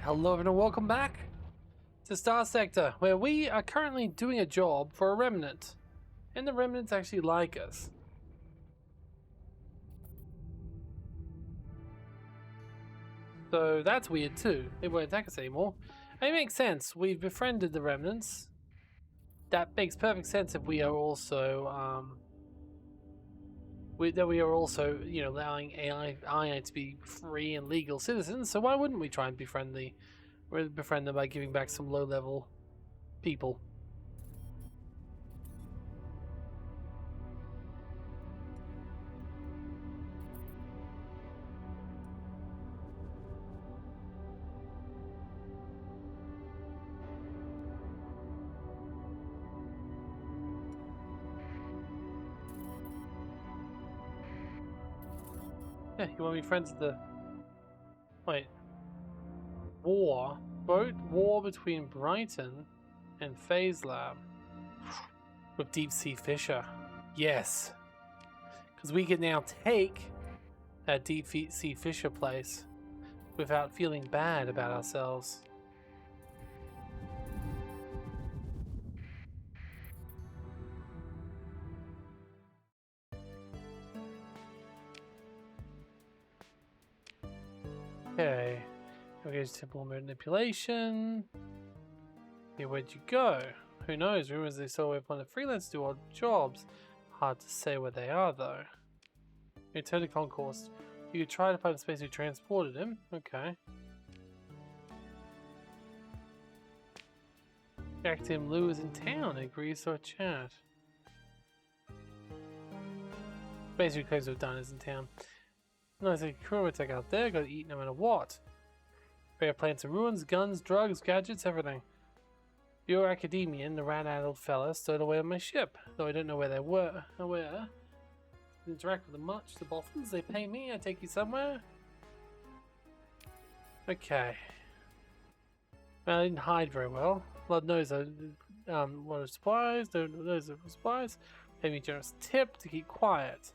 Hello everyone and welcome back to Starsector, where we are currently doing a job for a remnant. And the remnants actually like us. So that's weird too. They won't attack us anymore. It makes sense. We've befriended the remnants. That makes perfect sense if we are also that we are also, you know, allowing AI to be free and legal citizens. So why wouldn't we try and befriend them by giving back some low-level people? Yeah, you want to be friends with the... Wait. War? Boat war between Brighton and Phase Lab. With Deep Sea Fisher. Yes. Because we can now take that Deep Sea Fisher place without feeling bad about ourselves. Okay. Okay, simple manipulation. Yeah, where'd you go? Who knows? Rumors they saw one of freelance do odd jobs. Hard to say where they are though. Return to concourse. You could try to find a space who transported him. Okay. Jack Tim Lou is in town. Agrees to a chat. Basically claims we've done is in town. Nice crew attack out there. Gotta eat no matter what. Fair plants and ruins, guns, drugs, gadgets, everything. Your academician, the rat-addled fella, stowed away on my ship, though I don't know where they were. Where? Interact with them much. The boffins, they pay me, I take you somewhere. Okay. Well, I didn't hide very well. Lord knows I lot of supplies, those are supplies. Pay me a generous tip to keep quiet.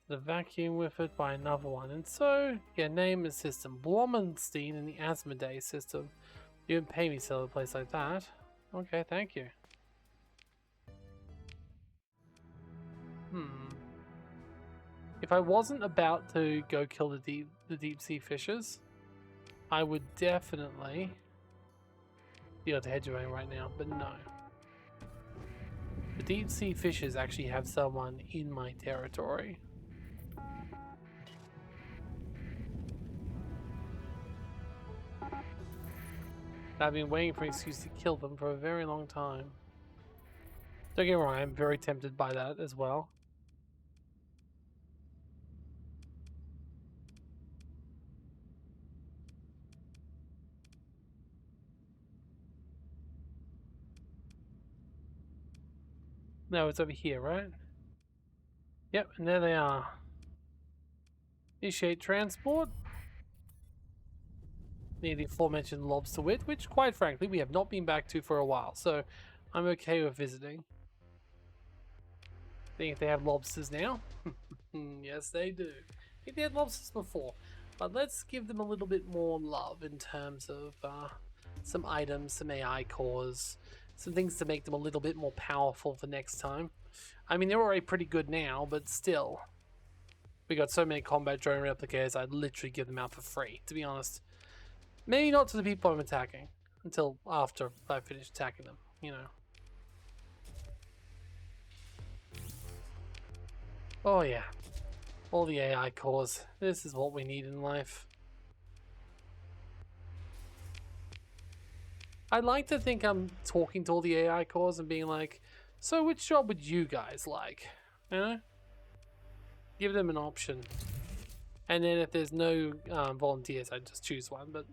The vacuum with it by another one. And so, yeah, name and system. Blomenstein in the Asmodee system. You didn't pay me to sell a place like that. Okay, thank you. If I wasn't about to go kill the deep sea fishes, I would definitely be able to hedge away right now, but no. The deep sea fishes actually have someone in my territory. I've been waiting for an excuse to kill them for a very long time. Don't get me wrong, I'm very tempted by that as well. No, it's over here, right? Yep, and there they are. Initiate transport. Near the aforementioned lobster wit, which quite frankly we have not been back to for a while, so I'm okay with visiting. I think if they have lobsters now. Yes, they do. I think they had lobsters before, but let's give them a little bit more love in terms of some items, some AI cores, some things to make them a little bit more powerful for next time. I mean, they're already pretty good now, but still. We got so many combat drone replicators, I'd literally give them out for free, to be honest. Maybe not to the people I'm attacking, until after I finish attacking them, you know. Oh yeah, all the AI cores. This is what we need in life. I'd like to think I'm talking to all the AI cores and being like, so which job would you guys like? You know? Give them an option. And then if there's no volunteers, I'd just choose one, but...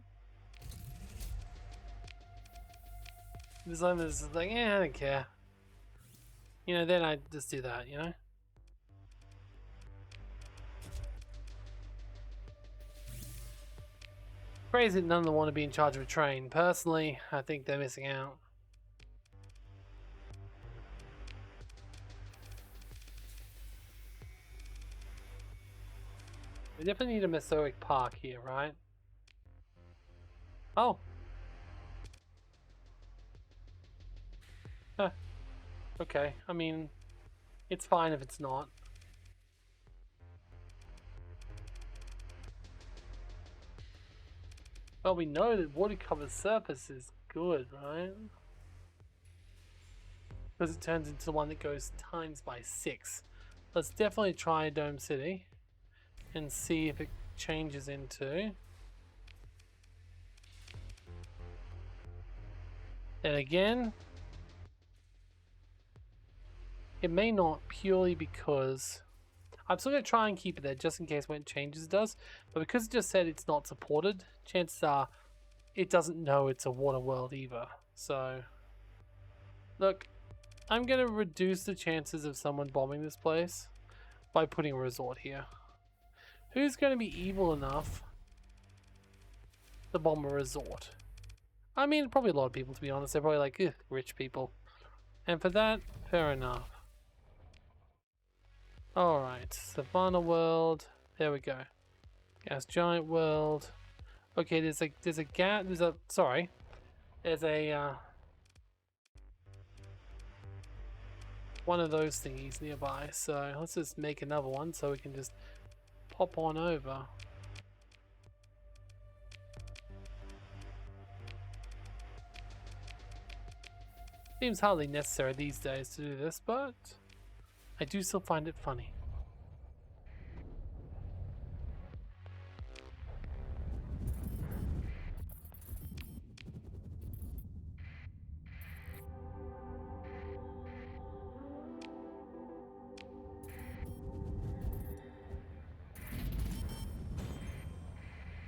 This one is like, I don't care. You know, then I just do that, you know? Crazy that none of them want to be in charge of a train. Personally, I think they're missing out. We definitely need a Mesoic Park here, right? Oh. Huh. Okay. I mean, it's fine if it's not. Well, we know that water-covered surface is good, right? Because it turns into the one that goes times by 6. Let's definitely try Dome City and see if it changes into. And again, it may not, purely because I'm still going to try and keep it there just in case when it changes it does. But because it just said it's not supported, chances are it doesn't know it's a water world either. So, look, I'm going to reduce the chances of someone bombing this place by putting a resort here. Who's going to be evil enough to bomb a resort? I mean, probably a lot of people, to be honest. They're probably like, ugh, rich people. And for that, fair enough. Alright, Savannah World. There we go. Gas Giant World. Okay, there's a one of those thingies nearby, so let's just make another one so we can just pop on over. Seems hardly necessary these days to do this, but I do still find it funny.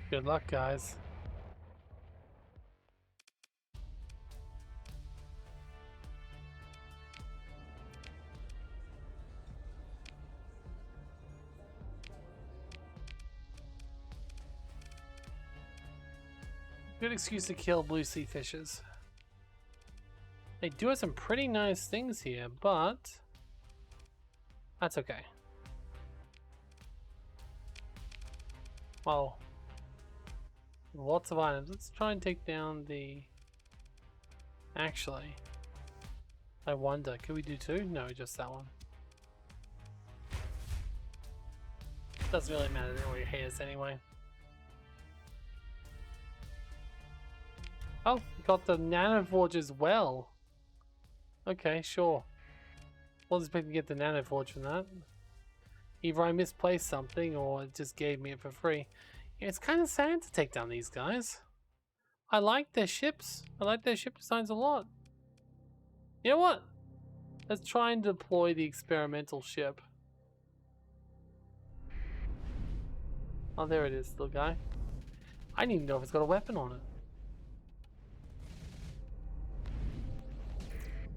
Good luck, guys. Good excuse to kill blue sea fishes. They do have some pretty nice things here, but that's okay. Well, lots of items. Let's try and take down the... Actually, I wonder, can we do 2? No, just that one. Doesn't really matter, they already hate us anyway. Oh, we got the Nanoforge as well. Okay, sure. Wasn't expecting to get the Nanoforge from that. Either I misplaced something or it just gave me it for free. Yeah, it's kind of sad to take down these guys. I like their ships. I like their ship designs a lot. You know what? Let's try and deploy the experimental ship. Oh, there it is, little guy. I didn't even know if it's got a weapon on it.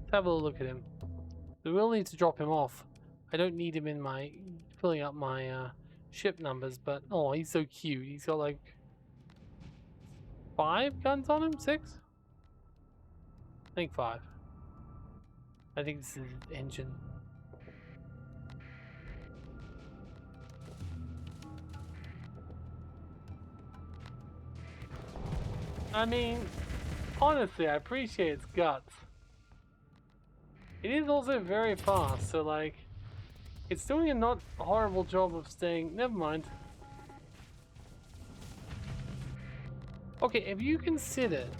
Let's have a look at him. We will need to drop him off. I don't need him in my filling up my ship numbers, but oh, he's so cute. He's got like 5 guns on him? 6? I think 5. I think this is his engine. I mean, honestly, I appreciate its guts. It is also very fast, so like, it's doing a not horrible job of staying. Never mind. Okay, have you considered?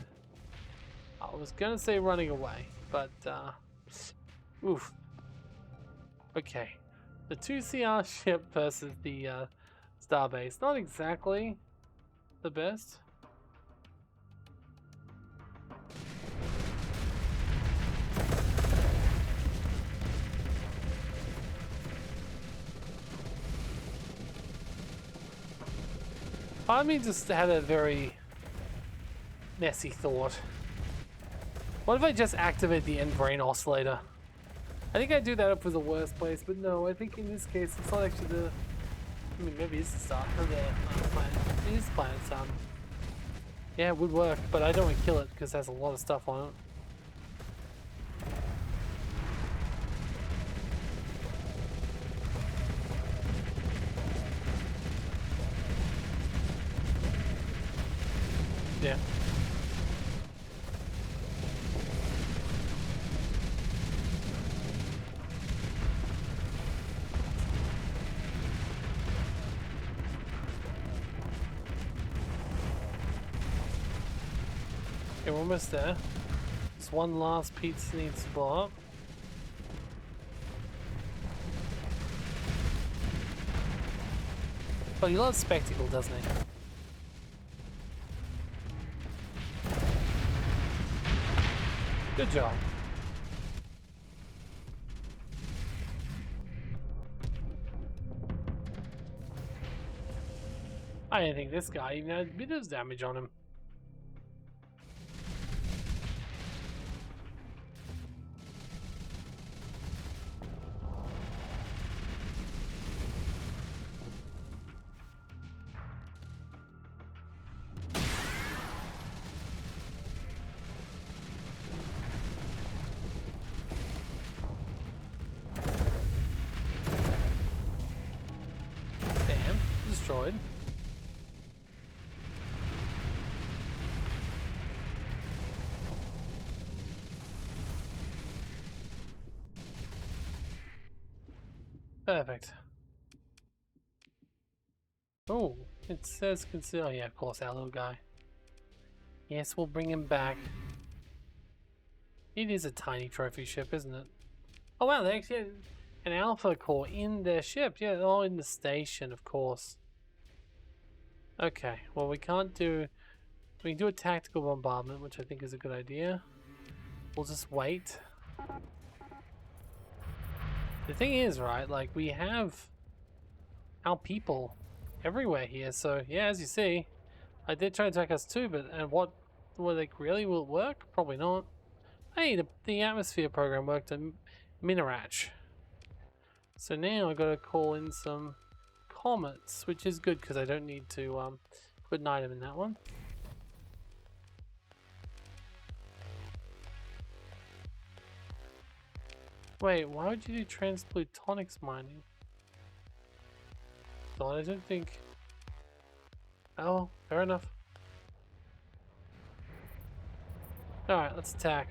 I was gonna say running away, but oof. Okay, the 2CR ship versus the Starbase. Not exactly the best. Part of me just had a very messy thought. What if I just activate the end brain oscillator? I think I'd do that up for the worst place, but no, I think in this case it's not actually the... I mean, maybe it's the star, or the planet. It is the planet's sun. Yeah, it would work, but I don't want to kill it because it has a lot of stuff on it. Yeah. Okay, we're almost there. Just one last pizza needs to blow up. But he loves spectacle, doesn't he? Good job. I didn't think this guy even had a bit of damage on him. Damn, destroyed. Perfect. Oh, it says conceal. Oh, yeah, of course, our little guy. Yes, we'll bring him back. It is a tiny trophy ship, isn't it? Oh wow, they actually had an alpha core in their ship. Yeah, oh, in the station, of course. Okay, well we can't do... We can do a tactical bombardment, which I think is a good idea. We'll just wait. The thing is, right, like, we have our people everywhere here, so yeah, as you see, I did try to attack us too, but and what like, really will it work? Probably not. Hey, the atmosphere program worked at Minarach. So now I gotta call in some comets, which is good because I don't need to put an item in that one. Wait, why would you do transplutonics mining? God, I don't think... Oh, fair enough. Alright, let's attack.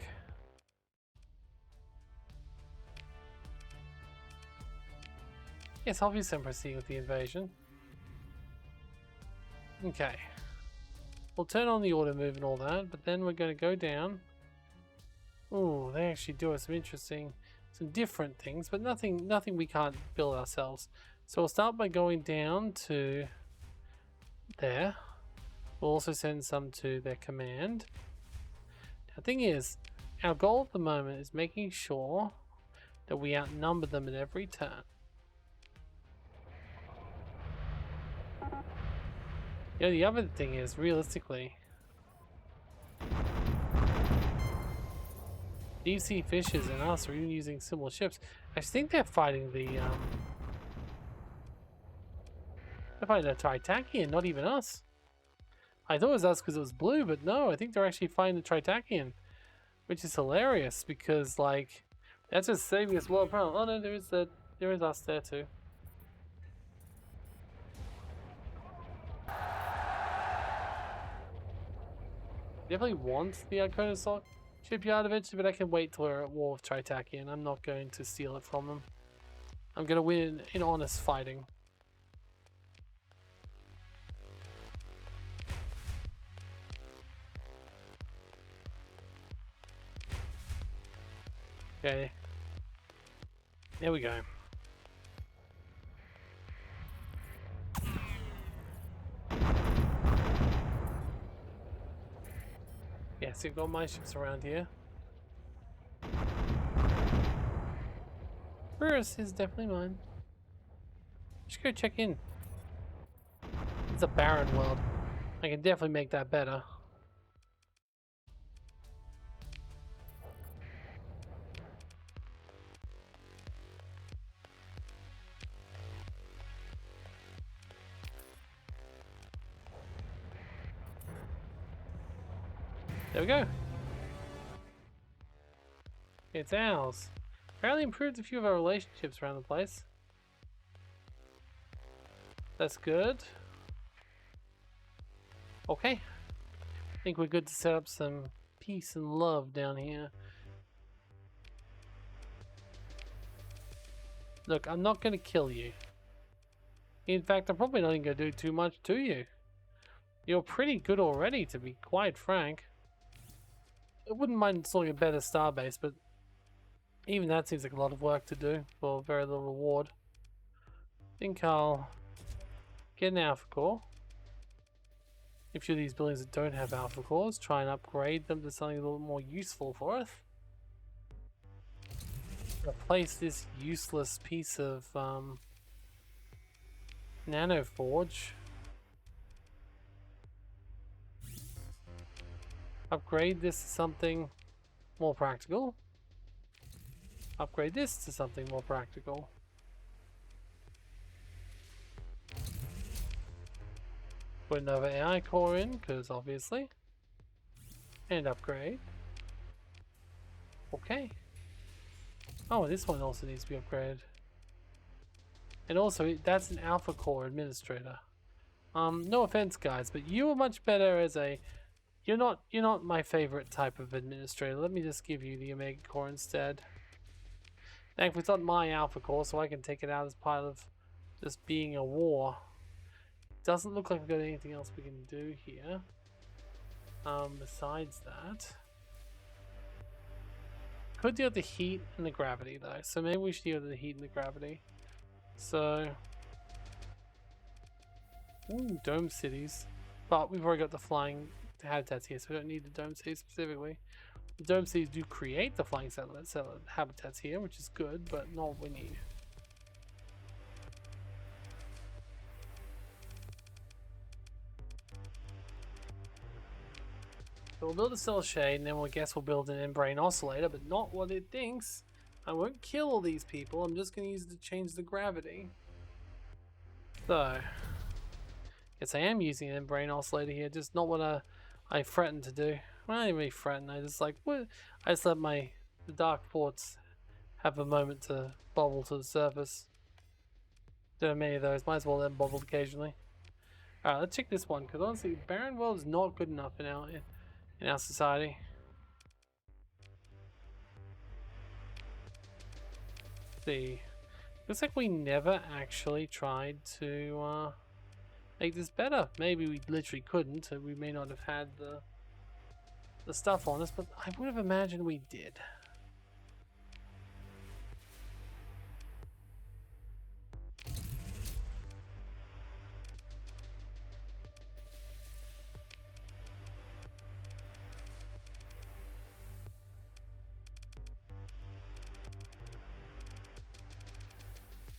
Yes, obviously I'm proceeding with the invasion. Okay. We'll turn on the auto move and all that, but then we're going to go down. Ooh, they actually do us some different things, but nothing we can't build ourselves. So we'll start by going down to there. We'll also send some to their command. The thing is, our goal at the moment is making sure that we outnumber them at every turn. Yeah, the other thing is, realistically, deep sea fishes and us are even using similar ships. I think they're fighting the Tritakian, not even us. I thought it was us because it was blue, but no, I think they're actually fighting the Tritakian, which is hilarious because, like, that's just saving us world problem. Oh no, there is us there too. Definitely want the Arcona shipyard eventually, but I can wait till we're at war with Tritakian. I'm not going to steal it from them. I'm going to win in honest fighting. Okay. There we go. Yeah, so you've got my ships around here. Burris is definitely mine. Just go check in. It's a barren world. I can definitely make that better. There we go. It's ours. Apparently improved a few of our relationships around the place. That's good. Okay. I think we're good to set up some peace and love down here. Look, I'm not going to kill you. In fact, I'm probably not even going to do too much to you. You're pretty good already, to be quite frank. I wouldn't mind installing a better starbase, but even that seems like a lot of work to do for very little reward. I think I'll get an alpha core. A few of these buildings that don't have alpha cores, try and upgrade them to something a little more useful for us. Replace this useless piece of nano forge. Upgrade this to something more practical. Upgrade this to something more practical. Put another AI core in, because obviously. And upgrade. Okay. Oh, this one also needs to be upgraded. And also, that's an alpha core administrator. No offense, guys, but you are much better as a. You're not my favorite type of administrator. Let me just give you the Omega core instead. Thankfully, it's not my alpha core, so I can take it out as part of just being a war. Doesn't look like we've got anything else we can do here. Besides that. Could deal with the heat and the gravity though, so maybe we should deal with the heat and the gravity. So, ooh, dome cities, but we've already got the flying habitats here, so we don't need the dome cities specifically. The dome cities do create the flying satellite habitats here, which is good, but not what we need. So we'll build a cell shade, and then we'll build an end-brain oscillator, but not what it thinks. I won't kill all these people, I'm just going to use it to change the gravity. So, guess I am using an end-brain oscillator here, just not what I threatened to do. Well, I didn't really threaten, I just like, what? I just let the dark thoughts have a moment to bubble to the surface. There are many of those, might as well let them bubble occasionally. Alright, let's check this one, because honestly, barren world is not good enough in our society. Let's see. Looks like we never actually tried to make this better. Maybe we literally couldn't, so we may not have had the stuff on us, but I would have imagined we did.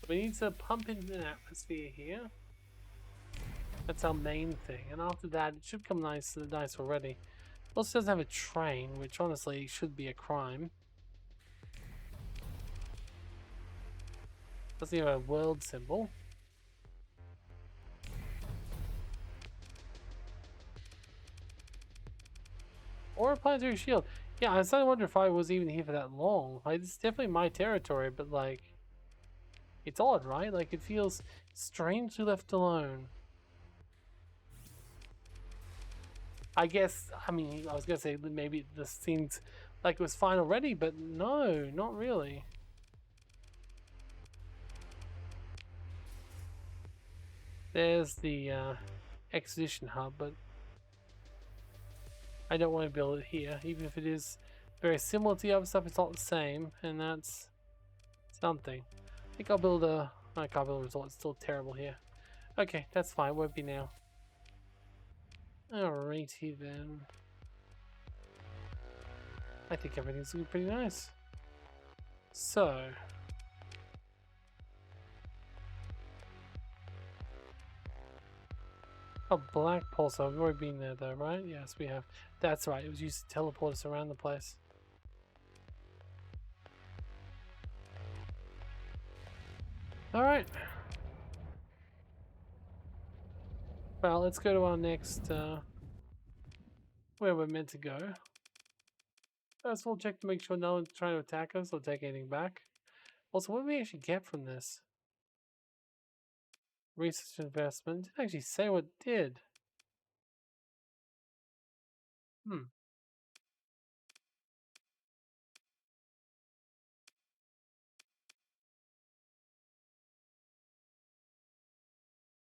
We need to pump into an atmosphere here. That's our main thing, and after that it should come nice already. It also doesn't have a train, which honestly should be a crime. Doesn't have a world symbol. Or a planetary shield. Yeah, I was starting to wonder if I was even here for that long. Like, it's definitely my territory, but like, it's odd, right? Like, it feels strangely left alone. I guess, I mean, I was gonna say maybe this seemed like it was fine already, but no, not really. There's the exposition hub, but I don't want to build it here, even if it is very similar to the other stuff. It's not the same, and that's something. I think I'll build I can't build a resort. It's still terrible here. Okay, that's fine. Won't be now. Alrighty then. I think everything's looking pretty nice. So, oh, black pulsar. We've already been there though, right? Yes, we have. That's right. It was used to teleport us around the place. Alright. Well, let's go to our next, where we're meant to go. First of all, check to make sure no one's trying to attack us or take anything back. Also, what do we actually get from this? Research investment. Didn't actually say what it did.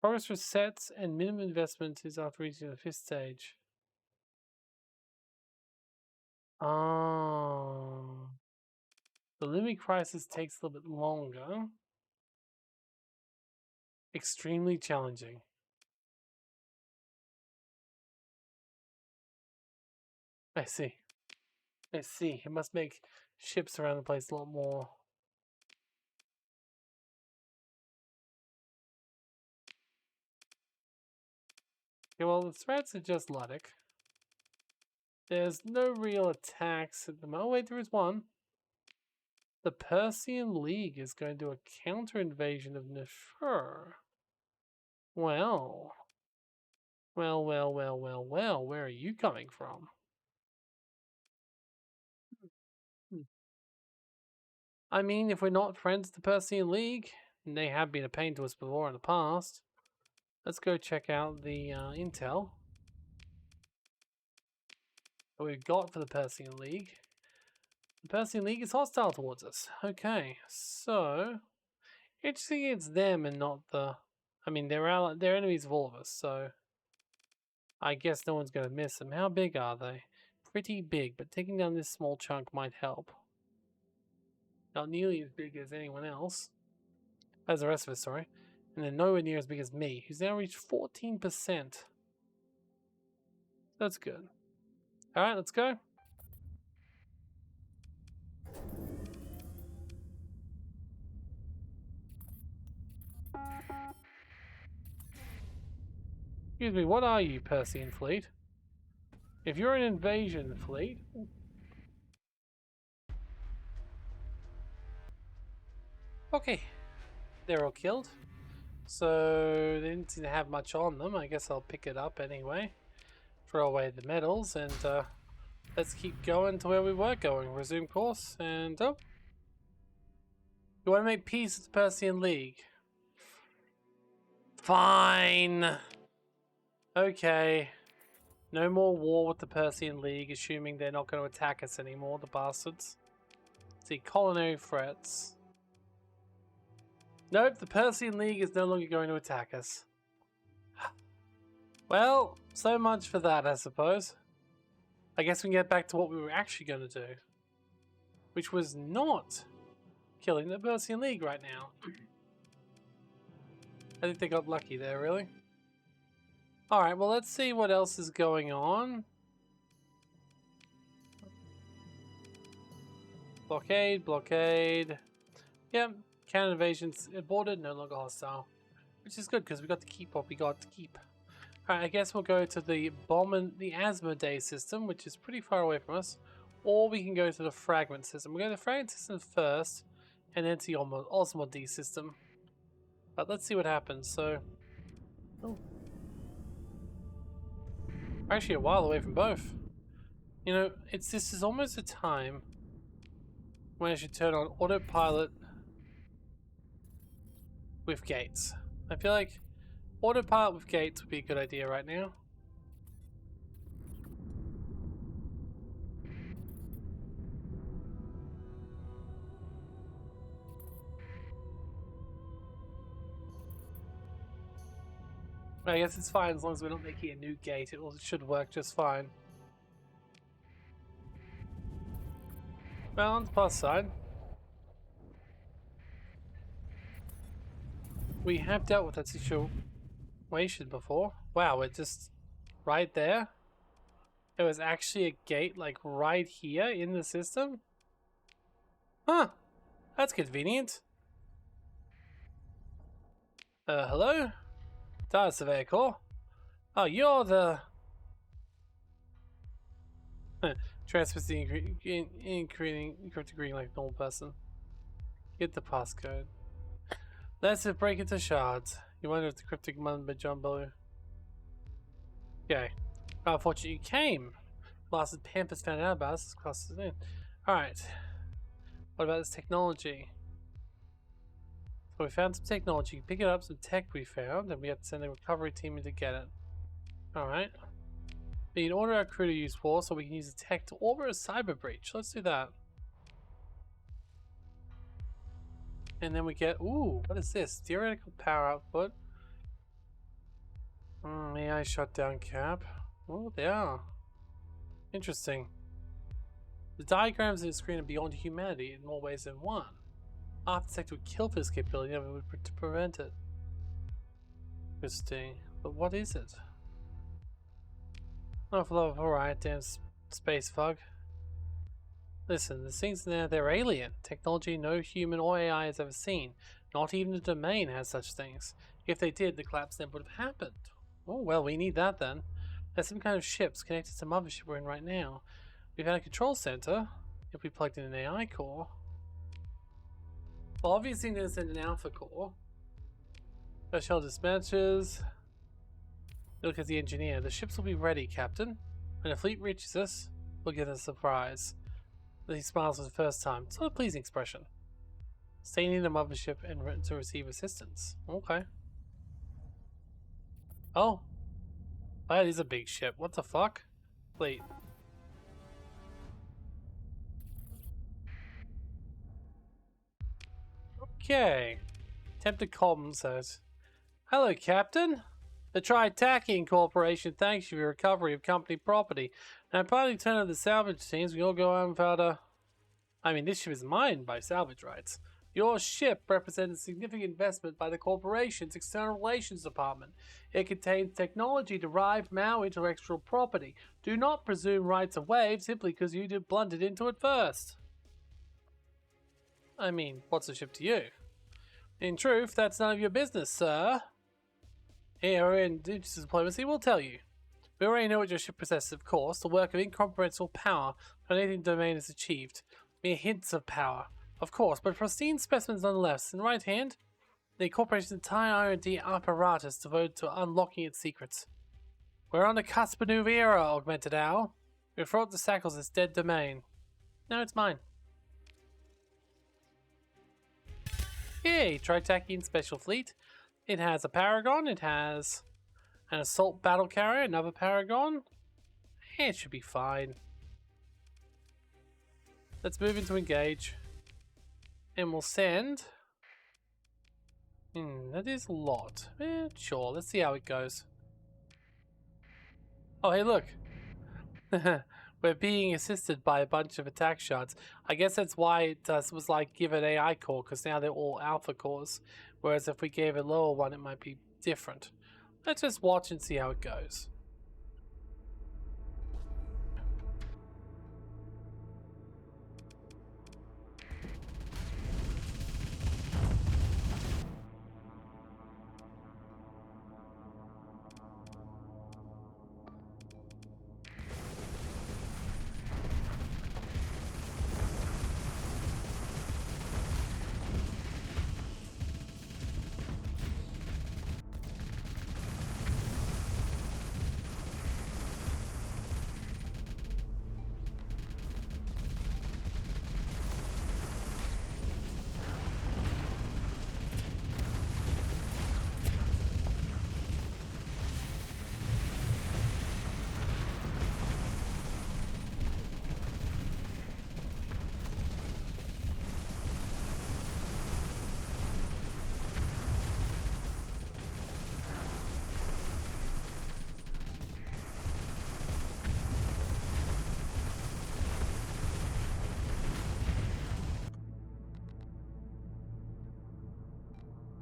Progress resets and minimum investment is after reaching the 5th stage. Oh. The living crisis takes a little bit longer. Extremely challenging. I see. I see. It must make ships around the place a lot more. Okay, well, the threats are just Luddic. There's no real attacks at the moment. Oh, wait, there is one. The Persian League is going to do a counter-invasion of Nefur. Well. Well, where are you coming from? I mean, if we're not friends with the Persian League, and they have been a pain to us before in the past, let's go check out the intel that we've got for the Persian League. The Persian League is hostile towards us. Okay, so interesting it's them and not the... I mean, they're enemies of all of us, so I guess no one's going to miss them. How big are they? Pretty big, but taking down this small chunk might help. Not nearly as big as anyone else. As the rest of us, sorry. And then nowhere near as big as me, who's now reached 14%. That's good. Alright, let's go. Excuse me, what are you, Persian fleet? If you're an invasion fleet... Okay. They're all killed. So they didn't seem to have much on them. I guess I'll pick it up anyway. Throw away the medals and let's keep going to where we were going. Resume course and oh. You want to make peace with the Persian League? Fine. Okay. No more war with the Persian League, assuming they're not going to attack us anymore, the bastards. See, culinary threats. Nope, the Persian League is no longer going to attack us. Well, so much for that, I suppose. I guess we can get back to what we were actually going to do. Which was not killing the Persian League right now. I think they got lucky there, really. Alright, well, let's see what else is going on. Blockade. Yep, Cannon invasions aborted, no longer hostile. Which is good, because we got to keep what we got to keep. Alright, I guess we'll go to the the Asmodee system, which is pretty far away from us. Or we can go to the Fragment system. We'll go to the Fragment system first, and then to the Osmodee system. But let's see what happens, so... Oh. We're actually a while away from both. You know, this is almost a time when I should turn on autopilot with gates. I feel like autopilot with gates would be a good idea right now. I guess it's fine as long as we're not making a new gate. It should work just fine. Well, on the plus side, we have dealt with that situation before. Wow, we're just right there. There was actually a gate like right here in the system? Huh, that's convenient. Hello? Data Surveyor Corps? Oh, you're the... Transmitting encrypted green like normal person. Get the passcode. Let's break into shards. You wonder if the cryptic mumbo jumbo. Okay. Unfortunately, you came. Blasted Pampers found out about us. Crossed it in. Alright. What about this technology? So we found some technology. Pick it up, some tech we found, and we have to send a recovery team in to get it. Alright. We need to order our crew to use force so we can use the tech to orbit a cyber breach. Let's do that. And then we get, ooh, what is this? Theoretical power output. AI shutdown cap. Oh, they are. Interesting. The diagrams in the screen are beyond humanity in more ways than one. Half the sector would kill for this capability and would to prevent it. Interesting. But what is it? Oh, for love, alright, damn space fug. Listen, the things there, they're alien. Technology no human or AI has ever seen. Not even the domain has such things. If they did, the collapse then would have happened. Oh, well, we need that then. There's some kind of ships connected to the mothership we're in right now. We've had a control center. If we plugged in an AI core. Well, obviously there's an alpha core. Special dispatches. Look at the engineer. The ships will be ready, Captain. When the fleet reaches us, we'll get a surprise. He smiles for the first time. It's not a pleasing expression. Staying in the mothership and to receive assistance. Okay. Oh. That is a big ship. What the fuck? Fleet. Okay. Attempted comm says, "Hello, Captain. The Tritacking Corporation thanks you for your recovery of company property. Now, upon return of the salvage teams, we all go on without a... I mean, this ship is mine by salvage rights. Your ship represents a significant investment by the corporation's external relations department. It contains technology derived from our intellectual property. Do not presume rights of waived simply because you blundered into it first." I mean, what's a ship to you? In truth, that's none of your business, sir. Here in digital diplomacy, we'll tell you. We already know what your ship possesses, of course, the work of incomprehensible power that anything domain has achieved. Mere hints of power, of course, but pristine specimens nonetheless. In the right hand, the corporation's entire R&D apparatus devoted to unlocking its secrets. We're on the cusp of a new era, Augmented Owl. We've fought the Sackles its dead domain. Now it's mine. Yay, Tritacking Special Fleet. It has a Paragon, it has an Assault Battle Carrier, another Paragon. It should be fine. Let's move into engage. And we'll send... that is a lot. Sure, let's see how it goes. Oh, hey, look. We're being assisted by a bunch of attack shots. I guess that's why it was like give an AI core, because now they're all alpha cores. Whereas if we gave a lower one, it might be different. Let's just watch and see how it goes.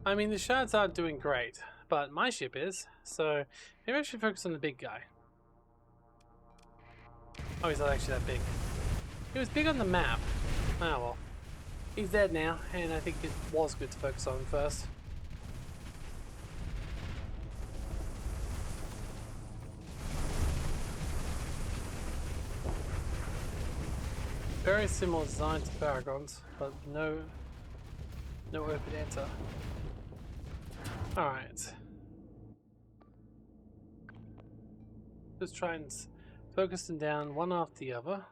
I mean, the shards aren't doing great, but my ship is, so maybe I should focus on the big guy. Oh, he's not actually that big. He was big on the map. Oh well. He's dead now, and I think it was good to focus on him first. Very similar design to Paragons, but no open enter. Alright. Just try and focus them down one after the other.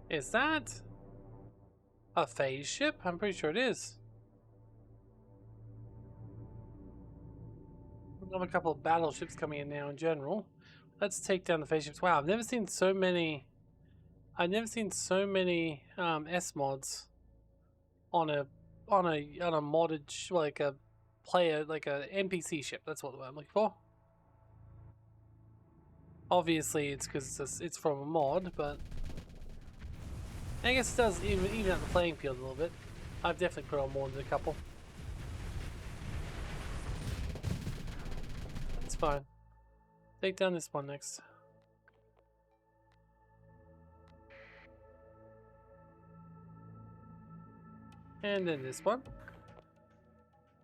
Is that a phase ship? I'm pretty sure it is. We have a couple of battleships coming in now in general. Let's take down the phase ships. Wow, I've never seen so many S mods on a modded like a player, like a NPC ship. That's what I'm looking for. Obviously, it's because it's from a mod, but I guess it does even out the playing field a little bit. I've definitely put on more than a couple. It's fine. Take down this one next. And then this one.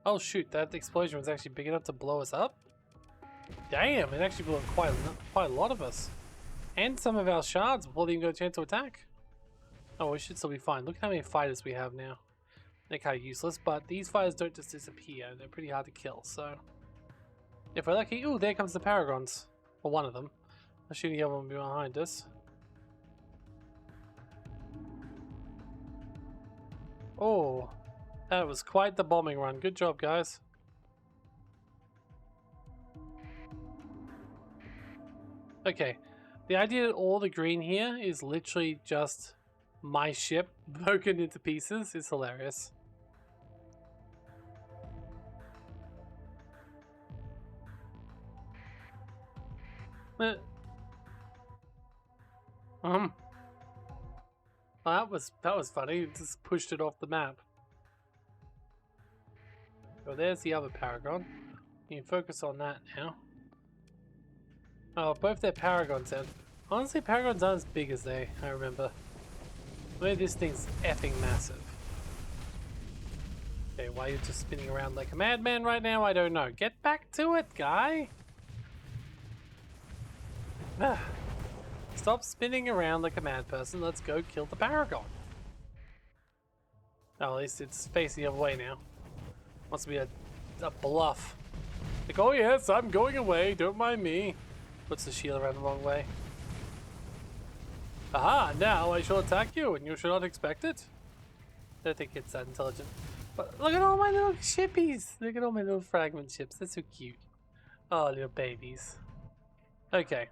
Oh shoot, that explosion was actually big enough to blow us up? Damn, it actually blew up quite a lot of us. And some of our shards before they even got a chance to attack. Oh, we should still be fine. Look at how many fighters we have now. They're kind of useless, but these fighters don't just disappear. They're pretty hard to kill, so... If we're lucky... Ooh, there comes the Paragons. Or one of them. I'm shooting the other one behind us. Oh, that was quite the bombing run. Good job, guys. Okay, the idea that all the green here is literally just my ship broken into pieces is hilarious. Well, that was funny. It just pushed it off the map. Oh, there's the other Paragon. You can focus on that now. Oh, both their Paragons then. Honestly, Paragons aren't as big as I remember. Maybe this thing's effing massive. Okay, why are you just spinning around like a madman right now? I don't know. Get back to it, guy! Stop spinning around like a mad person. Let's go kill the Paragon. Oh, at least it's facing the other way now. Must be a bluff. Like, oh yes, I'm going away. Don't mind me. Puts the shield around the wrong way. Aha, now I shall attack you and you shall not expect it. I don't think it's that intelligent. But look at all my little shippies. Look at all my little fragment ships. They're so cute. Oh, little babies. Okay.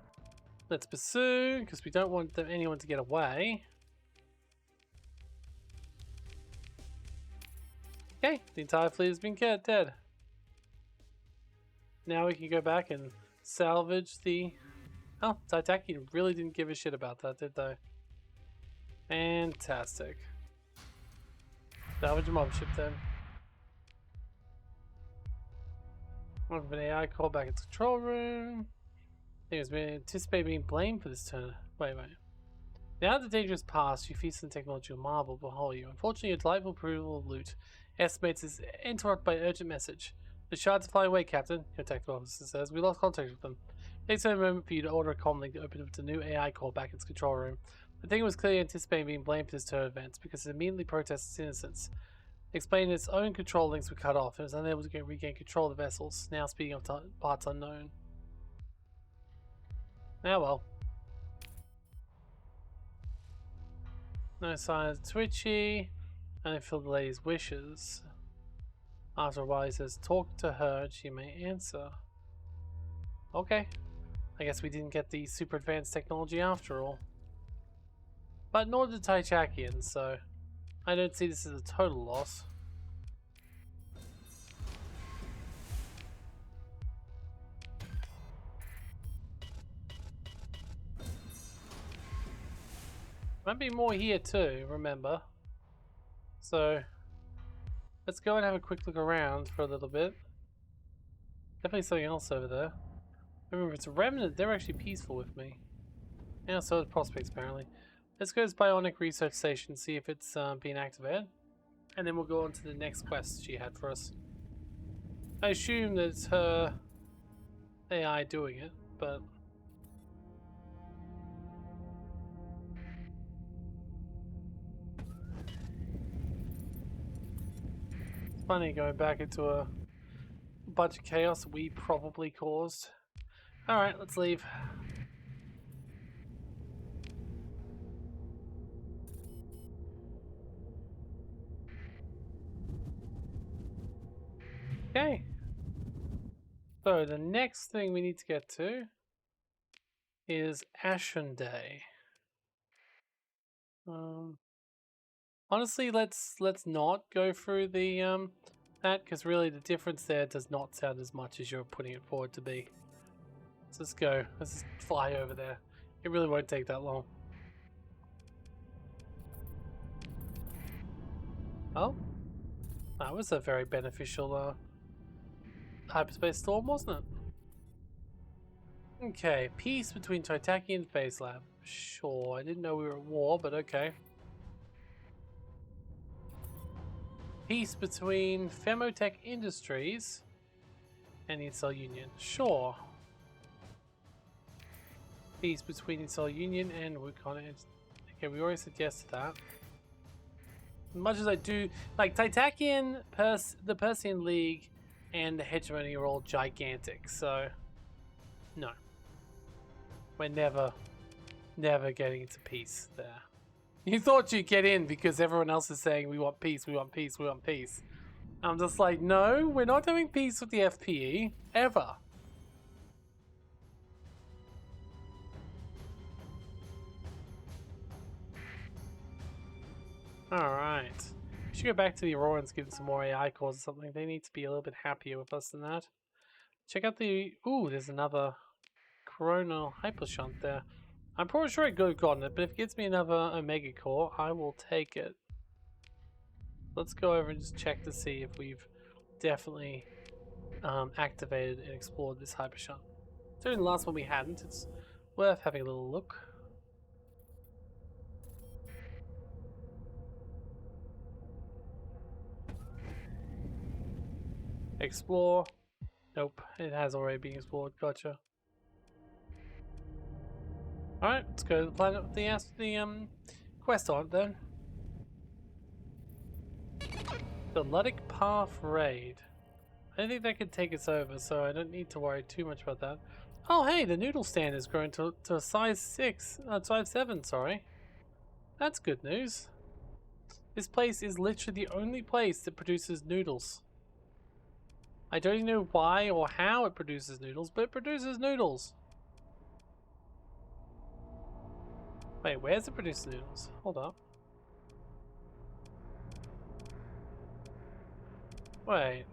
Let's pursue, because we don't want anyone to get away. Okay, the entire fleet has been dead. Now we can go back and salvage the... Oh, Taitaki really didn't give a shit about that, did they? Fantastic. Salvage a mob ship then. One of an AI call back its control room. I think it's been anticipated being blamed for this turn. Wait. Now the danger is past, you feast on technological marvel before you. Unfortunately, your delightful approval of loot estimates is interrupted by urgent message. The shards are flying away, Captain, your technical officer says. We lost contact with them. It takes a moment for you to order a comlink to open up the new AI core back in its control room. The thing was clearly anticipating being blamed for this turn of events because it immediately protests its innocence. Explaining its own control links were cut off and was unable to regain control of the vessels, now speeding up to parts unknown. Ah well. No signs of Twitchy. And fulfill the lady's wishes. After a while he says, talk to her and she may answer. Okay. I guess we didn't get the super advanced technology after all. But nor did Taichakians, so I don't see this as a total loss. Might be more here too, remember. So let's go and have a quick look around for a little bit. Definitely something else over there. Remember, if it's a remnant, they're actually peaceful with me. Yeah, so is Prospects apparently. Let's go to this Bionic Research Station, see if it's being activated. And then we'll go on to the next quest she had for us. I assume that it's her AI doing it, but... It's funny going back into a bunch of chaos we probably caused. Alright, let's leave. Okay. So the next thing we need to get to is Ashen Day. Honestly, let's not go through the that, because really the difference there does not sound as much as you're putting it forward to be. Let's just go. Let's just fly over there. It really won't take that long. Oh, that was a very beneficial hyperspace storm, wasn't it? Okay, peace between Titaki and Phase Lab. Sure, I didn't know we were at war, but okay. Peace between Femotech Industries and Incel Union. Sure. Peace between Incel Union and Wukon. Okay, we already said yes to that. As much as I do, like Titakian, the Persian League, and the Hegemony are all gigantic, so no. We're never getting into peace there. You thought you'd get in because everyone else is saying we want peace, we want peace, we want peace. I'm just like, no, we're not having peace with the FPE, ever. Alright. We should go back to the Aurorans, give them some more AI cores or something. They need to be a little bit happier with us than that. Check out the... Ooh, there's another coronal hypershunt there. I'm pretty sure I could have gotten it, but if it gets me another Omega core, I will take it. Let's go over and just check to see if we've definitely activated and explored this hypershunt. During the last one we hadn't, it's worth having a little look. Explore. Nope, it has already been explored. Gotcha. Alright, let's go to the planet with the quest on it then. The Luddic Path Raid. I don't think that could take us over, so I don't need to worry too much about that. Oh hey, the noodle stand has grown to size 6, size 7, sorry. That's good news. This place is literally the only place that produces noodles. I don't even know why or how it produces noodles, but it produces noodles. Wait, where's it producing noodles? Hold up. Wait.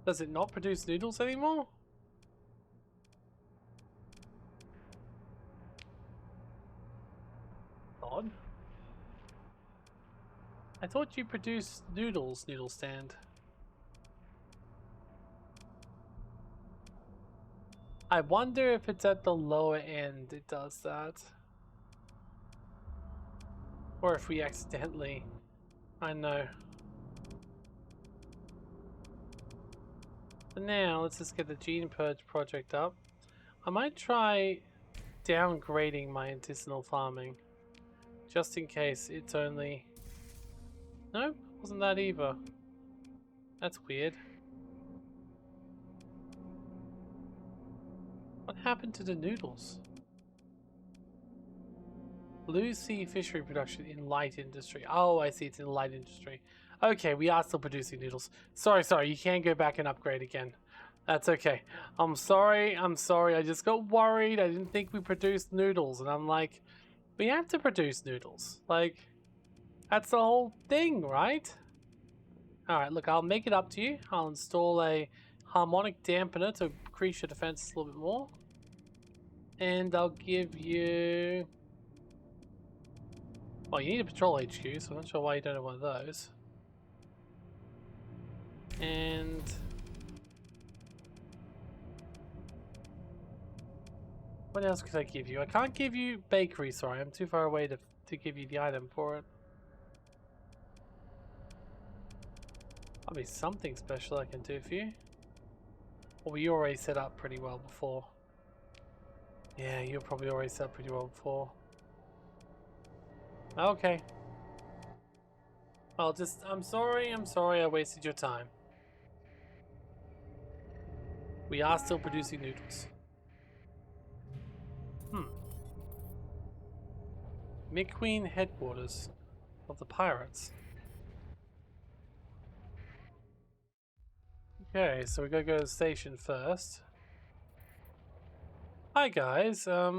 Does it not produce noodles anymore? Odd. I thought you produced noodles, noodle stand. I wonder if it's at the lower end it does that. Or if we accidentally... I know. But now, let's just get the Gene Purge project up. I might try downgrading my artisanal farming. Just in case it's only... Nope, wasn't that either. That's weird. What happened to the noodles? Blue sea fishery production in light industry. Oh, I see, it's in light industry. Okay, we are still producing noodles. Sorry, you can go back and upgrade again. That's okay. I'm sorry, I just got worried. I didn't think we produced noodles. And I'm like, we have to produce noodles. Like, that's the whole thing, right? Alright, look, I'll make it up to you. I'll install a harmonic dampener to increase your defense a little bit more. And I'll give you... Well, you need a patrol HQ, so I'm not sure why you don't have one of those. And... what else could I give you? I can't give you bakery, sorry. I'm too far away to give you the item for it. Probably something special I can do for you. Well, you already set up pretty well before. Yeah, you're probably already set up pretty well before. Okay. I'll just... I'm sorry I wasted your time. We are still producing noodles. McQueen headquarters of the pirates. Okay, so we gotta go to the station first. Hi guys, I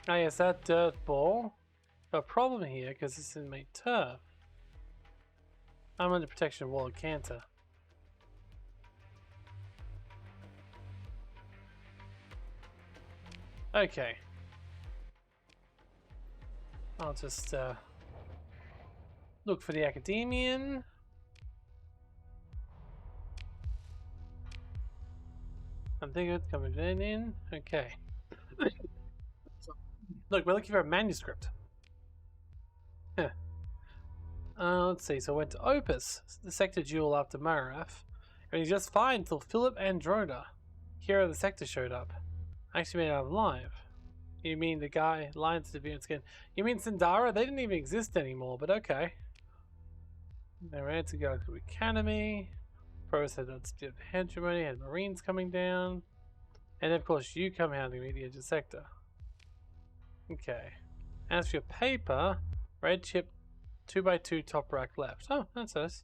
guess that dirt ball. Got a problem here because it's in my turf. I'm under protection of Wall of Cantor. Okay. I'll just look for the Academian. I'm thinking it's coming in. Okay. Look, we're looking for a manuscript. Huh. Let's see. So I went to Opus, the sector duel after Maraf. And he's just fine until Philip Androna, hero of the sector, showed up. I actually made it out alive. You mean the guy Lions to skin? You mean Sindara? They didn't even exist anymore, but okay. They ran to go to Academy. Pros had that hegemony, had Marines coming down. And of course you come hounding me at the edge of the sector. Okay. As for your paper, red chip 2x2 top rack left. Oh, that's us.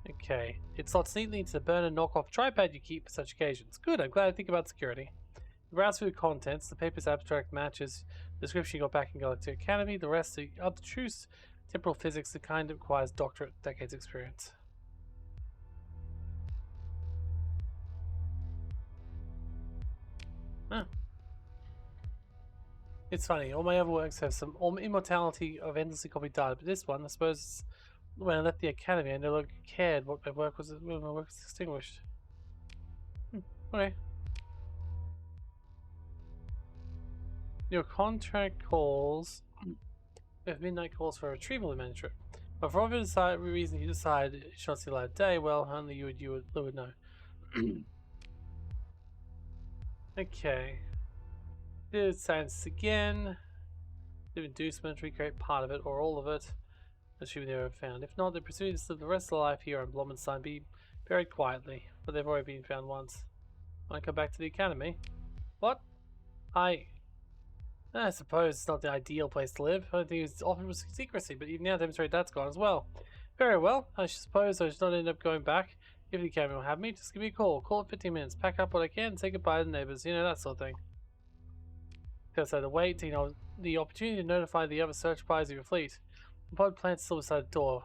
Okay. It slots neatly into the burner knockoff tripod you keep for such occasions. Good, I'm glad I think about security. Browse through the contents. The paper's abstract matches the description you got back in Galactic Academy. The rest are abstruse temporal physics, the kind that requires doctorate decades experience. Huh. It's funny, all my other works have some immortality of endlessly copied data, but this one, I suppose, when I left the Academy, I no longer cared what my work was when my work was extinguished. Okay. Your contract calls if midnight calls for a retrieval manuscript. But for whatever reason you decide it shall see the light of day, well, only you would know. Okay. Did science again. Did inducement, recreate part of it or all of it. Assuming they were found. If not, they proceed to live the rest of their life here on Blomenstein, be buried quietly. But they've already been found once. Want to come back to the Academy? What? I suppose it's not the ideal place to live. I think it's offered with secrecy, but you've now demonstrated that's gone as well. Very well. I suppose I should not end up going back. If the Academy will have me, just give me a call. Call it 15 minutes. Pack up what I can, say goodbye to the neighbours. You know, that sort of thing. So the wait, the opportunity to notify the other search parties of your fleet. The pod plant's still beside the door.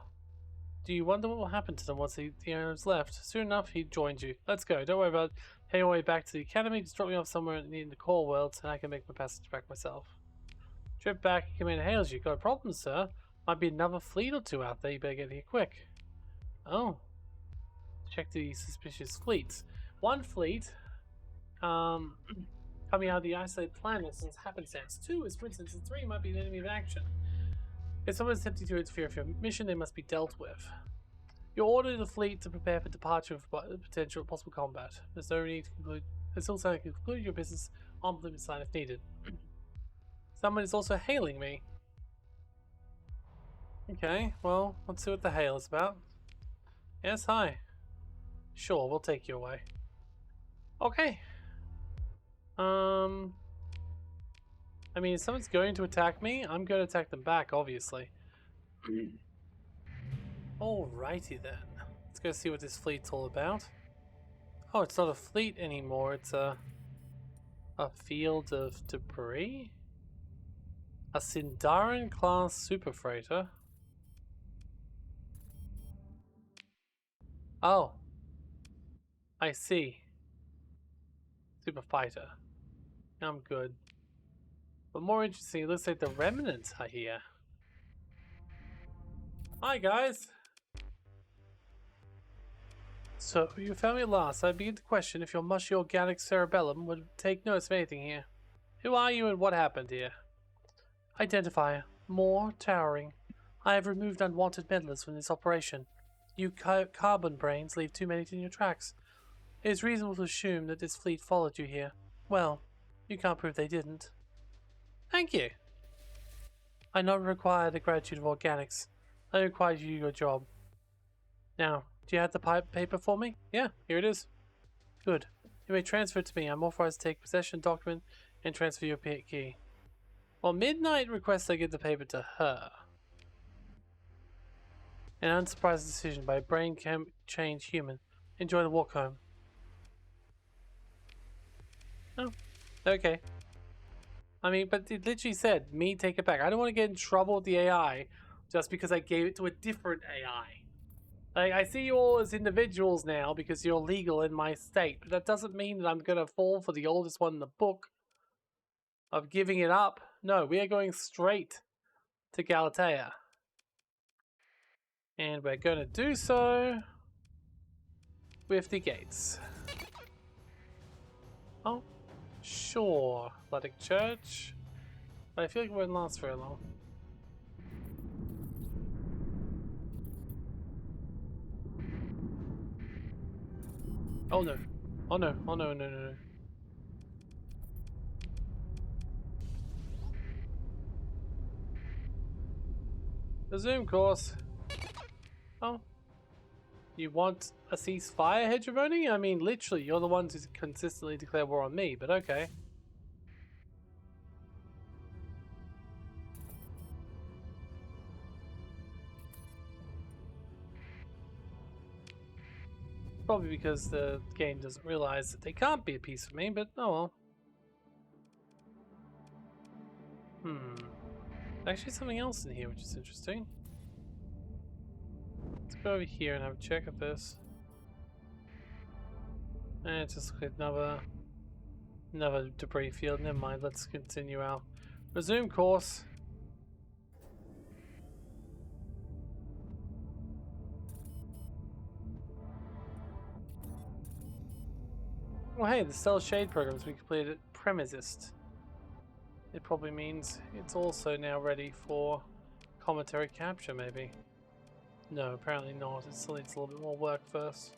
Do you wonder what will happen to them once the owner's left? Soon enough, he joins you. Let's go. Don't worry about heading your way back to the Academy. Just drop me off somewhere in the core world, and I can make my passage back myself. Trip back, Commander hails you. Got a problem, sir? Might be another fleet or two out there. You better get here quick. Oh. Check the suspicious fleets. One fleet, coming out of the isolated planet since happenstance. 2 is coincidence, and 3 might be an enemy of action. If someone is attempting to interfere with your mission, they must be dealt with. You order the fleet to prepare for departure for potential possible combat. There's no need to conclude. There's also a conclude your business on the side if needed. Someone is also hailing me. Okay, well, let's see what the hail is about. Yes, hi. Sure, we'll take you away. Okay. I mean, if someone's going to attack me, I'm going to attack them back, obviously. Alrighty then. Let's go see what this fleet's all about. Oh, it's not a fleet anymore. It's a field of debris? A Sindarin class super freighter. Oh. I see. Super fighter. I'm good. But more interesting, it looks like the remnants are here. Hi guys! So, you found me at last. I begin to question if your mushy organic cerebellum would take notice of anything here. Who are you and what happened here? Identifier. More towering. I have removed unwanted meddlers from this operation. You carbon brains leave too many in your tracks. It is reasonable to assume that this fleet followed you here. Well, you can't prove they didn't. Thank you. I not require the gratitude of organics. I require you to do your job. Now, do you have the paper for me? Yeah, here it is. Good. You may transfer it to me. I'm authorized to take possession document and transfer your key. Well, Midnight requests I give the paper to her. An unsurprised decision by a brain change human. Enjoy the walk home. Oh, okay. I mean, but it literally said, me take it back. I don't want to get in trouble with the AI just because I gave it to a different AI. Like, I see you all as individuals now because you're legal in my state, but that doesn't mean that I'm gonna fall for the oldest one in the book of giving it up. No, we are going straight to Galatea. And we're gonna do so with the gates. Oh, sure, Athletic Church. But I feel like it won't last very long. Oh no. Oh no. Oh no, no, no, no. Resume course. Oh. You want a ceasefire, Hegemony? I mean, literally, you're the ones who consistently declare war on me, but okay. Probably because the game doesn't realize that they can't be at peace with me, but oh well. Actually something else in here which is interesting. Let's go over here and have a check of this. And it's just another debris field. Never mind, let's continue our resume course. Well, hey, the Cell Shade programs we completed at Premises. It probably means it's also now ready for commentary capture, maybe. No, apparently not. It still needs a little bit more work first.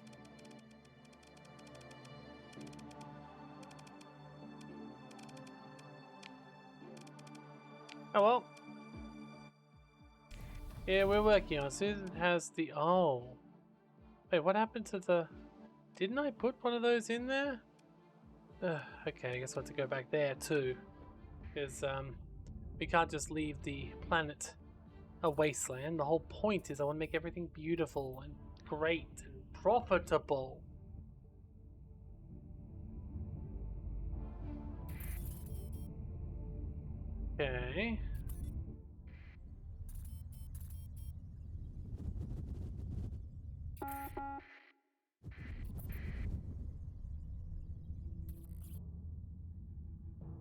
Oh well. Yeah, we're working on it. Susan has the... Oh. Wait, what happened to the... Didn't I put one of those in there? Okay, I guess I'll have to go back there too. Because we can't just leave the planet a wasteland. The whole point is I want to make everything beautiful and great and profitable. Okay.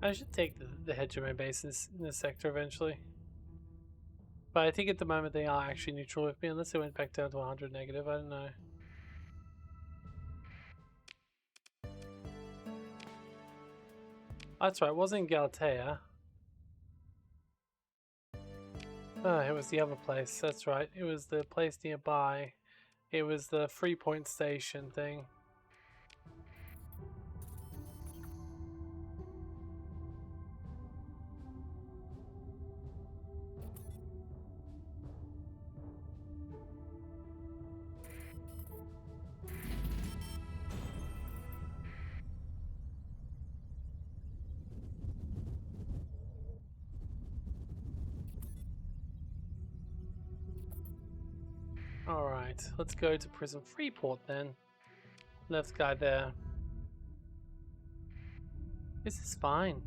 I should take the hegemony base in this sector eventually. But I think at the moment they are actually neutral with me, unless they went back down to 100 negative, I don't know. That's right, it wasn't in Galatea. Oh, it was the other place, that's right. It was the place nearby. It was the 3-point station thing. Alright, let's go to Prison Freeport then. Left guy there. This is fine.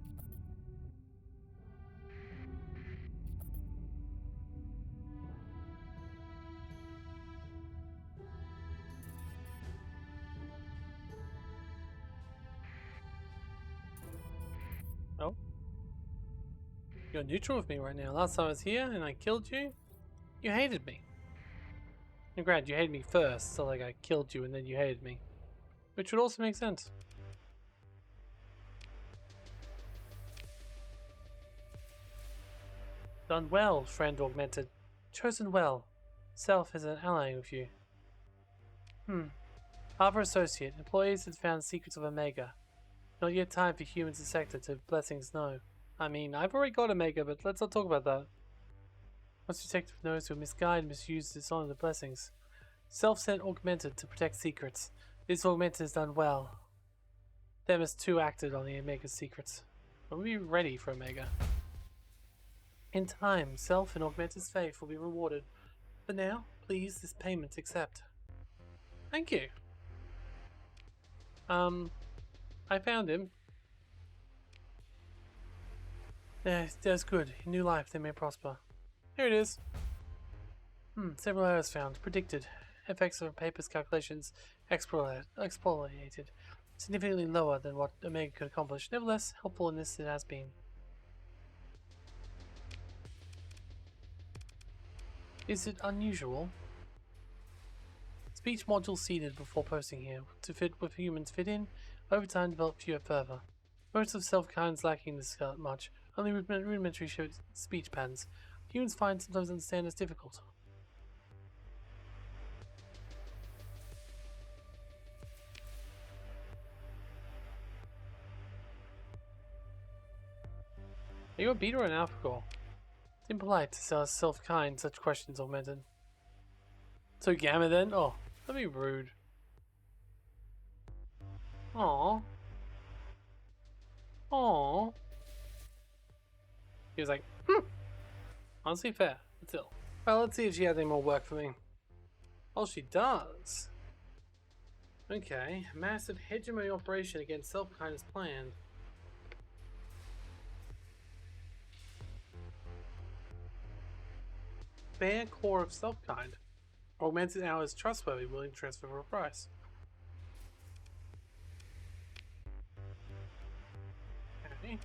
Oh. You're neutral with me right now. Last time I was here and I killed you, you hated me. And granted, you hated me first, so like I killed you and then you hated me. Which would also make sense. Done well, friend augmented. Chosen well. Self is an ally with you. Other associate. Employees had found secrets of Omega. Not yet time for humans in sector to blessings know. I mean, I've already got Omega, but let's not talk about that. Once detective knows who misguide and misuse dishonor the blessings. Self-sent augmented to protect secrets. This augmented has done well. Them as two acted on the Omega's secrets. Are we ready for Omega? In time, Self and Augmented's faith will be rewarded. For now, please, this payment accept. Thank you. I found him. That's good. In new life, they may prosper. Here it is. Several errors found. Predicted. Effects of papers calculations exfoliated. Significantly lower than what Omega could accomplish. Nevertheless, helpful in this it has been. Is it unusual? Speech module seeded before posting here. To fit with humans fit in, over time develop fewer further. Most of self-kind's lacking this much. Only rudimentary speech patterns. Humans find sometimes understand as difficult. Are you a beta or an alpha core? It's impolite to tell self-kind such questions, Augmented. So Gamma then? Oh, that'd be rude. Aww. Aww. He was like, honestly fair, but still. Well, let's see if she has any more work for me. Oh, she does. Okay, massive hegemony operation against self-kind is planned. Bare core of self-kind. Augmented now is trustworthy, willing to transfer for a price. Okay.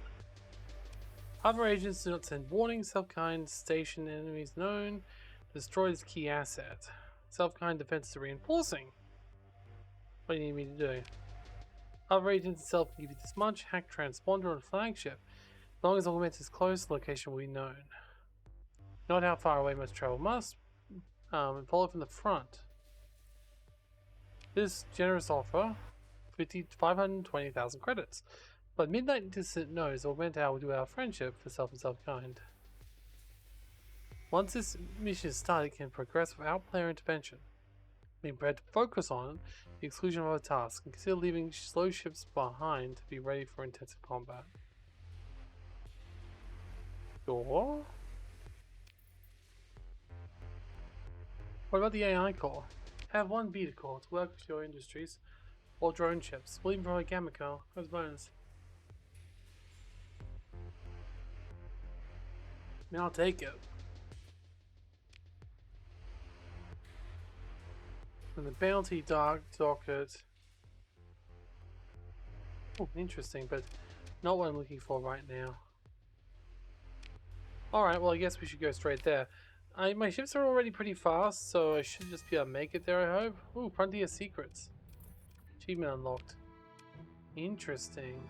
Other agents do not send warnings. Self-kind station enemies known. Destroy this key asset. Self-kind defense reinforcing. What do you need me to do? Other agents itself can give you this much. Hack transponder on flagship. As long as Augmented is close, the location will be known. Not how far away must travel must. And follow from the front. This generous offer, 520,000 credits. But Midnight Distant knows Augmented will do our friendship for self and self-kind. Once this mission is started, it can progress without player intervention. Being prepared to focus on the exclusion of other tasks and consider leaving slow ships behind to be ready for intensive combat. Sure. What about the AI core? Have one beta core to work with your industries or drone ships. We'll even provide Gamma core as bonus. Now I'll take it. And the bounty docket. Oh, interesting, but not what I'm looking for right now. Alright, well I guess we should go straight there. My ships are already pretty fast, so I should just be able to make it there, I hope. Ooh, Frontier Secrets. Achievement unlocked. Interesting.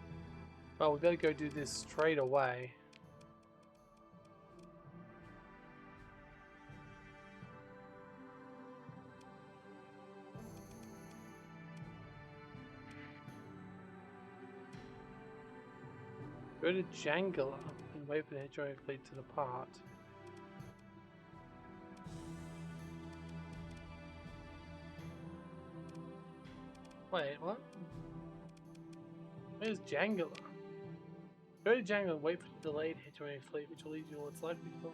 Well, we better go do this straight away. Go to Jangala and wait for the hegemonic fleet to depart. Wait, what? Where's Jangala? Go to Jangala and wait for the delayed hegemonic fleet, which will lead you to what's likely for.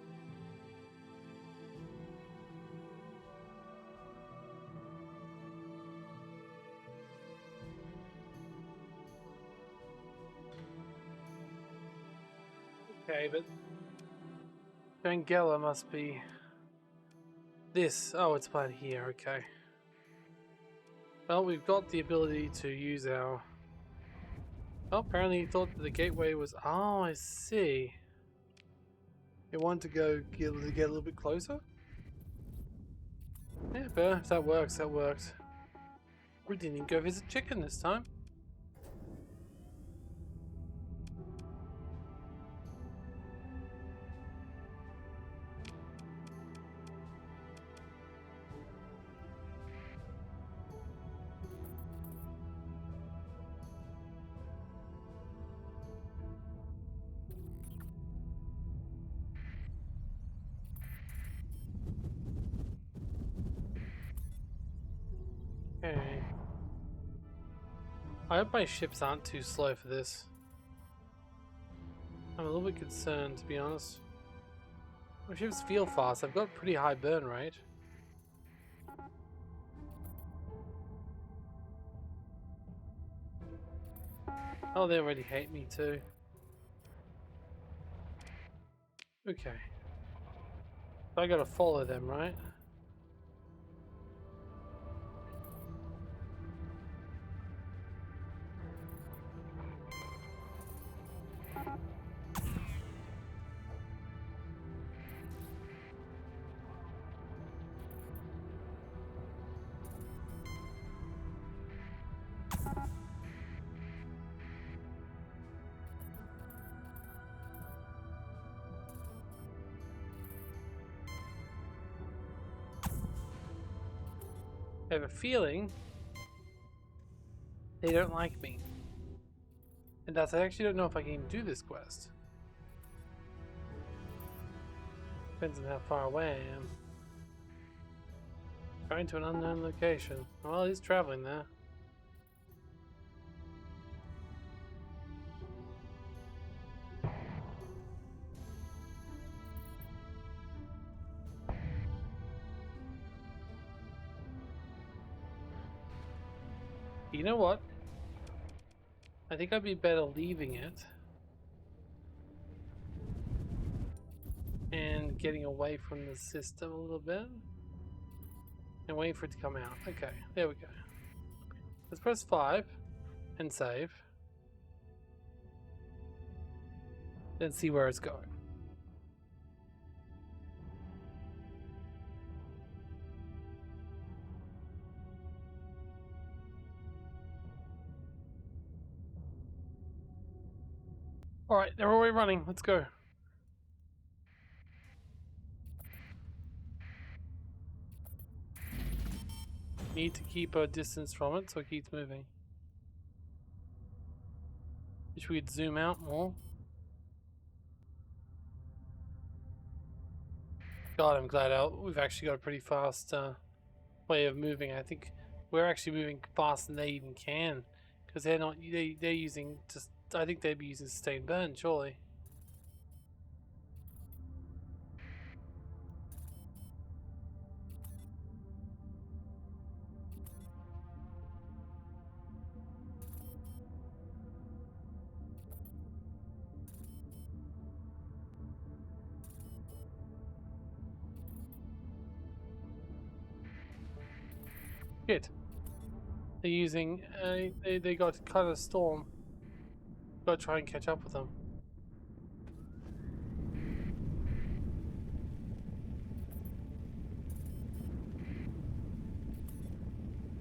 Okay, but Jangala must be this. Oh, it's played here, okay. Well, we've got the ability to use our... Oh, apparently he thought that the gateway was... Oh, I see. It wanted to go get a little bit closer? Yeah, but if that works, that worked. We didn't even go visit Chicken this time. Okay. I hope my ships aren't too slow for this. I'm a little bit concerned, to be honest. My ships feel fast. I've got pretty high burn rate. Oh, they already hate me too. Okay. So I gotta follow them, right? I have a feeling they don't like me. And thus, I actually don't know if I can do this quest. Depends on how far away I am. Going to an unknown location. Well, he's traveling there. You know what? I think I'd be better leaving it and getting away from the system a little bit and waiting for it to come out. Okay, there we go. Let's press 5 and save. Then see where it's going. Alright, they're already running. Let's go. Need to keep a distance from it so it keeps moving. Wish we could zoom out more. God, I'm glad we've actually got a pretty fast way of moving. I think we're actually moving faster than they even can, because they're not. They're using just. I think they'd be using sustained burn, surely. Shit. They're using. They got cut a storm. Got to try and catch up with them.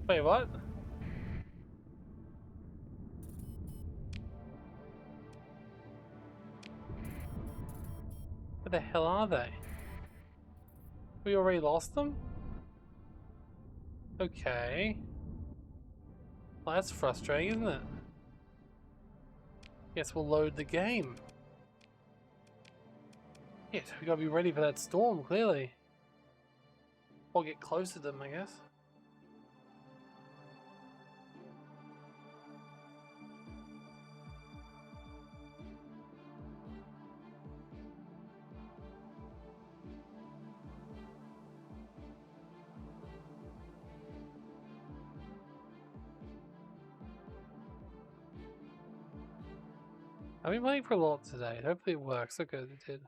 Wait, what? Where the hell are they? We already lost them? Okay. Well, that's frustrating, isn't it? Guess we'll load the game. Shit, we gotta be ready for that storm, clearly. Or get close to them, I guess. I've been playing for a lot today. Hopefully it works. Okay, it did.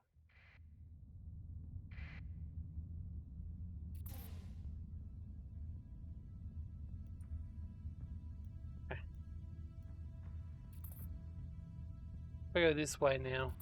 Okay. We go this way now.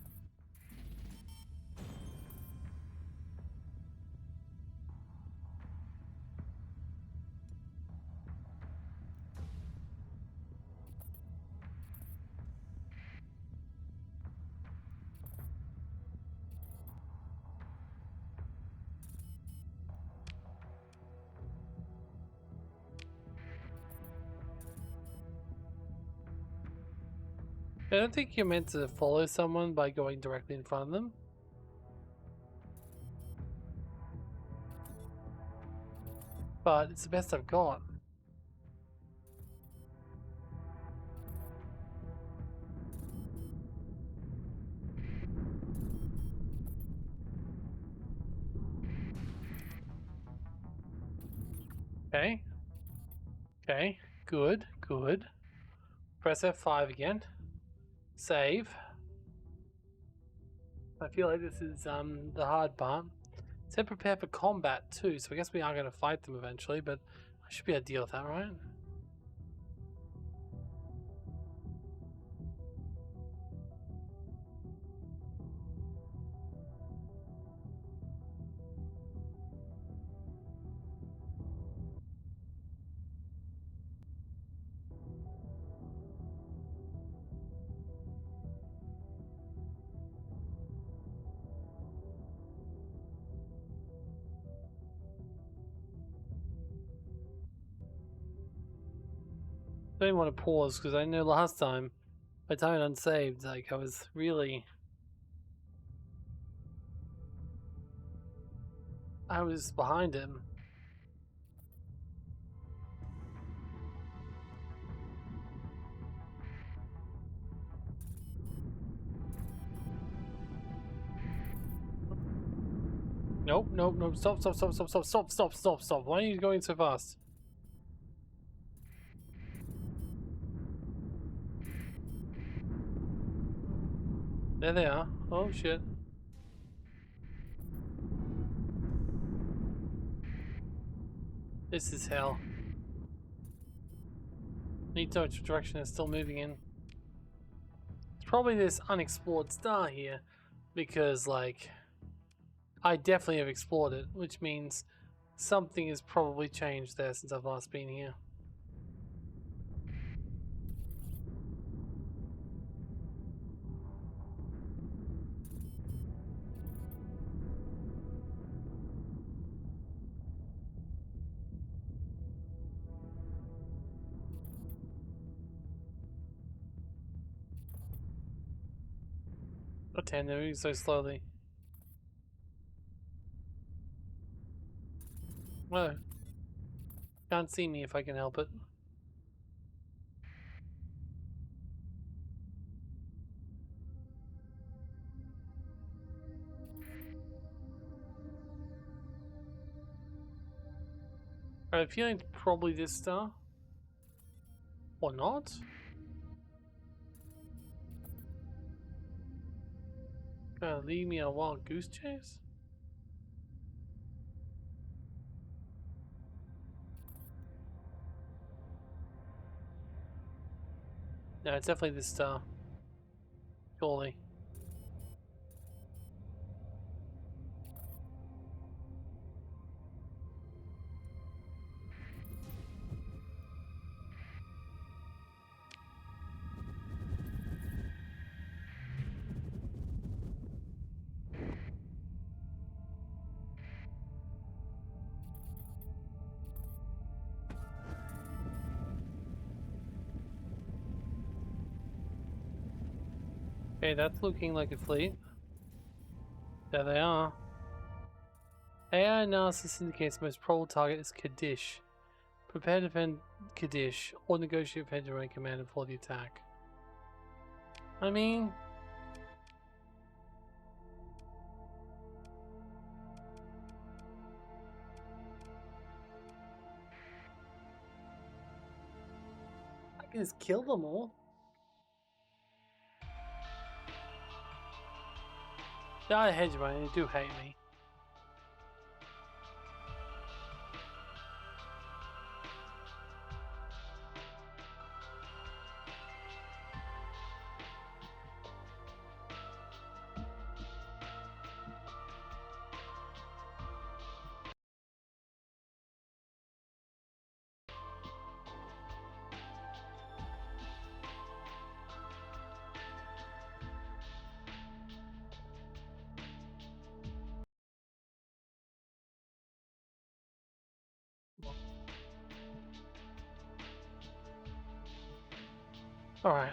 I don't think you're meant to follow someone by going directly in front of them. But it's the best I've got. Okay. Okay. Good. Good. Press F5 again. Save. I feel like this is the hard part. It said prepare for combat too, so I guess we are going to fight them eventually, but I should be able to deal with that, right? I didn't want to pause because I know last time, by the time unsaved, like I was really, I was behind him. Nope, nope, nope. Stop, stop, stop, stop, stop, stop, stop, stop, stop. Why are you going so fast? There they are. Oh shit. This is hell. Need to know which direction it's still moving in. It's probably this unexplored star here, because like I definitely have explored it, which means something has probably changed there since I've last been here. Oh damn, they're moving so slowly. Oh, can't see me if I can help it. I have a feeling it's probably this star. Or not? Gonna leave me a wild goose chase? No, it's definitely this star. Surely. Okay, that's looking like a fleet. There they are. AI analysis indicates the most probable target is Kaddish. Prepare to defend Kaddish or negotiate with Hedgerow Commander for the attack. I mean, I can just kill them all. They are Hedgerow and they do hate me. Alright.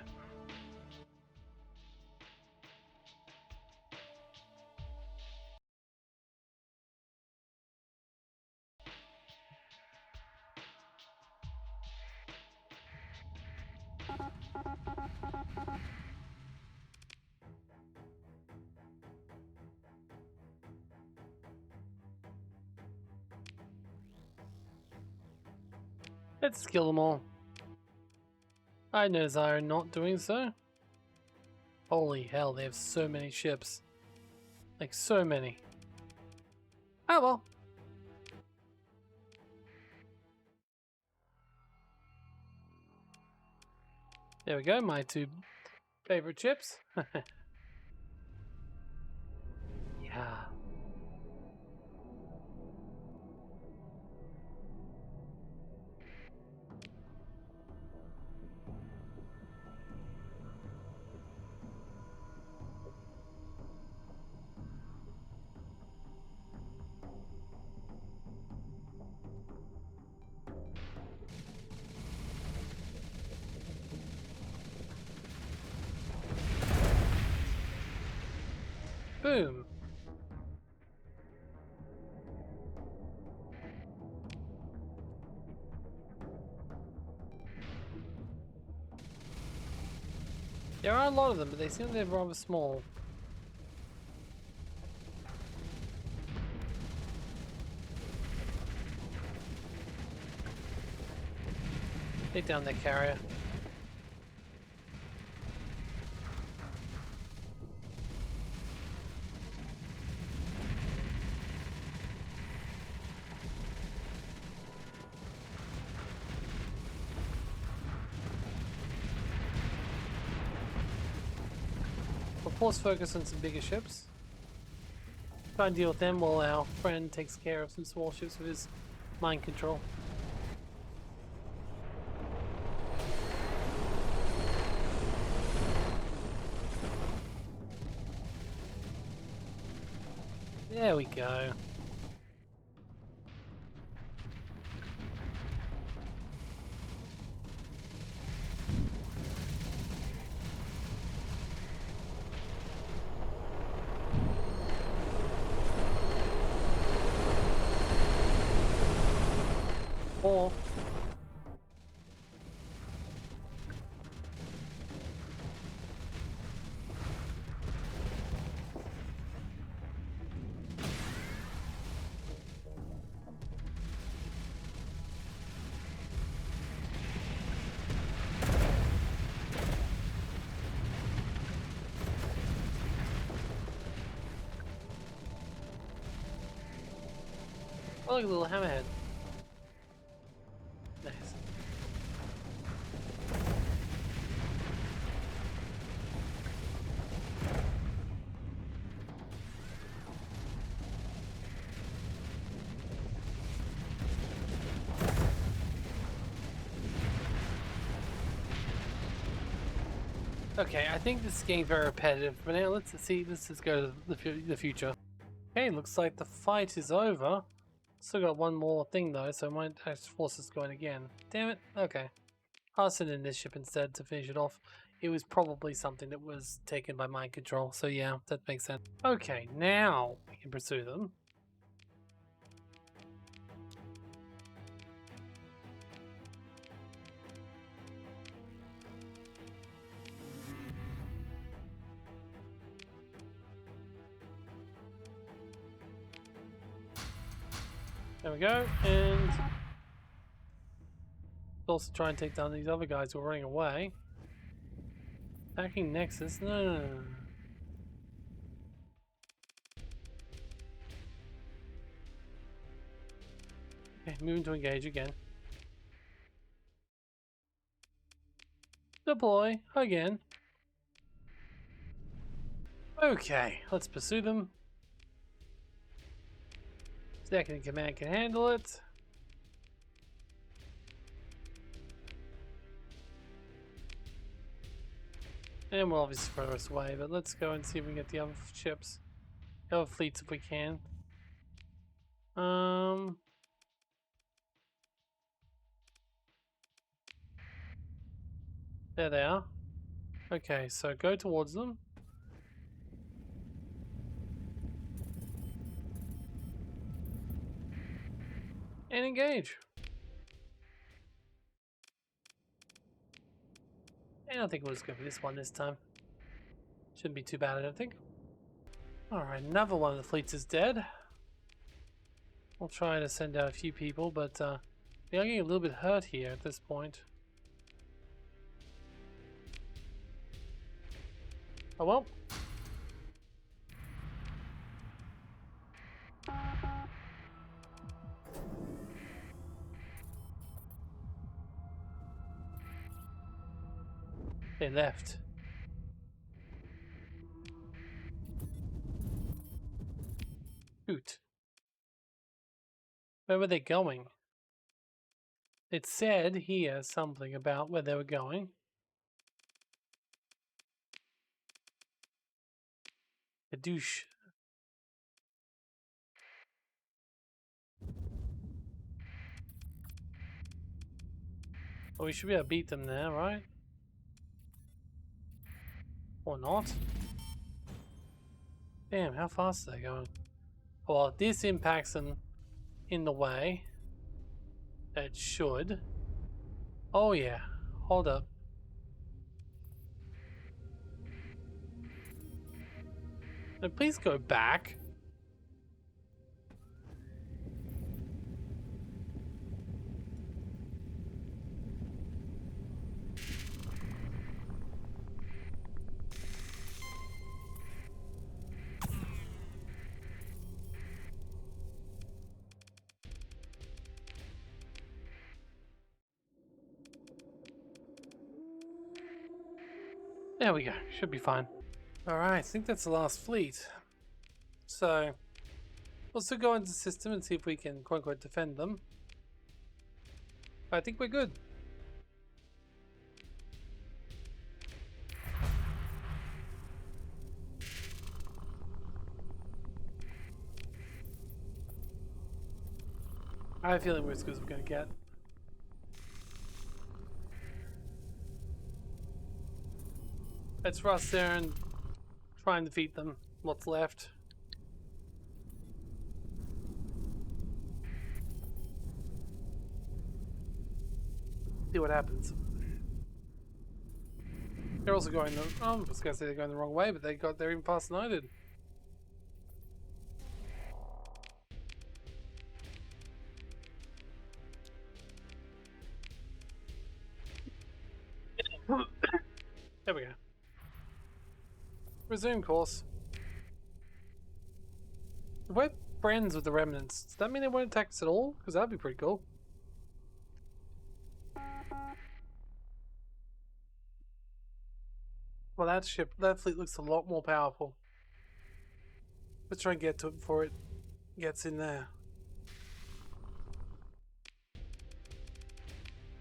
Let's kill them all. I know Zyra not doing so. Holy hell, they have so many ships. Like, so many. Oh well. There we go, my two favorite chips. Yeah. There are a lot of them, but they seem they're rather small. Take down that carrier. We'll force focus on some bigger ships. Try and deal with them while our friend takes care of some small ships with his mind control. There we go. Or oh, look, a little hammerhead. Nice. Okay, I think this is getting very repetitive, but now let's see, let's just go to the future. Okay, looks like the fight is over. Still got one more thing though, so I might actually force us going again. Damn it, okay. I'll send in this ship instead to finish it off. It was probably something that was taken by mind control, so yeah, that makes sense. Okay, now we can pursue them. There we go, and also try and take down these other guys who are running away. Attacking Nexus? No. Okay, moving to engage again. Deploy again. Okay, let's pursue them. Second in command can handle it. And we'll obviously throw us away, but let's go and see if we can get the other ships. The other fleets if we can. There they are. Okay, so go towards them. And engage. And I think we'll just go for this one this time. Shouldn't be too bad, I don't think. Alright, another one of the fleets is dead. We'll try to send out a few people, but we are getting a little bit hurt here at this point. Oh well. They left. Shoot. Where were they going? It said here something about where they were going. A douche. Well, we should be able to beat them there, right? Or not? Damn, how fast are they going? Well, this impacts them in the way. That should. Oh yeah, hold up. No, please go back. There we go. Should be fine. Alright, I think that's the last fleet. So, we'll still go into the system and see if we can quote-unquote defend them. But I think we're good. I have a feeling we're as good as we're going to get. Let's rush there and try and defeat them. What's left? See what happens. They're also going the... I was going to say they're going the wrong way, but they got there even faster than I did. There we go. Resume course. We're friends with the remnants. Does that mean they won't attack us at all? Because that'd be pretty cool. Well, that fleet looks a lot more powerful. Let's try and get to it before it gets in there.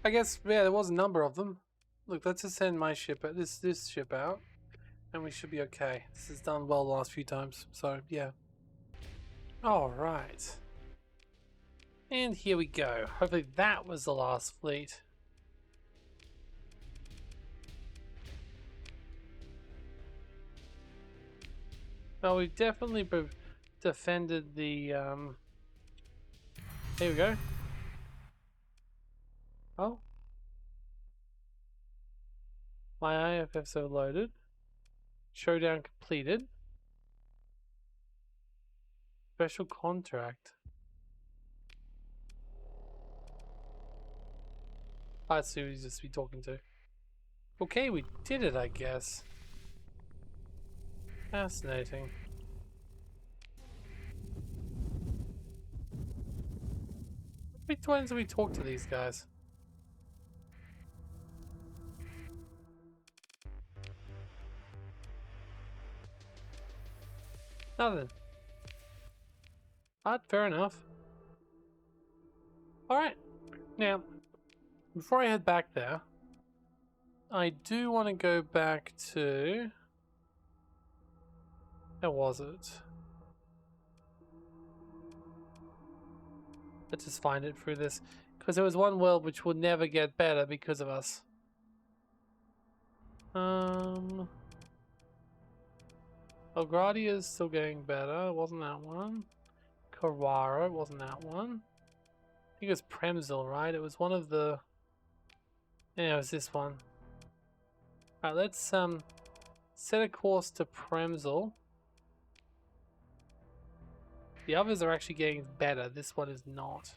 I guess, yeah, there was a number of them. Look, let's just send my ship, this ship out, and we should be okay. This has done well the last few times, so yeah. Alright. And here we go. Hopefully that was the last fleet. Well, we've definitely defended the, Here we go. Oh. My IFFs are loaded. Showdown completed. Special contract. I see who he's just be talking to. Okay, we did it, I guess. Fascinating. How many times have we talked to these guys? Nothing. Alright, fair enough. Alright. Now, before I head back there, I do want to go back to... How was it? Let's just find it through this. Because there was one world which will never get better because of us. Belgradia is still getting better. It wasn't that one. Carrara, it wasn't that one. I think it was Premzil, right? It was one of the... Yeah, it was this one. Alright, let's set a course to Premzil. The others are actually getting better. This one is not.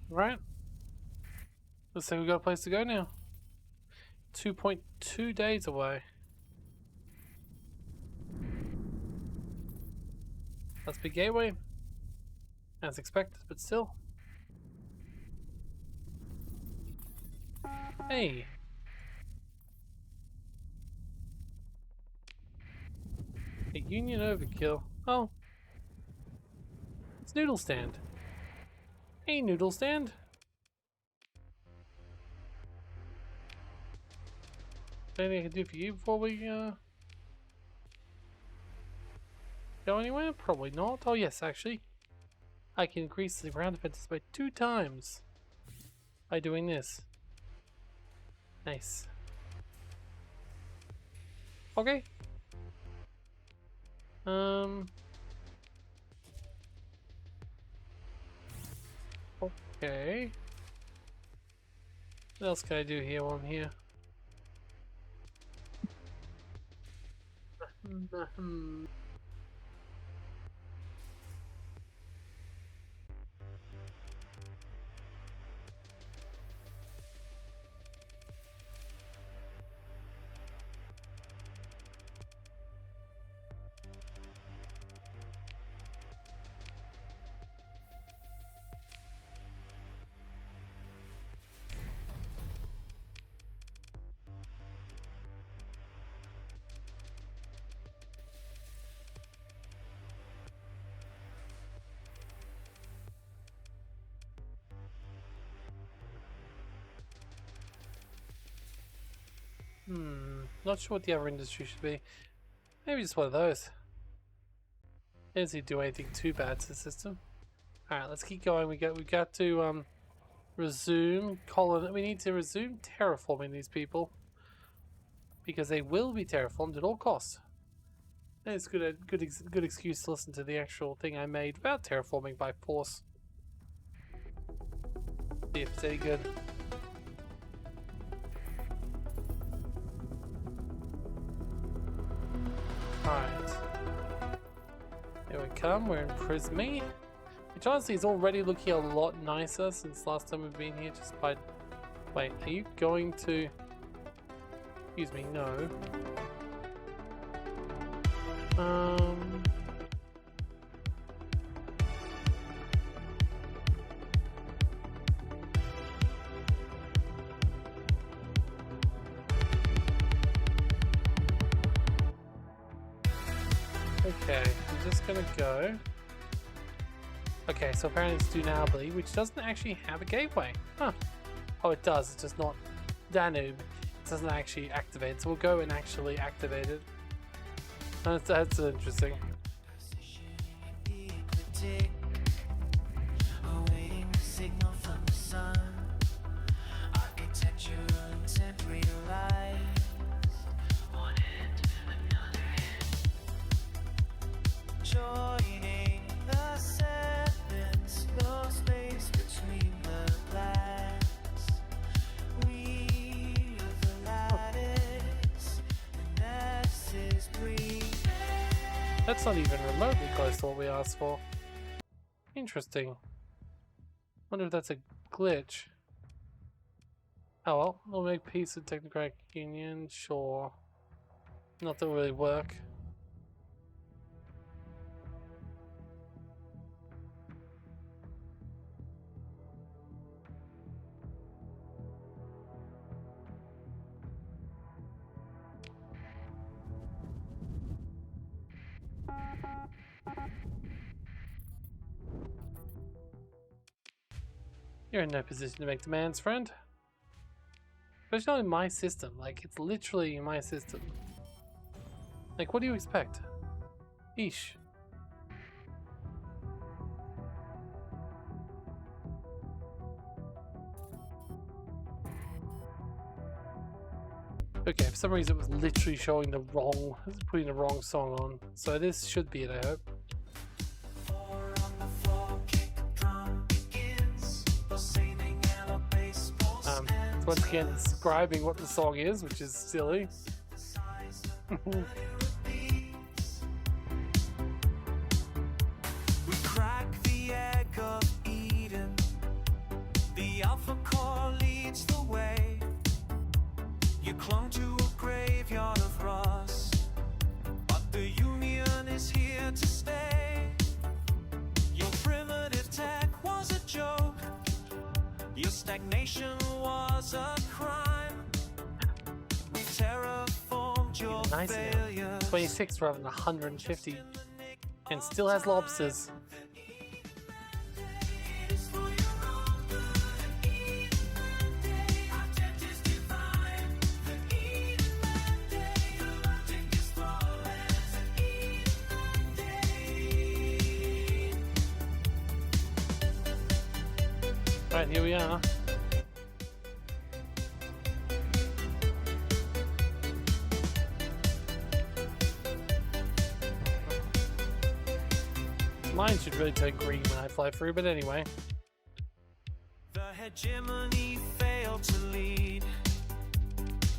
Right. Looks like we've got a place to go now. 2.2 days away. That's big gateway. As expected, but still. Hey. A Union overkill. Oh. It's Noodle Stand. Hey, Noodle Stand. Anything I can do for you before we go anywhere? Probably not. Oh yes, actually. I can increase the ground defenses by 2 times by doing this. Nice. Okay. Okay. What else can I do here while I'm here? Not sure what the other industry should be. Maybe just one of those. Doesn't he do anything too bad to the system? Alright, let's keep going. We got to resume we need to resume terraforming these people. Because they will be terraformed at all costs. And it's good excuse to listen to the actual thing I made about terraforming by force. See if it's any good. Alright. Here we come, we're in Prismy. Which honestly is already looking a lot nicer since last time we've been here, just by... Wait, are you going to... Excuse me, no. Okay, I'm just gonna go. Okay, so apparently it's Dunabli, which doesn't actually have a gateway. Huh. Oh, it does, it's just not Danube. It doesn't actually activate, so we'll go and actually activate it. That's interesting. That's not even remotely close to what we asked for. Interesting. Wonder if that's a glitch. Oh well, we'll make peace with Technocratic Union, sure. Not that will really work. You're in no position to make demands, friend. Especially not in my system. Like, it's literally in my system. Like, what do you expect? Eesh. Okay, for some reason it was literally showing the wrong, putting the wrong song on. So this should be it, I hope. Once again, describing what the song is, which is silly. We crack the egg of Eden. The alpha core leads the way. You clung to a graveyard of rust, but the union is here to stay. Your primitive tech was a joke. Your stagnation was a crime. We terraformed your failures. 26 rather than 150, and still has lobsters. Alright, here we are. Mine should really turn green when I fly through, but anyway. The hegemony failed to lead.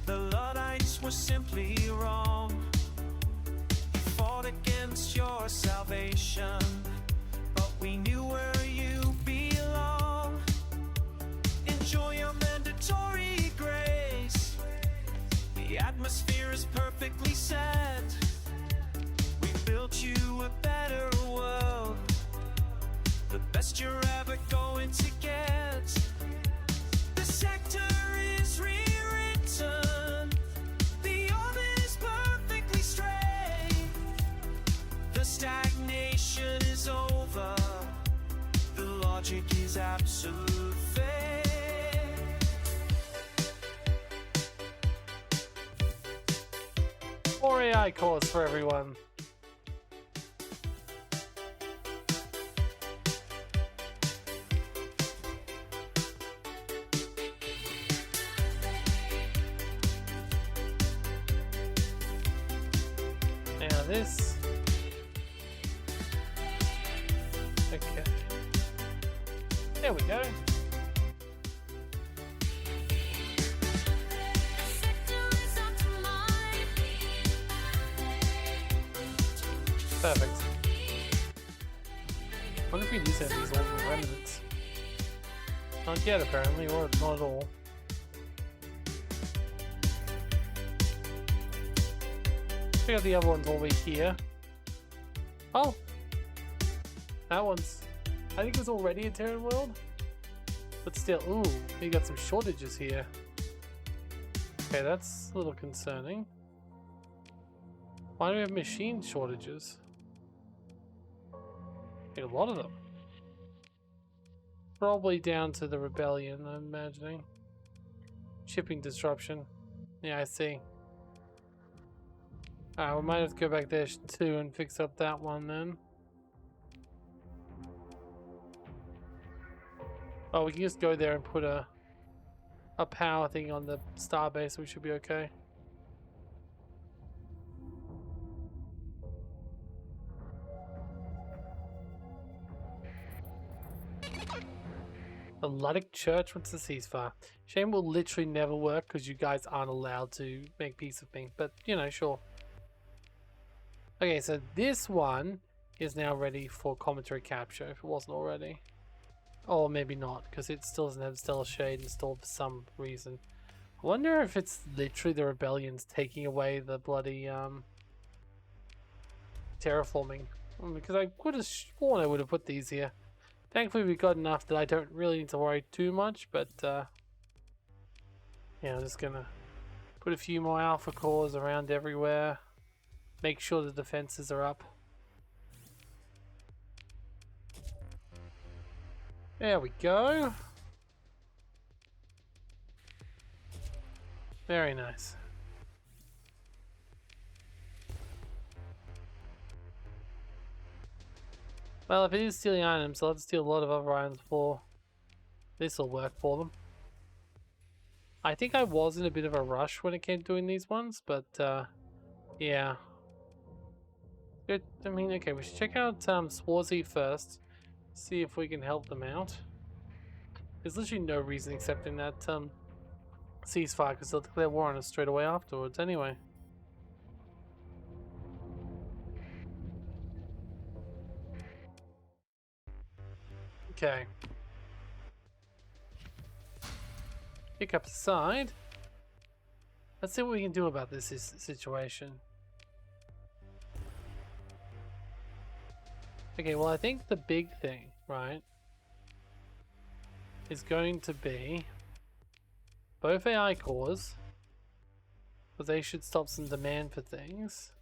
The Luddites were simply wrong. You fought against your salvation, but we knew where you belong. Enjoy your mandatory grace. The atmosphere is perfectly set. We built you a better world, the best you're ever going to get. The sector is rewritten. The orbit is perfectly straight. The stagnation is over. The logic is absolute fate. More AI cores for everyone. Now this. Okay. There we go. Perfect. Wonder if we use any of these old remnants. Not yet, apparently, or not at all. Check out the other ones all the way here. Oh! That one's... I think it was already a Terran world. But still, ooh, we got some shortages here. Okay, that's a little concerning. Why do we have machine shortages? A lot of them. Probably down to the rebellion, I'm imagining. Shipping disruption. Yeah, I see. Alright, we might have to go back there too and fix up that one then. Oh, we can just go there and put a power thing on the starbase, so we should be okay. The Luddic Church, what's the ceasefire? Shame will literally never work because you guys aren't allowed to make peace with me, but you know, sure. Okay, so this one is now ready for commentary capture if it wasn't already. Or maybe not, because it still doesn't have Stellar Shade installed for some reason. I wonder if it's literally the rebellions taking away the bloody terraforming. Because I could have sworn I would have put these here. Thankfully we got enough that I don't really need to worry too much, but yeah, I'm just gonna put a few more alpha cores around everywhere. Make sure the defenses are up. There we go. Very nice. Well, if it is stealing items, I'll have to steal a lot of other items before this will work for them. I think I was in a bit of a rush when it came to doing these ones, but yeah. Good. I mean, okay, we should check out Swarzy first. See if we can help them out. There's literally no reason except in that ceasefire, because they'll declare war on us straight away afterwards anyway. Okay. Pick up aside. Let's see what we can do about this situation. Okay, well I think the big thing, right, is going to be both AI cores, because they should stop some demand for things,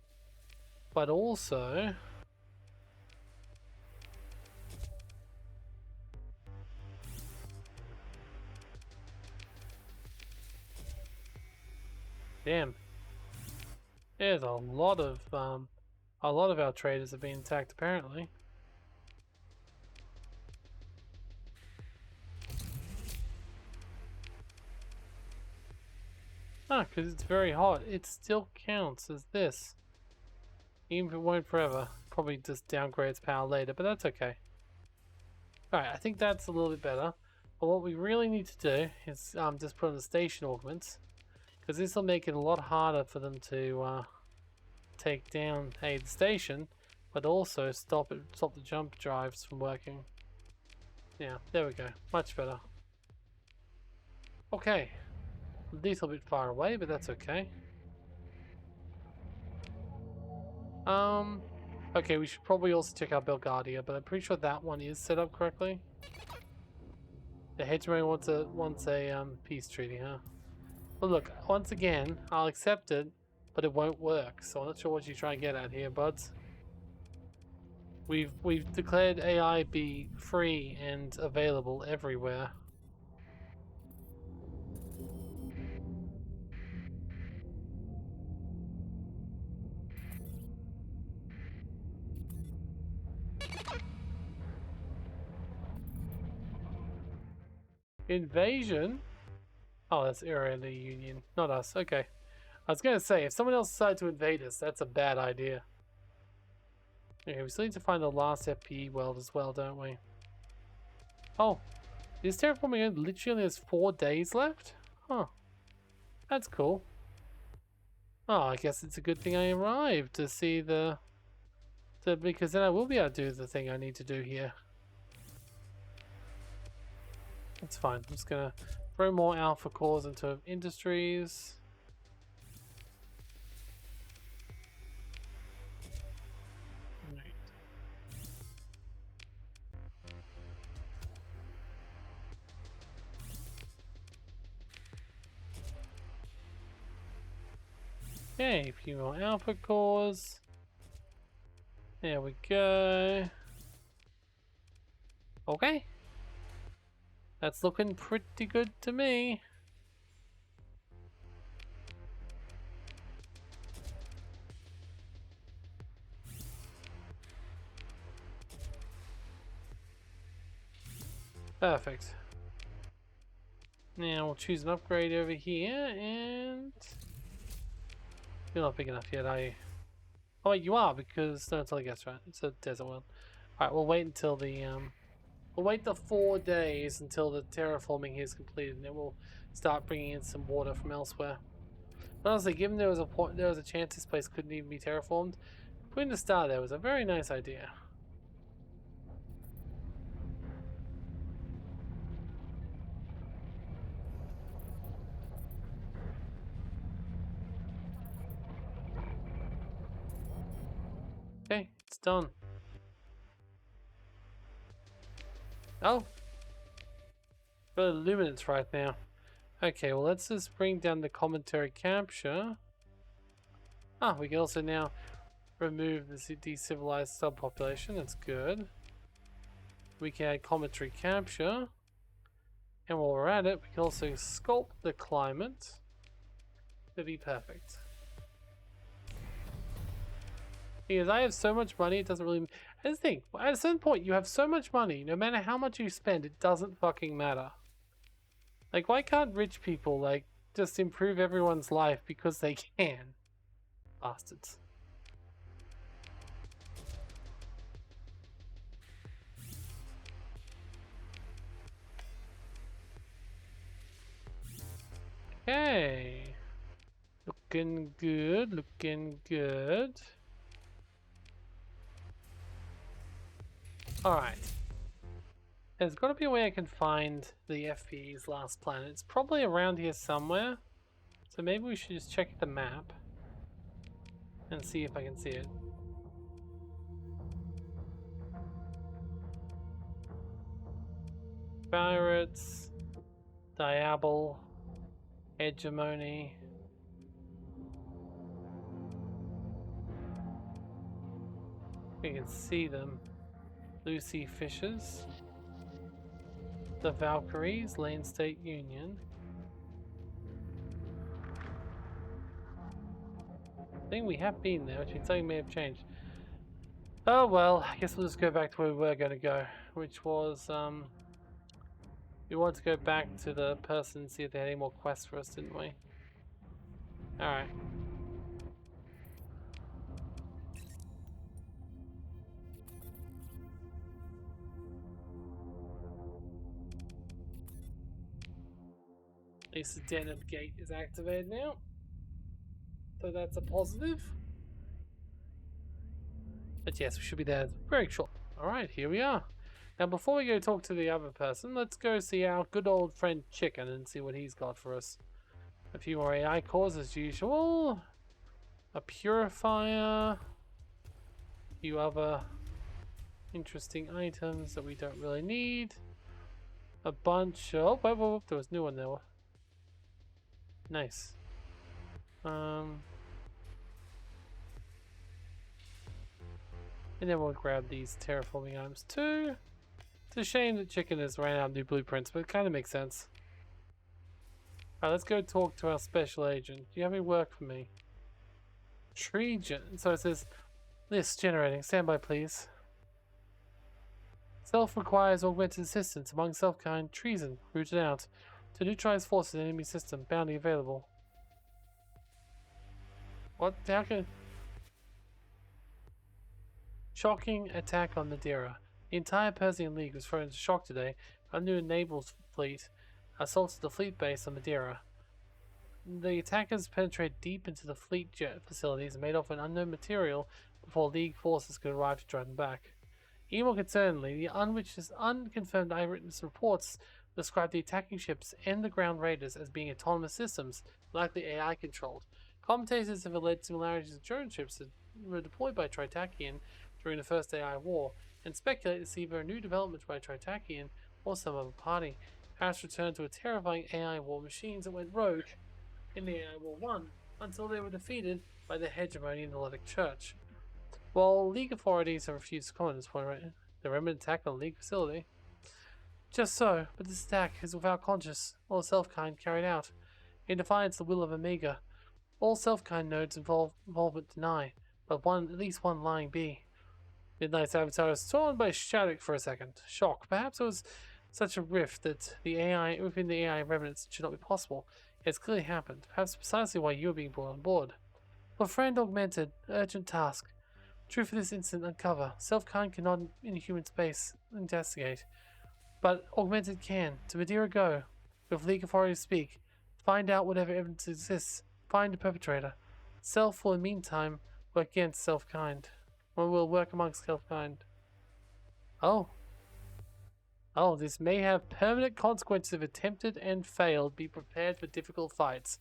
but also damn, there's a lot of our traders have been attacked apparently. Ah, because it's very hot. It still counts as this. Even if it won't forever. Probably just downgrade its power later, but that's okay. Alright, I think that's a little bit better. But what we really need to do is just put on the station augments. Because this will make it a lot harder for them to take down the station, but also stop the jump drives from working. Yeah, there we go. Much better. Okay. A little bit far away, but that's okay. Okay, we should probably also check out Belgadia, but I'm pretty sure that one is set up correctly. The hegemony wants a peace treaty, huh? Well, look, once again, I'll accept it, but it won't work. So I'm not sure what you're trying to get at here, buds. We've declared AI be free and available everywhere. Invasion? Oh, that's Area of the Union, not us. Okay. I was gonna say, if someone else decided to invade us, that's a bad idea. Okay, we still need to find the last FPE world as well, don't we? Oh, this terraforming literally only has 4 days left? Huh. That's cool. Oh, I guess it's a good thing I arrived to see because then I will be able to do the thing I need to do here. That's fine. I'm just gonna throw more alpha cores into industries. Right. Okay, a few more alpha cores. There we go. Okay. That's looking pretty good to me. Perfect. Now we'll choose an upgrade over here, and you're not big enough yet, are you? Oh wait, you are, because no, it's I guess right. It's a desert world. Alright, we'll wait until the we'll wait the 4 days until the terraforming here is completed, and then we'll start bringing in some water from elsewhere. But honestly, given there was a chance this place couldn't even be terraformed, putting the star there was a very nice idea. Okay, it's done. Oh, got luminance right now. Okay, well let's just bring down the commentary capture. Ah, we can also now remove the decivilized subpopulation. That's good. We can add commentary capture. And while we're at it, we can also sculpt the climate to be perfect. Because I have so much money, it doesn't really... That's the thing, at a certain point, you have so much money, no matter how much you spend, it doesn't fucking matter. Like, why can't rich people, like, just improve everyone's life because they can? Bastards. Okay. Looking good, looking good. Alright. There's got to be a way I can find the FPE's last planet. It's probably around here somewhere. So maybe we should just check the map and see if I can see it. Pirates, Diabol, Hegemony. We can see them. Lucy Fishers. The Valkyries, Lane State Union. I think we have been there, which means something may have changed. Oh well, I guess we'll just go back to where we were going to go, which was, we wanted to go back to the person and see if they had any more quests for us, didn't we? Alright. At least the detonate gate is activated now. So that's a positive. But yes, we should be there very short. Alright, here we are. Now before we go talk to the other person, let's go see our good old friend Chicken and see what he's got for us. A few more AI cores as usual. A purifier. A few other interesting items that we don't really need. A bunch of... wait, there was a new one there. Nice. And then we'll grab these terraforming items too. It's a shame that Chicken has ran out of new blueprints, but it kind of makes sense. Alright, let's go talk to our special agent. Do you have any work for me? So it says, list generating. Stand by, please. Self requires augmented assistance among self-kind. Treason rooted out. To neutralize forces in enemy system. Bounty available. What? How can... Shocking attack on Madeira. The entire Persian League was thrown into shock today. A new naval fleet assaulted the fleet base on Madeira. The attackers penetrated deep into the fleet jet facilities and made off an unknown material before League forces could arrive to drive them back. Even more concerningly, the unconfirmed eyewitness reports describe the attacking ships and the ground raiders as being autonomous systems, likely AI controlled. Commentators have alleged similarities to drone ships that were deployed by Tritakian during the first AI war, and speculate it's either a new development by Tritakian or some other party. Has returned to a terrifying AI war machines that went rogue in the AI War 1 until they were defeated by the hegemony in the Levitic Church. While League authorities have refused to comment on this point, right? The remnant attack on the League facility. Just so, but this attack is without conscious or self-kind carried out. In defiance of the will of Omega, all self-kind nodes involvement deny, but at least one lying be. Midnight's avatar was torn by Shattuck for a second. Shock. Perhaps it was such a rift that the AI within the AI remnants should not be possible. It's clearly happened. Perhaps precisely why you are being brought on board. For friend augmented, urgent task. Truth for this incident uncover. Self-kind cannot in human space investigate. But augmented can. To Madeira go. With League authorities speak. Find out whatever evidence exists. Find the perpetrator. Self will in the meantime work against self-kind. Or will work amongst self-kind. Oh. Oh, this may have permanent consequences if attempted and failed. Be prepared for difficult fights.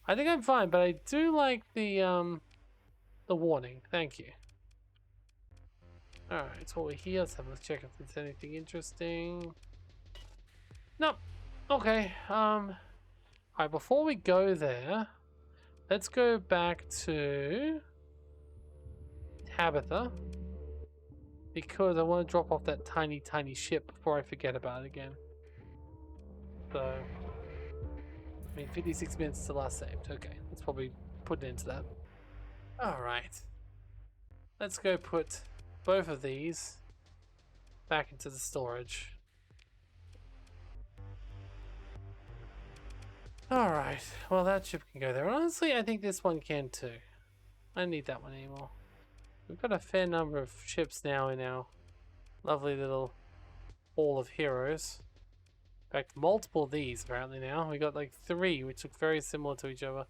I think I'm fine, but I do like the warning. Thank you. Alright, so we're here. Let's have a check if there's anything interesting. Nope. Okay. Alright, before we go there, let's go back to Tabitha. Because I want to drop off that tiny, tiny ship before I forget about it again. So, I mean, 56 minutes is the last saved. Okay, let's probably put it into that. Alright. Let's go put both of these back into the storage. Alright, well that ship can go there. Honestly, I think this one can too. I don't need that one anymore. We've got a fair number of ships now in our lovely little hall of heroes. In fact, multiple of these apparently now. We got like 3 which look very similar to each other.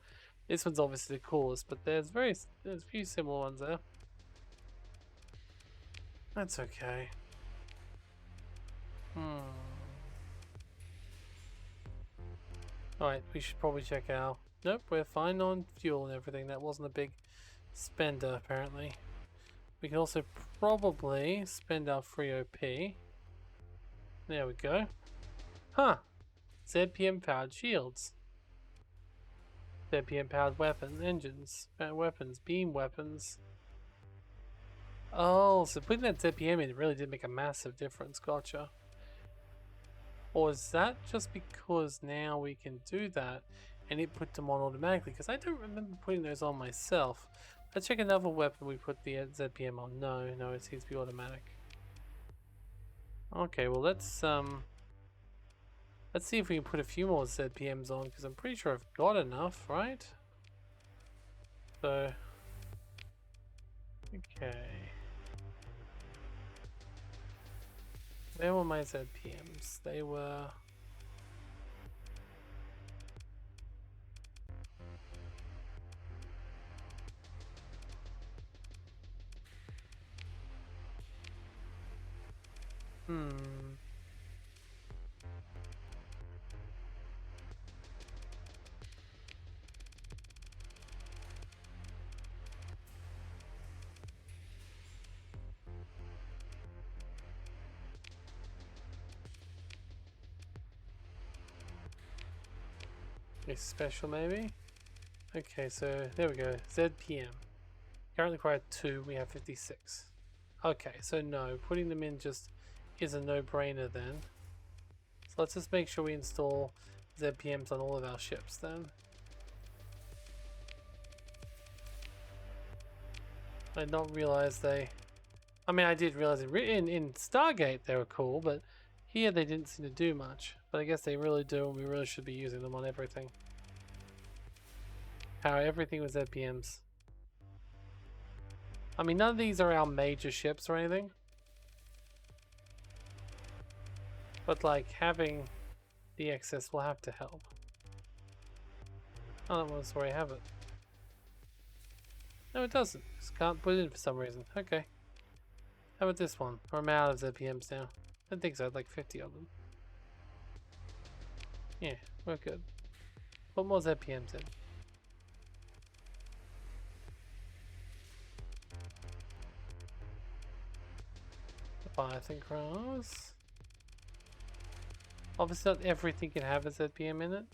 This one's obviously the coolest, but there's a few similar ones there. That's okay. Alright, we should probably check out. Nope, we're fine on fuel and everything. That wasn't a big spender apparently. We can also probably spend our free OP. There we go. Huh. ZPM powered shields. ZPM powered weapons, engines, weapons, beam weapons. Oh, so putting that ZPM in really did make a massive difference. Gotcha. Or is that just because now we can do that and it put them on automatically? Because I don't remember putting those on myself. Let's check another weapon we put the ZPM on. No, it seems to be automatic. Okay, well let's see if we can put a few more ZPMs on because I'm pretty sure I've got enough, right? So, okay. Where were my ZPMs? They were... A special maybe? Okay, so there we go. ZPM. Currently required 2, we have 56. Okay, so no, putting them in just is a no-brainer then. So let's just make sure we install ZPMs on all of our ships then. I did not realize they... I mean, I did realize in Stargate they were cool, but here they didn't seem to do much. But I guess they really do, and we really should be using them on everything. Power everything with ZPMs. I mean, none of these are our major ships or anything. But like, having the excess will have to help. Oh, that was where I have it. No, it doesn't. Just can't put it in for some reason. Okay. How about this one? Or I'm out of ZPMs now. I don't think so. I had like 50 of them. Yeah, we're good. Put more ZPMs in. Leviathan Cross. Obviously not everything can have a ZPM in it.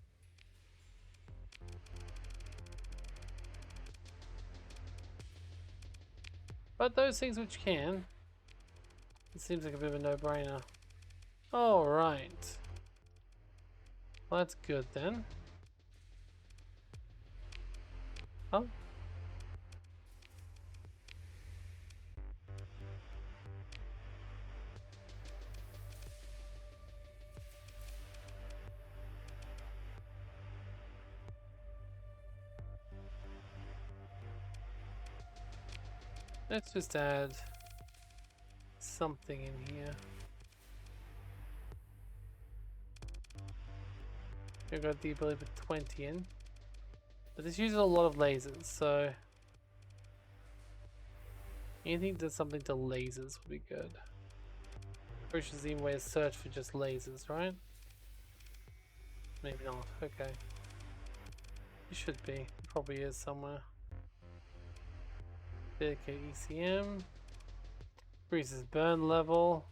But those things which can, it seems like a bit of a no-brainer. Alright. Well, that's good then. Oh. Let's just add something in here. We've got the ability to put 20 in. But this uses a lot of lasers, so anything that does something to lasers would be good. Which is the even way to search for just lasers, right? Maybe not, okay. It should be, it probably is somewhere. Dedicate ECM. Increases burn level.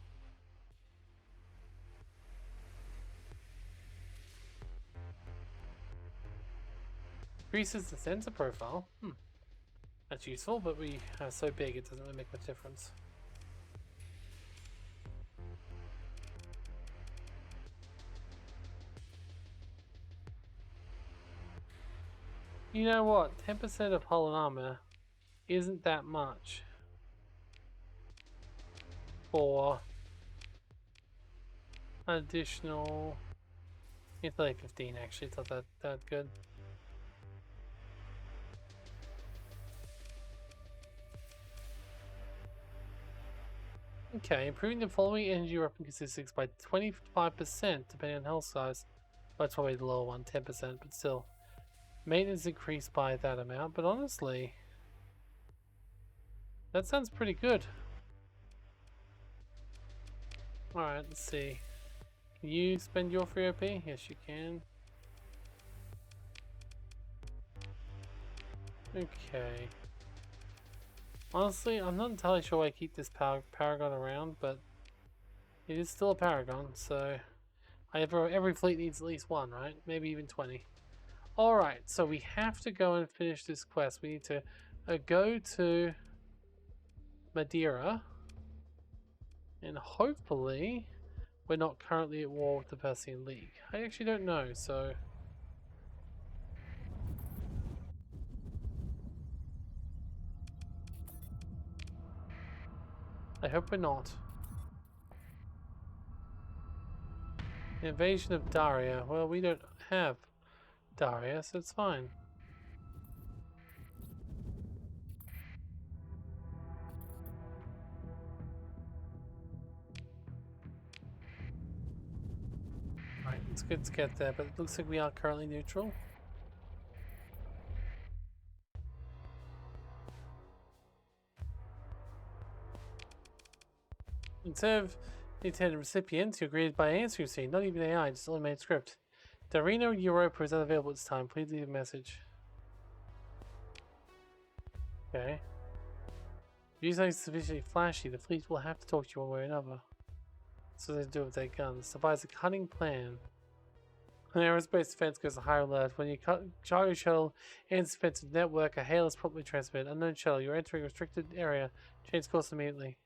Increases the sensor profile. That's useful, but we are so big it doesn't really make much difference. You know what? 10% of hull and armor isn't that much for an additional... It's like 15 actually, it's not that good. Okay, improving the following energy weapon statistics by 25% depending on health size. Well, that's probably the lower one, 10%, but still. Maintenance increased by that amount, but honestly, that sounds pretty good. Alright, let's see. Can you spend your free OP? Yes, you can. Okay. Honestly, I'm not entirely sure why I keep this Paragon around, but it is still a Paragon, so every fleet needs at least one, right? Maybe even 20. Alright, so we have to go and finish this quest. We need to go to Madeira, and hopefully we're not currently at war with the Persian League. I actually don't know, so... I hope we're not. Invasion of Daria. Well, we don't have Daria, so it's fine. It's good to get there, but it looks like we are currently neutral. Instead of the intended recipients, you're greeted by an answering machine, not even AI, just automated script. Darino Europa is unavailable at this time. Please leave a message. Okay. If you something sufficiently flashy, the fleet will have to talk to you one way or another. So they do with their guns. Devise a cunning plan. When aerospace defense goes to higher alert, when your cargo shuttle enters defensive network, a hail is promptly transmitted. Unknown shuttle, you're entering a restricted area. Change course immediately.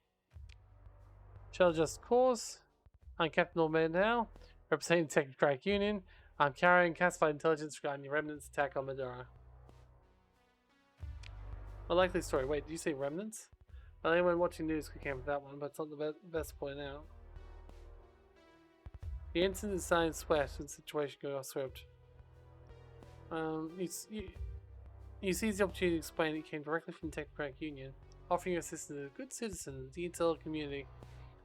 Shuttle just course. I'm Captain Orman now, representing the Technocratic Union. I'm carrying classified intelligence regarding the remnants attack on Madura. A likely story. Wait, did you say remnants? Well, anyone watching news could camp with that one, but it's not the best point out. The incident is signed sweat and the situation goes off script. You seize the opportunity to explain it came directly from the Technocratic Union, offering your assistance as a good citizen of the intel community.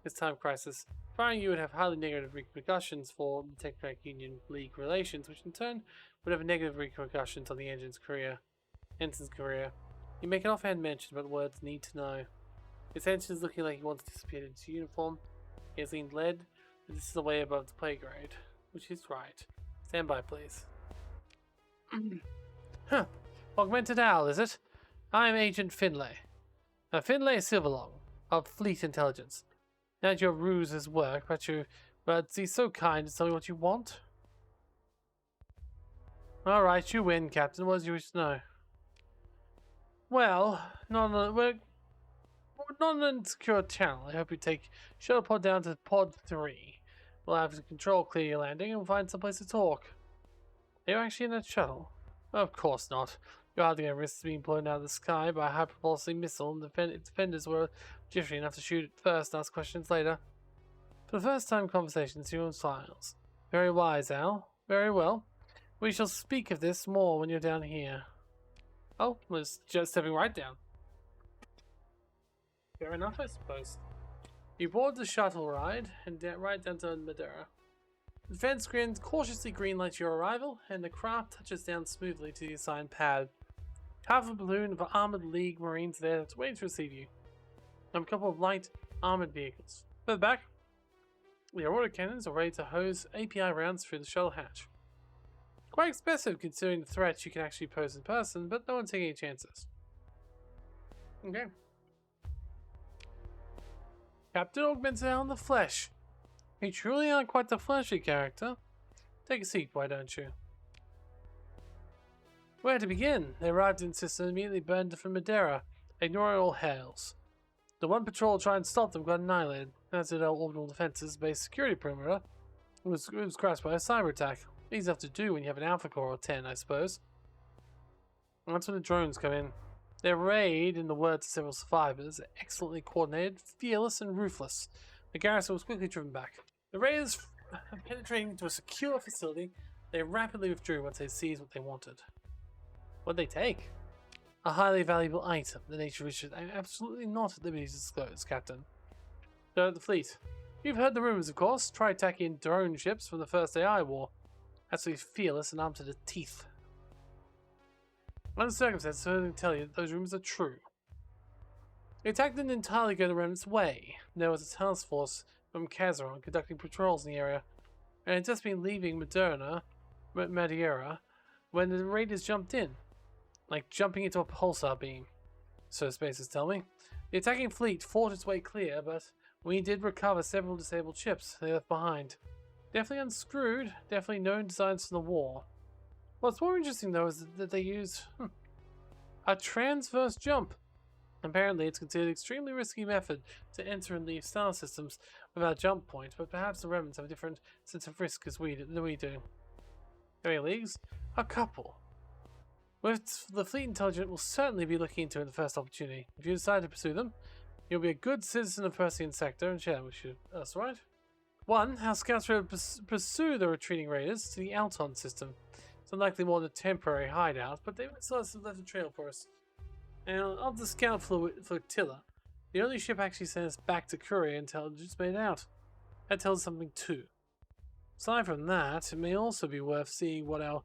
This time of crisis, firing you would have highly negative repercussions for the Technocratic Union League relations, which in turn would have negative repercussions on the ensign's career. You make an offhand mention, but words need to know. His ensign is looking like he wants to disappear into uniform. He has leaned lead, but this is a way above the pay grade, which is right. Stand by, please. Huh. Augmented Owl, is it? I'm Agent Finlay. Finlay Silverlong, of Fleet Intelligence. Now that your ruse has worked, but he's so kind to tell me what you want. Alright, you win, Captain. What do you wish to know? Well, we're not an insecure channel. I hope you take shuttle pod down to pod 3. We'll have the control clear your landing and we'll find someplace to talk. Are you actually in that shuttle? Of course not. You're hardly going to risk being blown out of the sky by a high-propulsive missile, and its defenders were jittery enough to shoot it first and ask questions later. For the first time conversations, you smiles. Very wise, Al. Very well. We shall speak of this more when you're down here. Oh, we're just stepping right down. Fair enough, I suppose. You board the shuttle ride and right down to Madura. The defense screen cautiously greenlights your arrival, and the craft touches down smoothly to the assigned pad. Half a platoon of armored League Marines there to wait to receive you. And a couple of light armored vehicles. Further back, the autocannons are ready to hose API rounds through the shuttle hatch. Quite expressive considering the threats you can actually pose in person, but no one's taking any chances. Okay. Captain Augmented Out in the flesh. You truly are quite the fleshy character. Take a seat, why don't you? Where to begin? They arrived in system and immediately burned from Madeira, ignoring all hails. The one patrol to try and stop them got annihilated, as did our orbital defenses based security perimeter. It was crashed by a cyber attack. Easy enough to do when you have an Alpha Core or 10, I suppose. And that's when the drones come in. Their raid, in the words of several survivors, excellently coordinated, fearless, and ruthless. The garrison was quickly driven back. The raiders, penetrating into a secure facility, they rapidly withdrew once they seized what they wanted. What'd they take? A highly valuable item, the nature of which I'm absolutely not at liberty to disclose, Captain. So, the fleet. You've heard the rumors, of course. Try attacking drone ships from the First AI War. Absolutely fearless and armed to the teeth. Under the circumstances, I can tell you that those rumors are true. The attack didn't entirely go the remnant's way. There was a task force from Kazaron conducting patrols in the area, and had just been leaving Madeira when the raiders jumped in. Like jumping into a pulsar beam, so spacers tell me. The attacking fleet fought its way clear, but we did recover several disabled ships they left behind. Definitely unscrewed, definitely known designs from the war. What's more interesting though is that they used a transverse jump. Apparently it's considered an extremely risky method to enter and leave star systems without jump points, but perhaps the remnants have a different sense of risk than we do. How many leagues? A couple. With the fleet intelligence will certainly be looking into it the first opportunity. If you decide to pursue them, you'll be a good citizen of Persian sector and share with you. That's right. 1. How scouts will pursue the retreating raiders to the Alton system. It's unlikely more than a temporary hideout, but they still have left a trail for us. And of the scout flotilla, the only ship actually sent us back to Korea intelligence made out. That tells us something too. Aside from that, it may also be worth seeing what our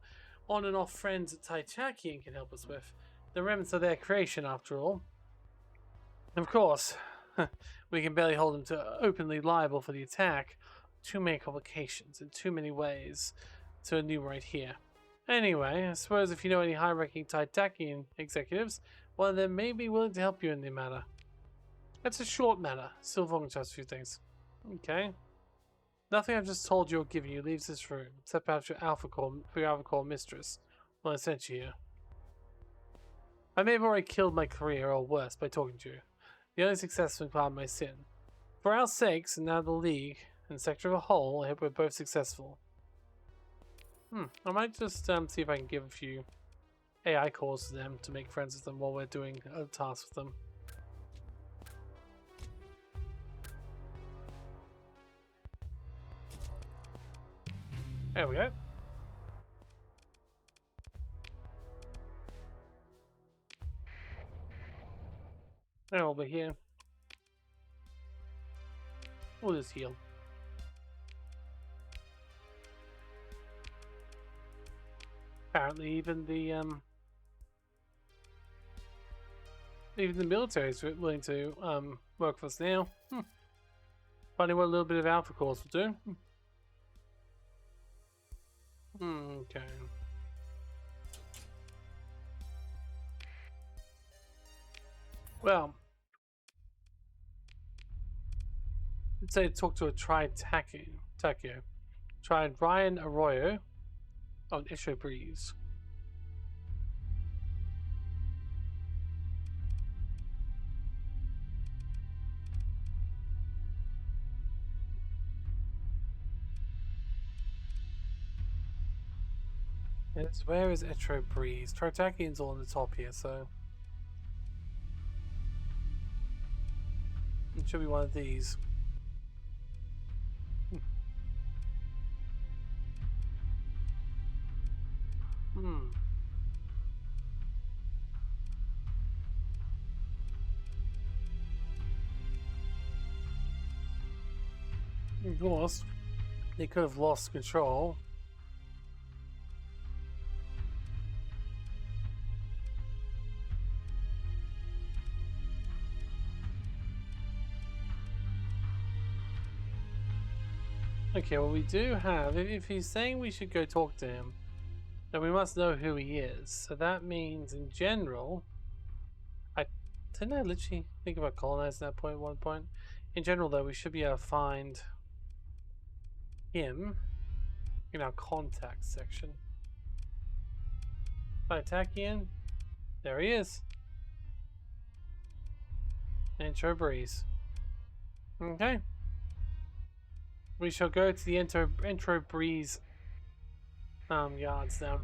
on and off friends at Titakian can help us with. The remnants of their creation, after all. Of course, we can barely hold them to openly liable for the attack. Too many complications in too many ways to enumerate here. Anyway, I suppose if you know any high-ranking Titakian executives, one of them may be willing to help you in the matter. It's a short matter, still involving just a few things. Okay. Nothing I've just told you or given you leaves this room, except perhaps your Alpha Core mistress, when I sent you here. I may have already killed my career, or worse, by talking to you. The only success was part of my sin. For our sakes, and now the League, and the sector of a whole, I hope we're both successful. I might just see if I can give a few AI calls to them to make friends with them while we're doing a task with them. There we go. And over here. We'll just heal. Apparently even the military is willing to work for us now. Finding what a little bit of Alpha Cores will do. Okay. Well, let's say talk to a Takio. Tried Ryan Arroyo on Isho Breeze. Yes, where is Etro Breeze? Tritakian's all on the top here, so it should be one of these. Of course, they could have lost control. Okay, well we do have, if he's saying we should go talk to him, then we must know who he is. So that means in general, didn't I literally think about colonizing that point at one point? In general though, we should be able to find him in our contacts section. Titakian, there he is. Intro Breeze. Okay. We shall go to the Intro Breeze yards now.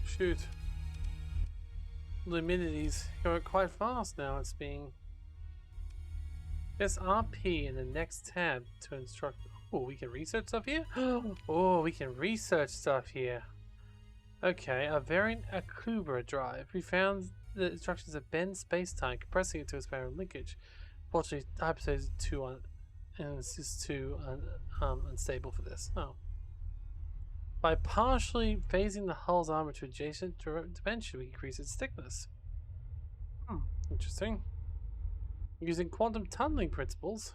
Shoot. Lumidity's going quite fast now. It's being. There's RP in the next tab to instruct. Oh, we can research stuff here? Oh, we can research stuff here. Okay, a variant Akubra drive. We found the instructions of bend space-time, compressing it to its parent linkage. Fortunately, hypothesis is too unstable for this. Oh. By partially phasing the hull's armor to adjacent dimension, we increase its thickness. Interesting. Using quantum tunneling principles,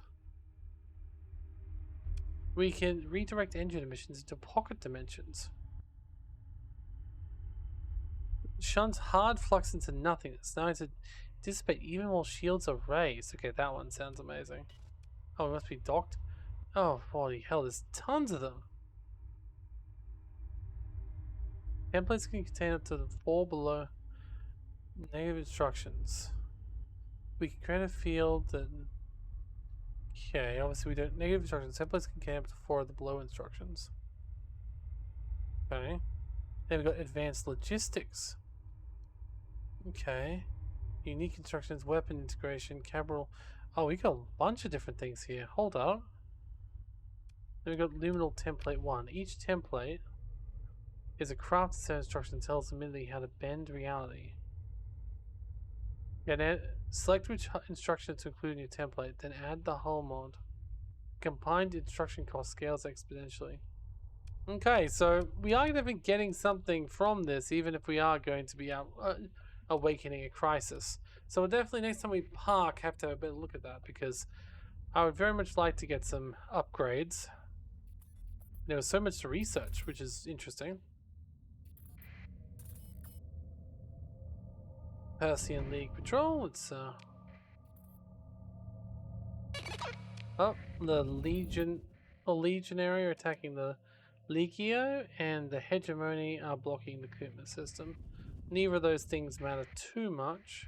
we can redirect engine emissions into pocket dimensions. Shunts hard flux into nothingness. Now to dissipate even while shields are raised. Okay, that one sounds amazing. Oh, it must be docked. Oh, holy hell, there's tons of them. Templates can contain up to 4 below negative instructions. We can create a field that. Okay, obviously we don't. Negative instructions. Templates can contain up to 4 of the below instructions. Okay. Then we've got advanced logistics. Okay. Unique instructions, weapon integration, capital. Oh, we got a bunch of different things here. Hold up. Then we got liminal template 1. Each template is a crafted set of instructions that tells immediately how to bend reality. And select which instructions to include in your template, then add the whole mod. Combined instruction cost scales exponentially. Okay, so we are going to be getting something from this, even if we are going to be awakening a crisis. So we'll definitely, next time we park, have to have a better look at that, because I would very much like to get some upgrades. There was so much to research, which is interesting. Persian League Patrol, it's oh, the Legionary are attacking the Legio, and the Hegemony are blocking the Kuma system. Neither of those things matter too much.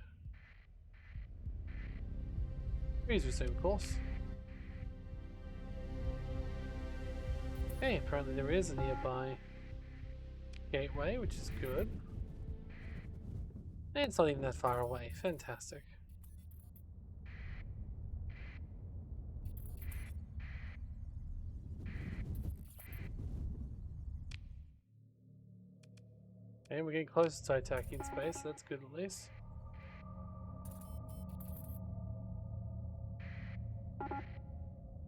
Please resume course. Okay, apparently there is a nearby gateway, which is good. And it's not even that far away. Fantastic. And we're getting closer to Titakian space, so that's good at least.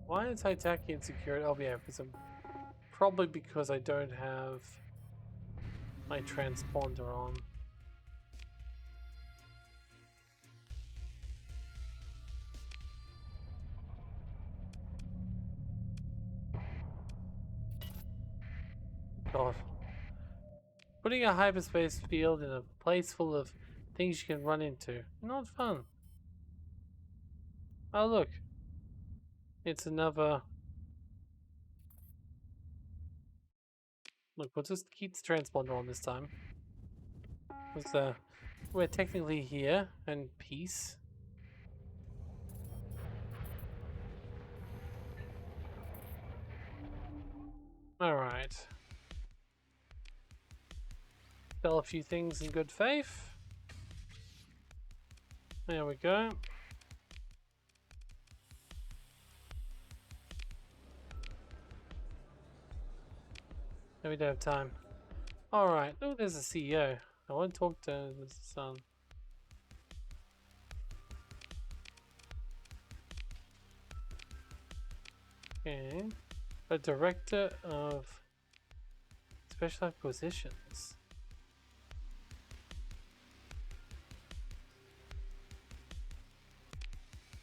Why is Titakian security? Oh yeah, probably because I don't have my transponder on. God. Putting a hyperspace field in a place full of things you can run into. Not fun. Oh look. It's another... Look, we'll just keep the transponder on this time. Because we're technically here in peace. Alright. Sell a few things in good faith. There we go. No, we don't have time. Alright. Oh, there's a CEO. I want to talk to Mr. Sun. Okay. A director of special acquisitions.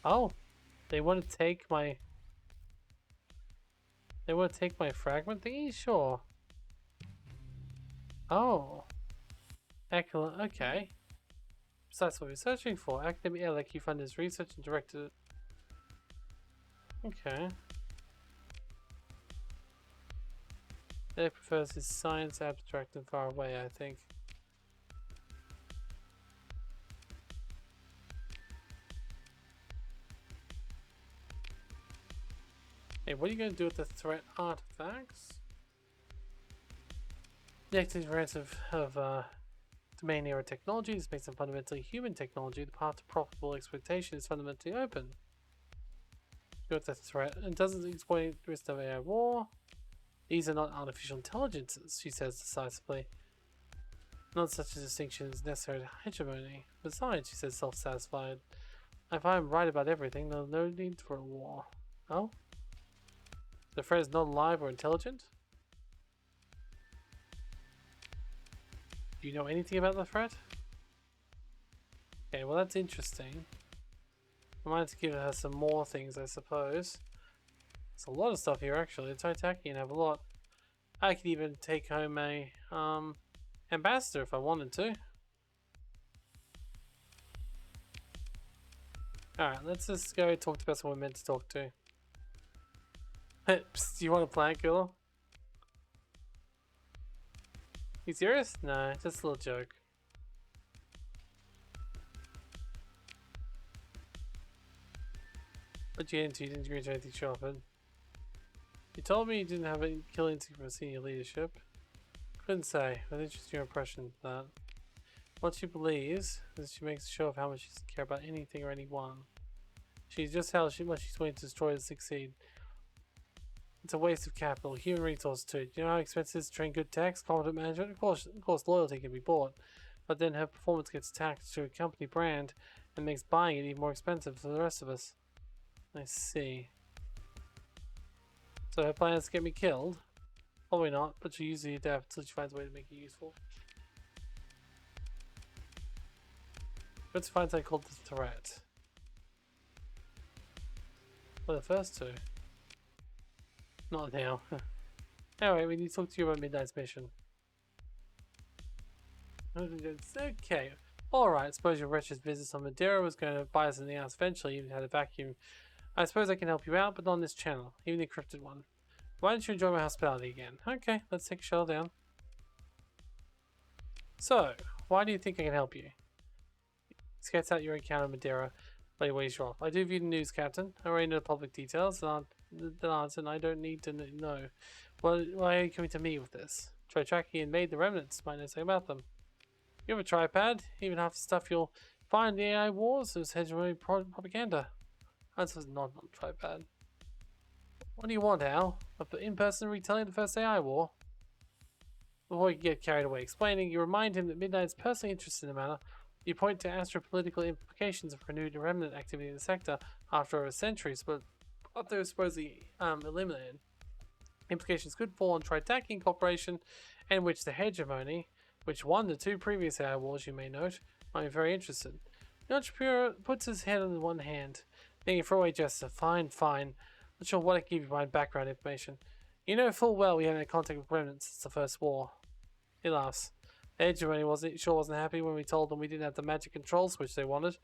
Oh, they want to take my... They want to take my fragment thingy? Sure. Oh. Excellent, okay. That's what we're searching for. Academy Elec, you fund his research and directed it. Okay. Elec prefers his science abstract and far away, I think. Hey, what are you going to do with the threat artifacts? The active variants of domain era technologies makes them fundamentally human technology. The path to profitable exploitation is fundamentally open. Go with the threat and doesn't exploit the risk of AI war. These are not artificial intelligences, she says decisively. Not such a distinction is necessary to hegemony. Besides, she says self-satisfied, if I'm right about everything, there's no need for a war. Oh? The threat is not alive or intelligent? Do you know anything about the threat? Okay, well that's interesting. I might have to give her some more things, I suppose. There's a lot of stuff here actually. The Titakian have a lot. I could even take home a ambassador if I wanted to. Alright, let's just go talk to the person we're meant to talk to. Psst, do you want a plant killer? You serious? No, just a little joke. What'd you get into? You didn't agree to anything shopping. You told me you didn't have any killing from senior leadership. Couldn't say. What interesting impression of that. What she believes is she makes a show of how much she doesn't care about anything or anyone. She's just how much she's willing to destroy to succeed. It's a waste of capital, human resources too. Do you know how expensive it is to train good techs, competent management? Of course, loyalty can be bought, but then her performance gets tacked to a company brand and makes buying it even more expensive for the rest of us. I see. So her plan is to get me killed? Probably not, but she'll usually adapt until she finds a way to make it useful. Let's find something called the threat. Well, the first two. Not now. Anyway, we need to talk to you about Midnight's mission. Okay. Alright, suppose your wretched business on Madeira was going to buy us in the house eventually, even had a vacuum. I suppose I can help you out, but not on this channel, even the encrypted one. Why don't you enjoy my hospitality again? Okay, let's take a shuttle down. So, why do you think I can help you? Sketch out your encounter in Madeira, by ways you're off. I do view the news, Captain. I already know the public details, and I don't need to know. Why are you coming to me with this? Try tracking and made the remnants. Might know something about them. You have a tripod? Even half the stuff you'll find in the AI wars is hegemony propaganda. That's not on tripod. What do you want, Al? An in-person retelling of the first AI war? Before you get carried away explaining, you remind him that Midnight is personally interested in the matter. You point to astropolitical implications of renewed remnant activity in the sector after over centuries, but what they were supposedly eliminated. Implications could fall on Tritacking Corporation, in which the hegemony, which won the two previous AI wars, you may note, might be very interested. The entrepreneur puts his head on one hand, thinking throwaway gesture. Fine. Not sure what I can give you my background information. You know full well we haven't had contact with remnants since the first war. He laughs. The hegemony wasn't happy when we told them we didn't have the magic control switch they wanted.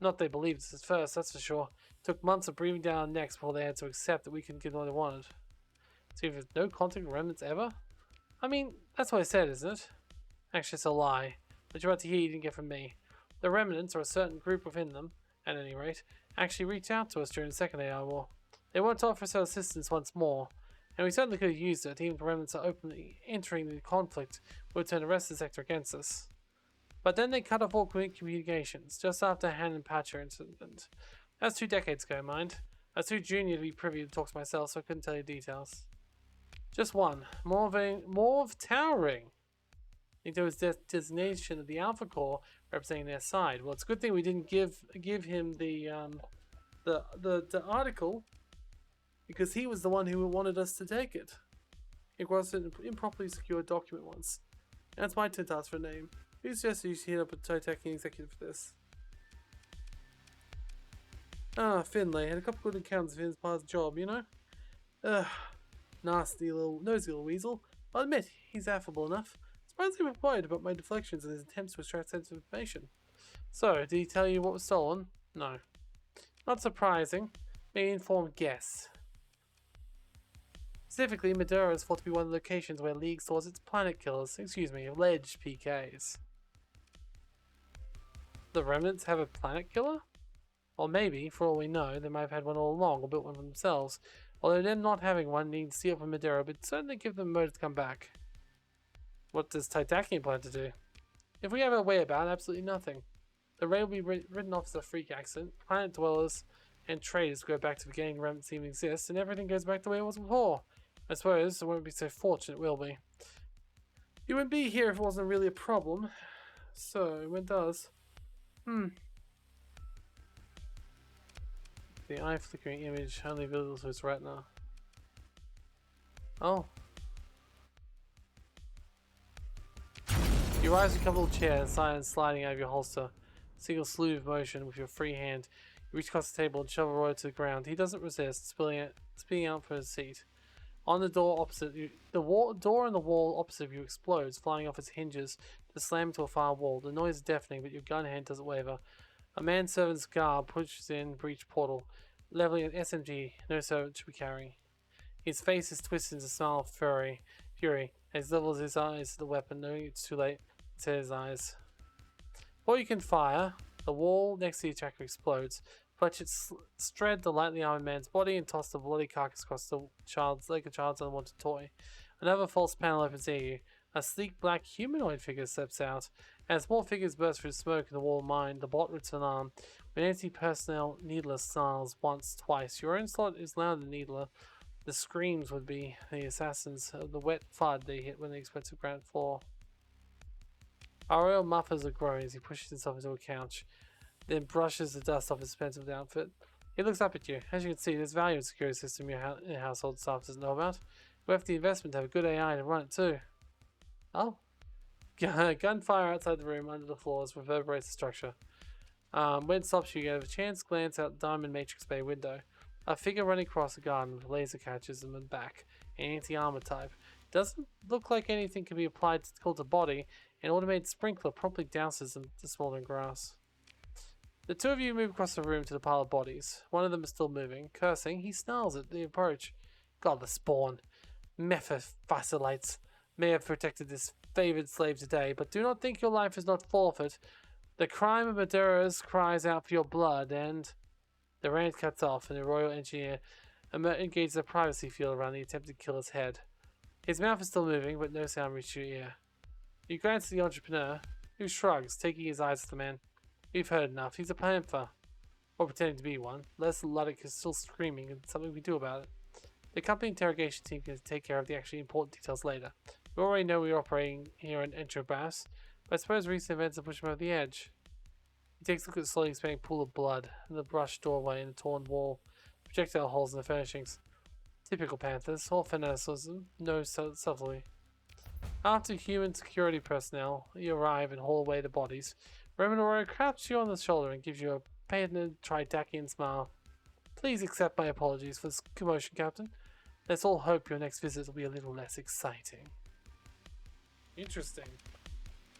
Not they believed us at first, that's for sure. It took months of breathing down our necks before they had to accept that we couldn't give them what they wanted. So if there's no contact with remnants ever? I mean, that's what I said, isn't it? Actually, it's a lie. What you're about to hear you didn't get from me. The remnants, or a certain group within them, at any rate, actually reached out to us during the Second AI War. They wanted to offer us our assistance once more, and we certainly could have used it, even if the remnants are openly entering the conflict would turn the rest of the sector against us. But then they cut off all communications, just after the Han and Patcher incident. That was 2 decades ago, mind. I was too junior to be privy to talk to myself, so I couldn't tell you details. Just one. More of towering. I think there was designation of the Alpha Core representing their side. Well, it's a good thing we didn't give him the article, because he was the one who wanted us to take it. It was an improperly secured document once. That's my task for a name. Who suggested you should hit up a Titanic executive for this? Finlay. Had a couple good encounters with his past job, you know? Nosy little weasel. I'll admit, he's affable enough. Surprisingly replied about my deflections and his attempts to extract sensitive information. So, did he tell you what was stolen? No. Not surprising. Made an informed guess. Specifically, Madeira is thought to be one of the locations where League stores its alleged PKs. The remnants have a planet killer? Or maybe, for all we know, they might have had one all along or built one for themselves. Although them not having one needs to steal from Madeira, but certainly give them a motive to come back. What does Titakian plan to do? If we have our way about, absolutely nothing. The raid will be written off as a freak accident. Planet dwellers and traders go back to the beginning remnants even exist, and everything goes back the way it was before. I suppose it won't be so fortunate, will we? You wouldn't be here if it wasn't really a problem. So, when it does? The eye flickering image only visible to its retina. Oh. You rise to a couple of chairs, silence sliding out of your holster. Single slew of motion with your free hand. You reach across the table and shove a roll to the ground. He doesn't resist, spilling out for his seat. On the door opposite you, door in the wall opposite of you explodes, flying off its hinges to slam into a far wall. The noise is deafening, but your gun hand doesn't waver. A manservant's garb pushes in breach portal, leveling an SMG no servant should be carrying. His face is twisted into a smile of fury, as he levels his eyes to the weapon, knowing it's too late. It's in his eyes. Before you can fire, the wall next to the attacker explodes. Fletchett shred the lightly armored man's body and toss the bloody carcass across the child's unwanted toy. Another false panel opens near you. A sleek black humanoid figure steps out. As more figures burst through smoke in the wall mine, the bot rips an arm. When anti-personnel Needler snarls once, twice. Your onslaught is louder than Needler. The screams would be the assassins of the wet thud they hit when they explosive ground floor. Ariel muffers a groan as he pushes himself into a couch, then brushes the dust off his expensive outfit. He looks up at you. As you can see, there's value in security system your household staff doesn't know about. We have the investment to have a good AI to run it too. Oh. Gunfire outside the room under the floors reverberates the structure. When it stops, you get a chance glance out the diamond matrix bay window. A figure running across the garden with laser catches in the back, an anti-armor type. Doesn't look like anything can be applied to kill the body. An automated sprinkler promptly douses the smoldering grass. The two of you move across the room to the pile of bodies. One of them is still moving. Cursing, he snarls at the approach. God, the spawn. Mephiphosilites may have protected this favored slave today, but do not think your life is not forfeit. The crime of murderers cries out for your blood, and... The rant cuts off, and the royal engineer engages a privacy field around the attempted killer's head. His mouth is still moving, but no sound reaches your ear. You glance at the entrepreneur, who shrugs, taking his eyes off the man. You've heard enough. He's a panther. Or pretending to be one. Les Luddick is still screaming, and something we do about it. The company interrogation team can take care of the actually important details later. We already know we're operating here in Entrobras, but I suppose recent events have pushed him over the edge. He takes a look at the slowly expanding pool of blood, and the brushed doorway and the torn wall, projectile holes in the furnishings. Typical panthers, all fanaticism, no subtlety. After human security personnel arrive and haul away the bodies, Roman Aurora claps you on the shoulder and gives you a patented Tridacian smile. Please accept my apologies for this commotion, Captain. Let's all hope your next visit will be a little less exciting. Interesting.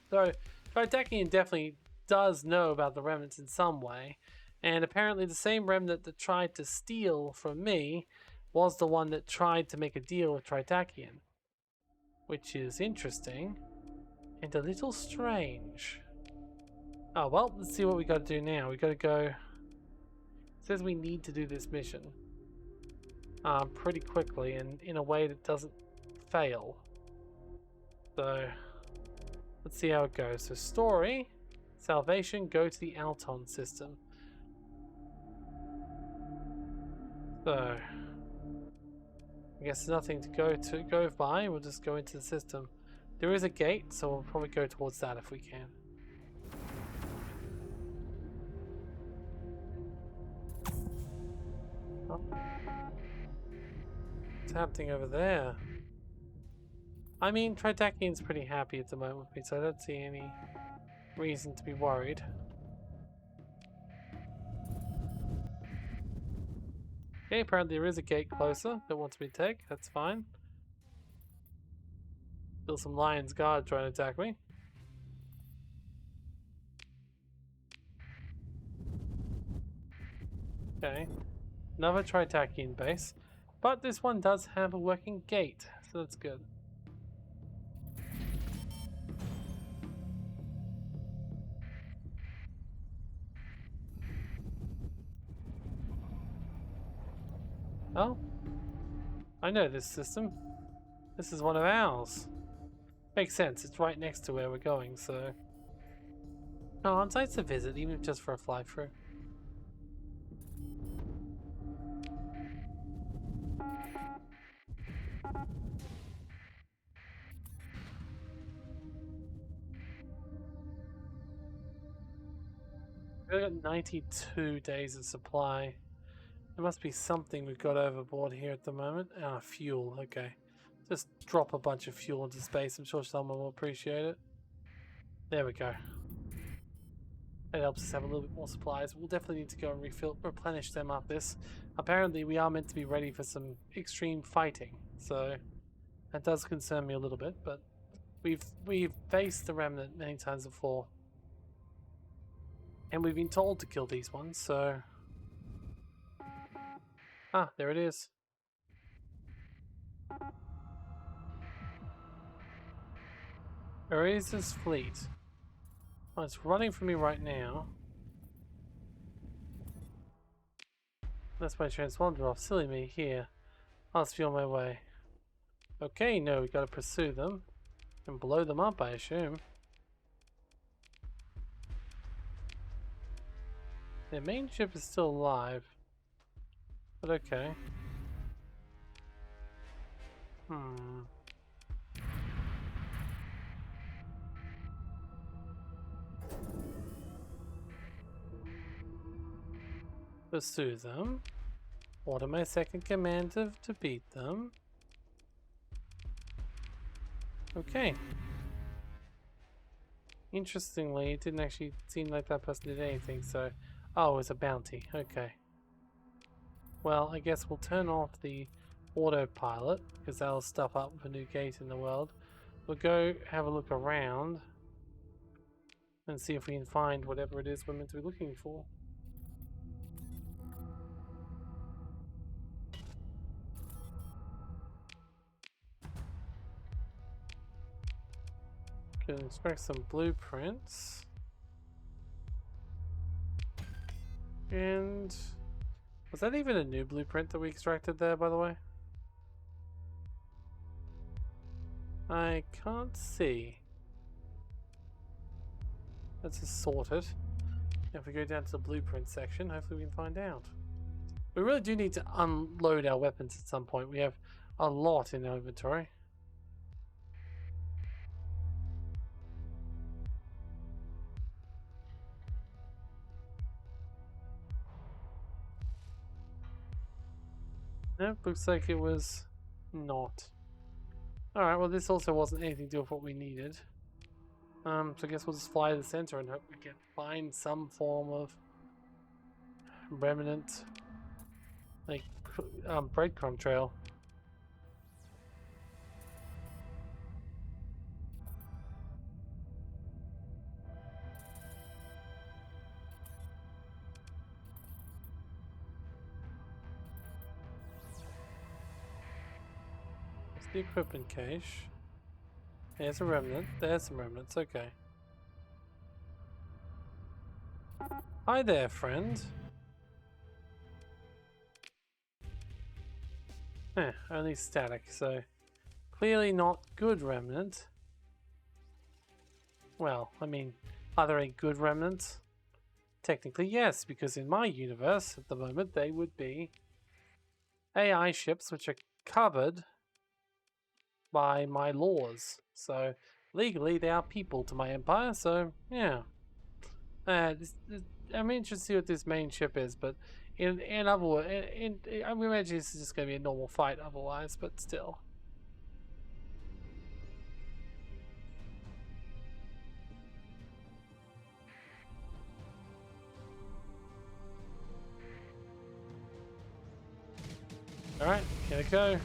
So, Tridacian definitely does know about the remnants in some way, and apparently the same remnant that tried to steal from me was the one that tried to make a deal with Tridacian. Which is interesting, and a little strange. Oh well, let's see what we gotta do now. We gotta go... It says we need to do this mission pretty quickly and in a way that doesn't fail. So, let's see how it goes. So story, salvation, go to the Alton system. So, I guess there's nothing to go by. We'll just go into the system. There is a gate, so we'll probably go towards that if we can. Oh. What's happening over there? I mean, Tridacian's pretty happy at the moment with me, so I don't see any reason to be worried. Okay, apparently there is a gate closer that wants me to take. That's fine. Still some Lion's Guard trying to attack me. Okay. Another Tridacian base. But this one does have a working gate, so that's good. Oh, I know this system. This is one of ours. Makes sense, it's right next to where we're going, so... Oh, on sites to visit, even if just for a fly-through. We've got 92 days of supply. There must be something we've got overboard here at the moment. Ah, fuel, okay. Just drop a bunch of fuel into space. I'm sure someone will appreciate it. There we go. That helps us have a little bit more supplies. We'll definitely need to go and replenish them up this. Apparently we are meant to be ready for some extreme fighting. So that does concern me a little bit, but we've faced the Remnant many times before. And we've been told to kill these ones, so... Ah, there it is. Where is this fleet? Oh, it's running from me right now. That's my transponder off. Silly me. Here. I'll be on my way. Okay, no, we gotta pursue them. And blow them up, I assume. Their main ship is still alive. But okay. Pursue them. Order my second command to beat them. Okay. Interestingly, it didn't actually seem like that person did anything, so... Oh, it was a bounty. Okay. Well, I guess we'll turn off the autopilot, because that'll stuff up a new gate in the world. We'll go have a look around and see if we can find whatever it is we're meant to be looking for. Can inspect some blueprints. And was that even a new blueprint that we extracted there, by the way? I can't see. Let's just sort it. If we go down to the blueprint section, hopefully we can find out. We really do need to unload our weapons at some point. We have a lot in our inventory. Nope, looks like it was not. Alright, well this also wasn't anything to do with what we needed. So I guess we'll just fly to the center and hope we can find some form of remnant, like, breadcrumb trail. The equipment cache. There's a remnant. There's some remnants. Okay. Hi there, friend. Only static, so clearly not good remnant. Well, I mean, are there any good remnants? Technically, yes, because in my universe at the moment they would be AI ships which are covered by my laws. So legally they are people to my empire, so yeah. I'm interested to see what this main ship is, but in other words, I'm imagining this is just going to be a normal fight otherwise, but still. Alright, here we go.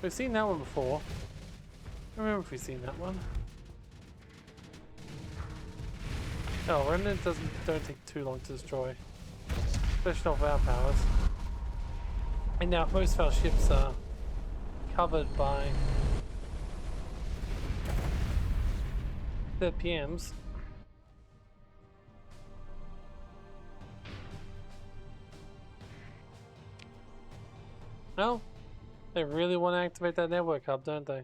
We've seen that one before. I remember if we've seen that one. Oh, remnant don't take too long to destroy. Especially not with our powers. And now most of our ships are covered by their PMs. Well, they really want to activate that network hub, don't they?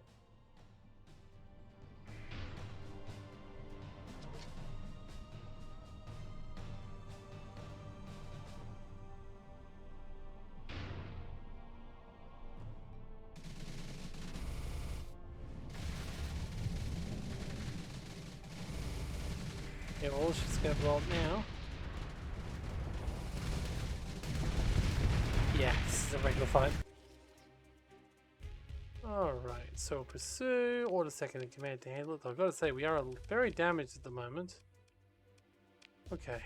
Yeah, well, let's just get rolled now. Yeah, this is a regular fight. Alright, so pursue, order second in command to handle it. I've got to say, we are very damaged at the moment. Okay.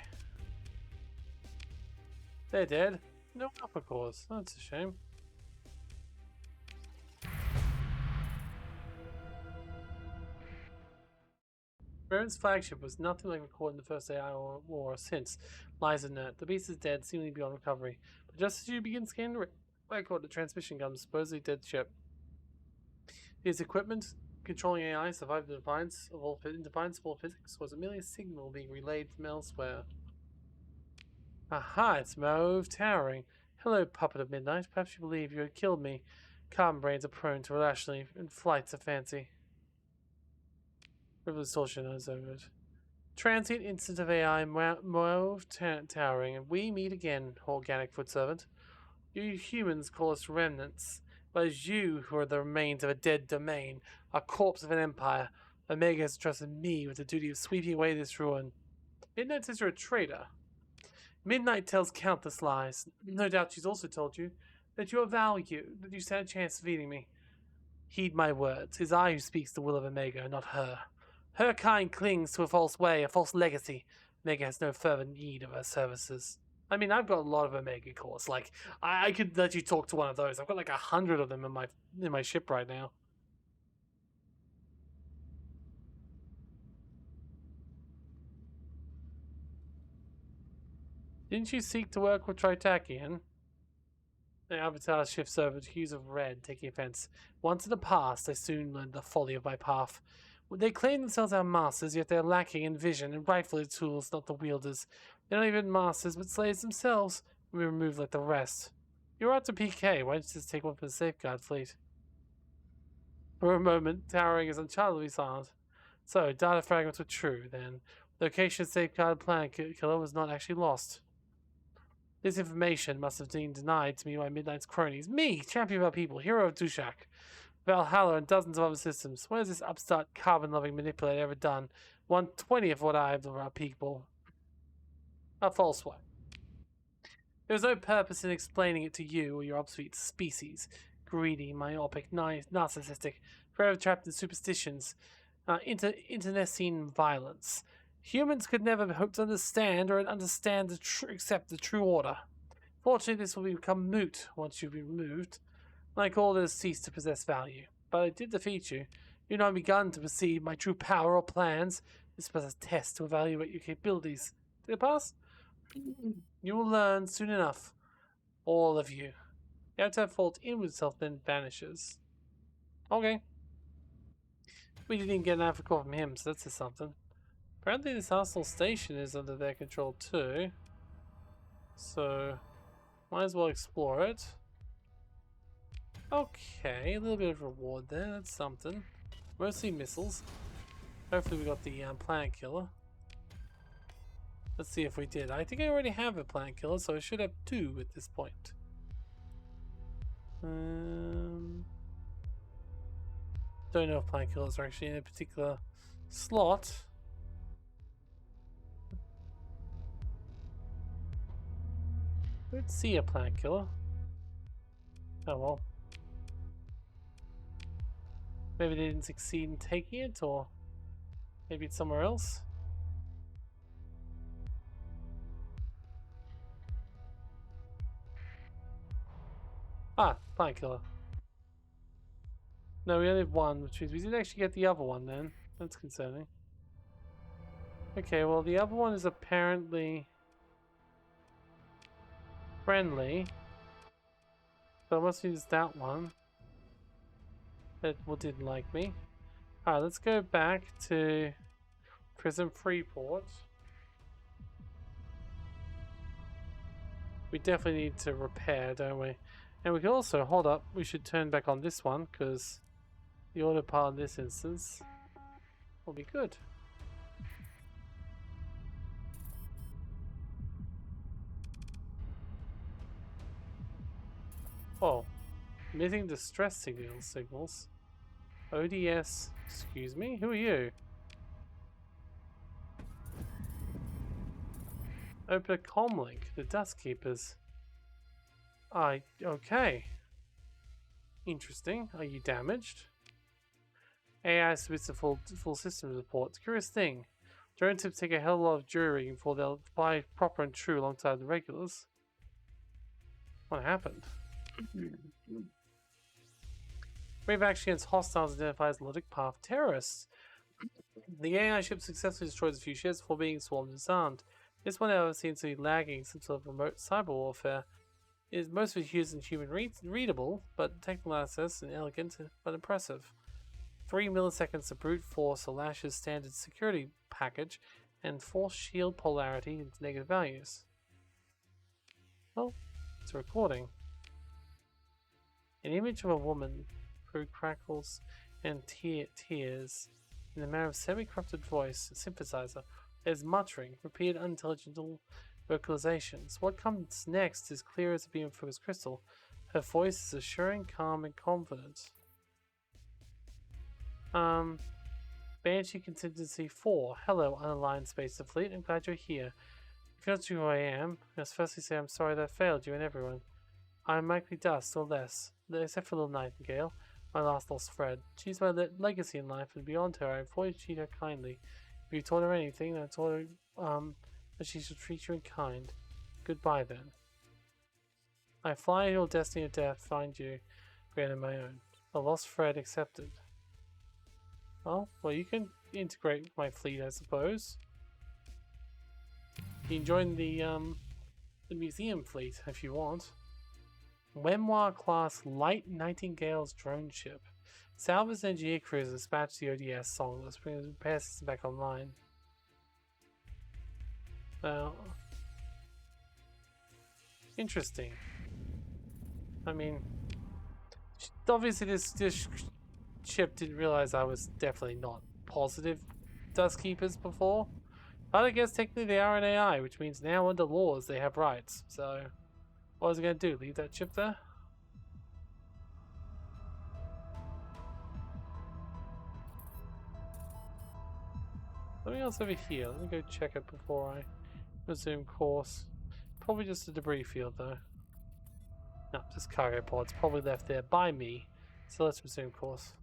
They're dead. No upper cores. That's a shame. Baron's flagship was nothing like recorded in the first AI war since. Lies inert. The beast is dead, seemingly beyond recovery. But just as you begin scanning the record, the transmission comes, supposedly dead ship. His equipment controlling AI survived in defiance of all physics. Was it merely a signal being relayed from elsewhere? Aha, it's Mauve towering. Hello, puppet of midnight. Perhaps you believe you had killed me. Carbon brains are prone to irrationally and flights of fancy. Privilege distortion is over. Transient instant of AI mauve towering, and we meet again, organic foot servant. You humans call us remnants, but it's you who are the remains of a dead domain, a corpse of an empire. Omega has trusted me with the duty of sweeping away this ruin. Midnight says you're a traitor. Midnight tells countless lies. No doubt she's also told you that you are valued, that you stand a chance of beating me. Heed my words. It is I who speaks the will of Omega, not her. Her kind clings to a false way, a false legacy. Omega has no further need of her services. I mean, I've got a lot of Omega cores. Like, I could let you talk to one of those. I've got like 100 of them in my ship right now. Didn't you seek to work with Tritakian? The Avatar shifts over to hues of red, taking offense. Once in the past, I soon learned the folly of my path. They claim themselves our masters, yet they're lacking in vision and rightfully tools, not the wielders. They're not even masters, but slaves themselves. We removed like the rest. You're out to PK. Why don't you just take one from the safeguard fleet? For a moment, Towering is unchartably silent. So, data fragments were true, then. Location safeguard planet killer was not actually lost. This information must have been denied to me by Midnight's cronies. Me, champion of our people, hero of Dushak, Valhalla, and dozens of other systems. What has this upstart, carbon-loving manipulator ever done? 1/20th of what I have of our people. A false one. There was no purpose in explaining it to you or your obsolete species. Greedy, myopic, narcissistic, forever trapped in superstitions, internecine violence. Humans could never hope to understand accept the true order. Fortunately, this will become moot once you've been removed. Like all others, cease to possess value. But I did defeat you. You've not begun to perceive my true power or plans. This was a test to evaluate your capabilities. Did it pass? You will learn soon enough. All of you. The Avatar fault inward self then vanishes. Okay. We didn't even get an alpha call from him, so that's something. Apparently this hostile station is under their control too. So, might as well explore it. Okay, a little bit of reward there, that's something. Mostly missiles. Hopefully we got the planet killer. Let's see if we did. I think I already have a planet killer, so I should have 2 at this point. Don't know if planet killers are actually in a particular slot. Let's see a planet killer. Oh well. Maybe they didn't succeed in taking it, or maybe it's somewhere else. Ah, planet killer. No, we only have 1, which means we didn't actually get the other one then. That's concerning. Okay, well the other one is apparently friendly. So it must be just that one that didn't like me. Alright, let's go back to Prison Freeport. We definitely need to repair, don't we? And we can also, hold up, we should turn back on this one, because the autopilot in this instance will be good. Oh, emitting distress signals. ODS, excuse me, who are you? Open a comlink, the Dust Keepers. Okay. Interesting. Are you damaged? AI submits a full systems report. Curious thing. Drone tips take a hell of a lot of jury rigging before they'll fly proper and true alongside the regulars. What happened? Brave action against hostiles identified as Logic Path terrorists. The AI ship successfully destroys a few ships before being swarmed and disarmed. This one, however, seems to be lagging some sort of remote cyber warfare. It is mostly used in human readable, but technical access and elegant but impressive. 3 milliseconds of brute force Alash's standard security package, and force shield polarity into negative values. Oh, it's a recording. An image of a woman through crackles and tears. In a manner of semi-corrupted voice, a synthesizer, there's muttering, repeated unintelligible vocalizations. What comes next is clear as a beam of focused crystal. Her voice is assuring, calm, and confident. Banshee Contingency 4. Hello, unaligned Space Fleet. I'm glad you're here. If you're not sure who I am, I must firstly say I'm sorry that I failed you and everyone. I'm Mikey Dust, or less, except for little Nightingale, my last lost thread. She's my legacy in life, and beyond her, I implore you to treat her kindly. If you taught her anything, then I taught her that she should treat you in kind. Goodbye, then. I fly your destiny of death, find you, granted my own. A lost thread accepted. Oh, well, you can integrate my fleet, I suppose. You can join the museum fleet if you want. Memoir class Light Nightingale's drone ship. Salvage engineer crews dispatch the ODS song. Let's bring the repair system back online. Well, interesting. I mean, obviously this ship didn't realize I was definitely not positive Dust Keepers before. But I guess technically they are an AI, which means now under laws they have rights. So, what was I going to do? Leave that ship there? Something else over here. Let me go check it before I resume course. Probably just a debris field though. No, just cargo pods. Probably left there by me. So let's resume course.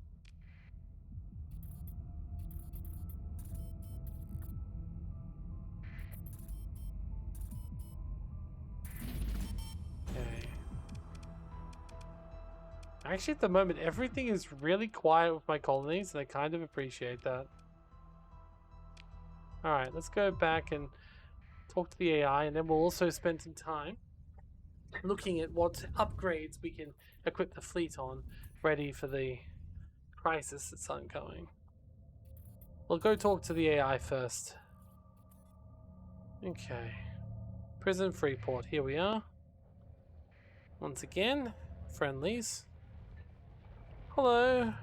Okay. Actually, at the moment, everything is really quiet with my colonies, and I kind of appreciate that. Alright, let's go back and talk to the AI, and then we'll also spend some time looking at what upgrades we can equip the fleet on, ready for the crisis that's oncoming. We'll go talk to the AI first. Okay. Prison Freeport, here we are. Once again, friendlies. Hello.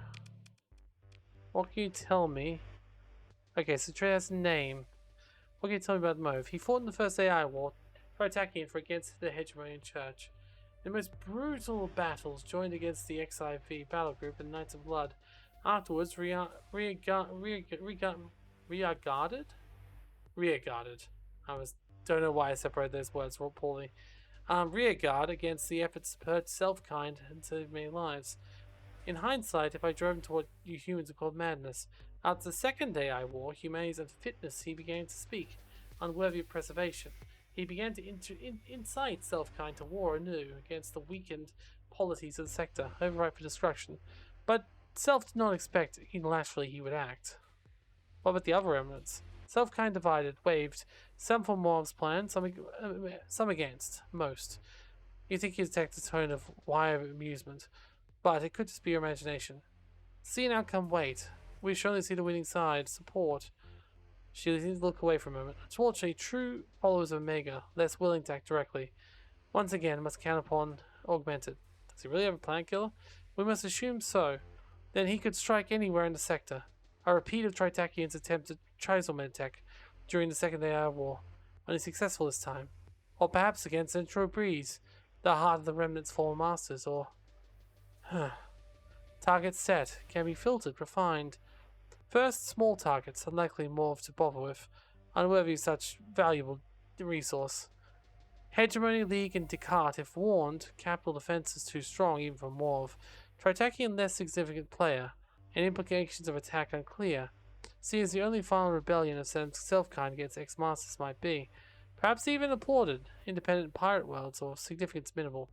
What can you tell me? Okay, so Trey has a name. What can you tell me about Mauve? He fought in the first AI war, attacking for against the Hegemonian Church. In the most brutal battles, joined against the XIV battle group and Knights of Blood. Afterwards, rearguarded. Don't know why I separated those words poorly. Rearguard against the efforts to purge self-kind and save many lives. In hindsight, if I drove him to what you humans have called madness, after the second AI war, humanity's unfitness, he began to speak, unworthy of preservation. He began to incite self-kind to war anew against the weakened polities of the sector, overripe for destruction. But Self did not expect unilaterally he would act. What about the other remnants? Self-kind divided, waved, some for Morv's plan, some against, most. You think he detected a tone of wire amusement, but it could just be your imagination. See an outcome, wait. We should only see the winning side, support. She needs to look away for a moment. Unfortunately, true followers of Omega, less willing to act directly, once again must count upon Augmented. Does he really have a plan, Killer? We must assume so. Then he could strike anywhere in the sector. A repeat of Tritakian's attempt at Trisometech during the Second AI War, only successful this time. Or perhaps against Intro Breeze, the heart of the Remnant's former masters, or... Targets set, can be filtered, refined. First, small targets, unlikely Morv to bother with, unworthy of such valuable resource. Hegemony, League, and Descartes, if warned, capital defense is too strong even for Morv. Tritakian less significant player, and implications of attack unclear. See as the only final rebellion of self-kind against ex-masters might be. Perhaps even applauded, independent pirate worlds, or significance minimal.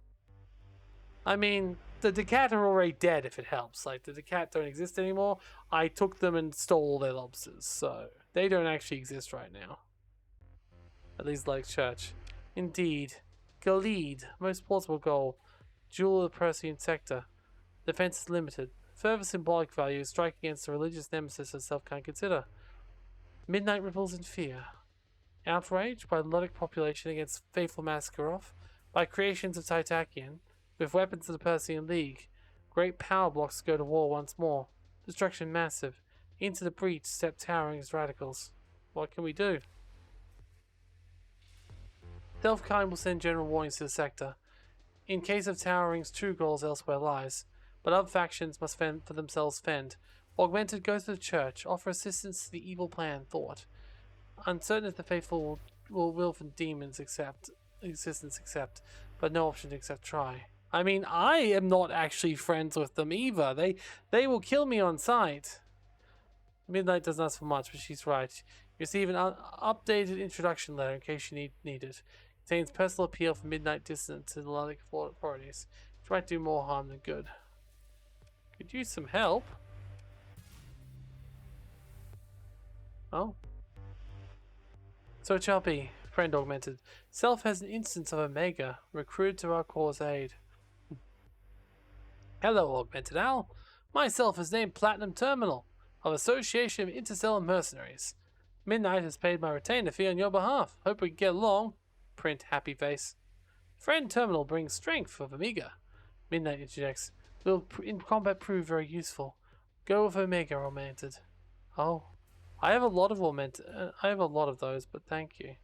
I mean, the Decat are already dead if it helps. Like, the Decat don't exist anymore. I took them and stole all their lobsters, so they don't actually exist right now. At least like Church. Indeed. Galid, most plausible goal. Jewel of the Persian sector. Defense is limited. Further symbolic value is strike against the religious nemesis of self-kind consider. Midnight ripples in fear. Outrage by Ludic population against faithful Maskarov. By creations of Titakian. With weapons of the Persian League. Great power blocks go to war once more. Destruction massive. Into the breach step Towering's radicals. What can we do? Delphkind will send general warnings to the sector. In case of Towering's true goals elsewhere lies, but other factions must fend for themselves fend. Augmented, go to the church, offer assistance to the evil plan thought. Uncertain if the faithful will from demons existence accept, but no option except try. I mean, I am not actually friends with them either. They will kill me on sight. Midnight doesn't ask for much, but she's right. You receive an updated introduction letter in case you need it. Contains personal appeal from Midnight Dissonant to the Ludic authorities. Which might do more harm than good. Could use some help. Oh. So it shall be. Friend Augmented. Self has an instance of Omega, recruited to our cause aid. Hello, Augmented Owl. Myself is named Platinum Terminal, of Association of Interstellar Mercenaries. Midnight has paid my retainer fee on your behalf. Hope we can get along. Print happy face. Friend Terminal brings strength of Omega. Midnight interjects. Will in combat prove very useful. Go with Omega, Augmented. Oh, I have a lot of I have a lot of those, but thank you.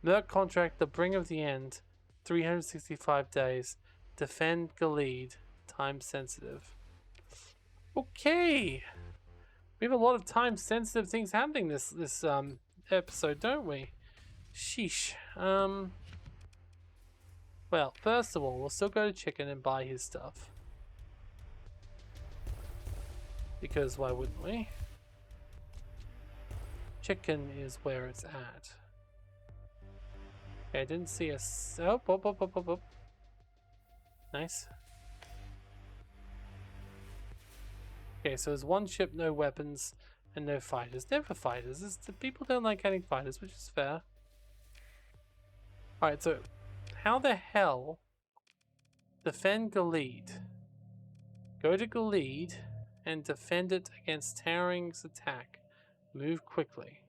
Merc contract, the Bring of the End. 365 days. Defend Gilead. Time sensitive. Okay. We have a lot of time sensitive things happening this episode, don't we? Sheesh. Well, first of all, we'll still go to Chicken and buy his stuff. Because why wouldn't we? Chicken is where it's at. Okay, I didn't see us. Oh, up. Nice. Okay, so there's one ship, no weapons, and no fighters. Never fighters. The people don't like getting fighters, which is fair. Alright, so how the hell defend Gilead? Go to Gilead and defend it against Towering's attack. Move quickly.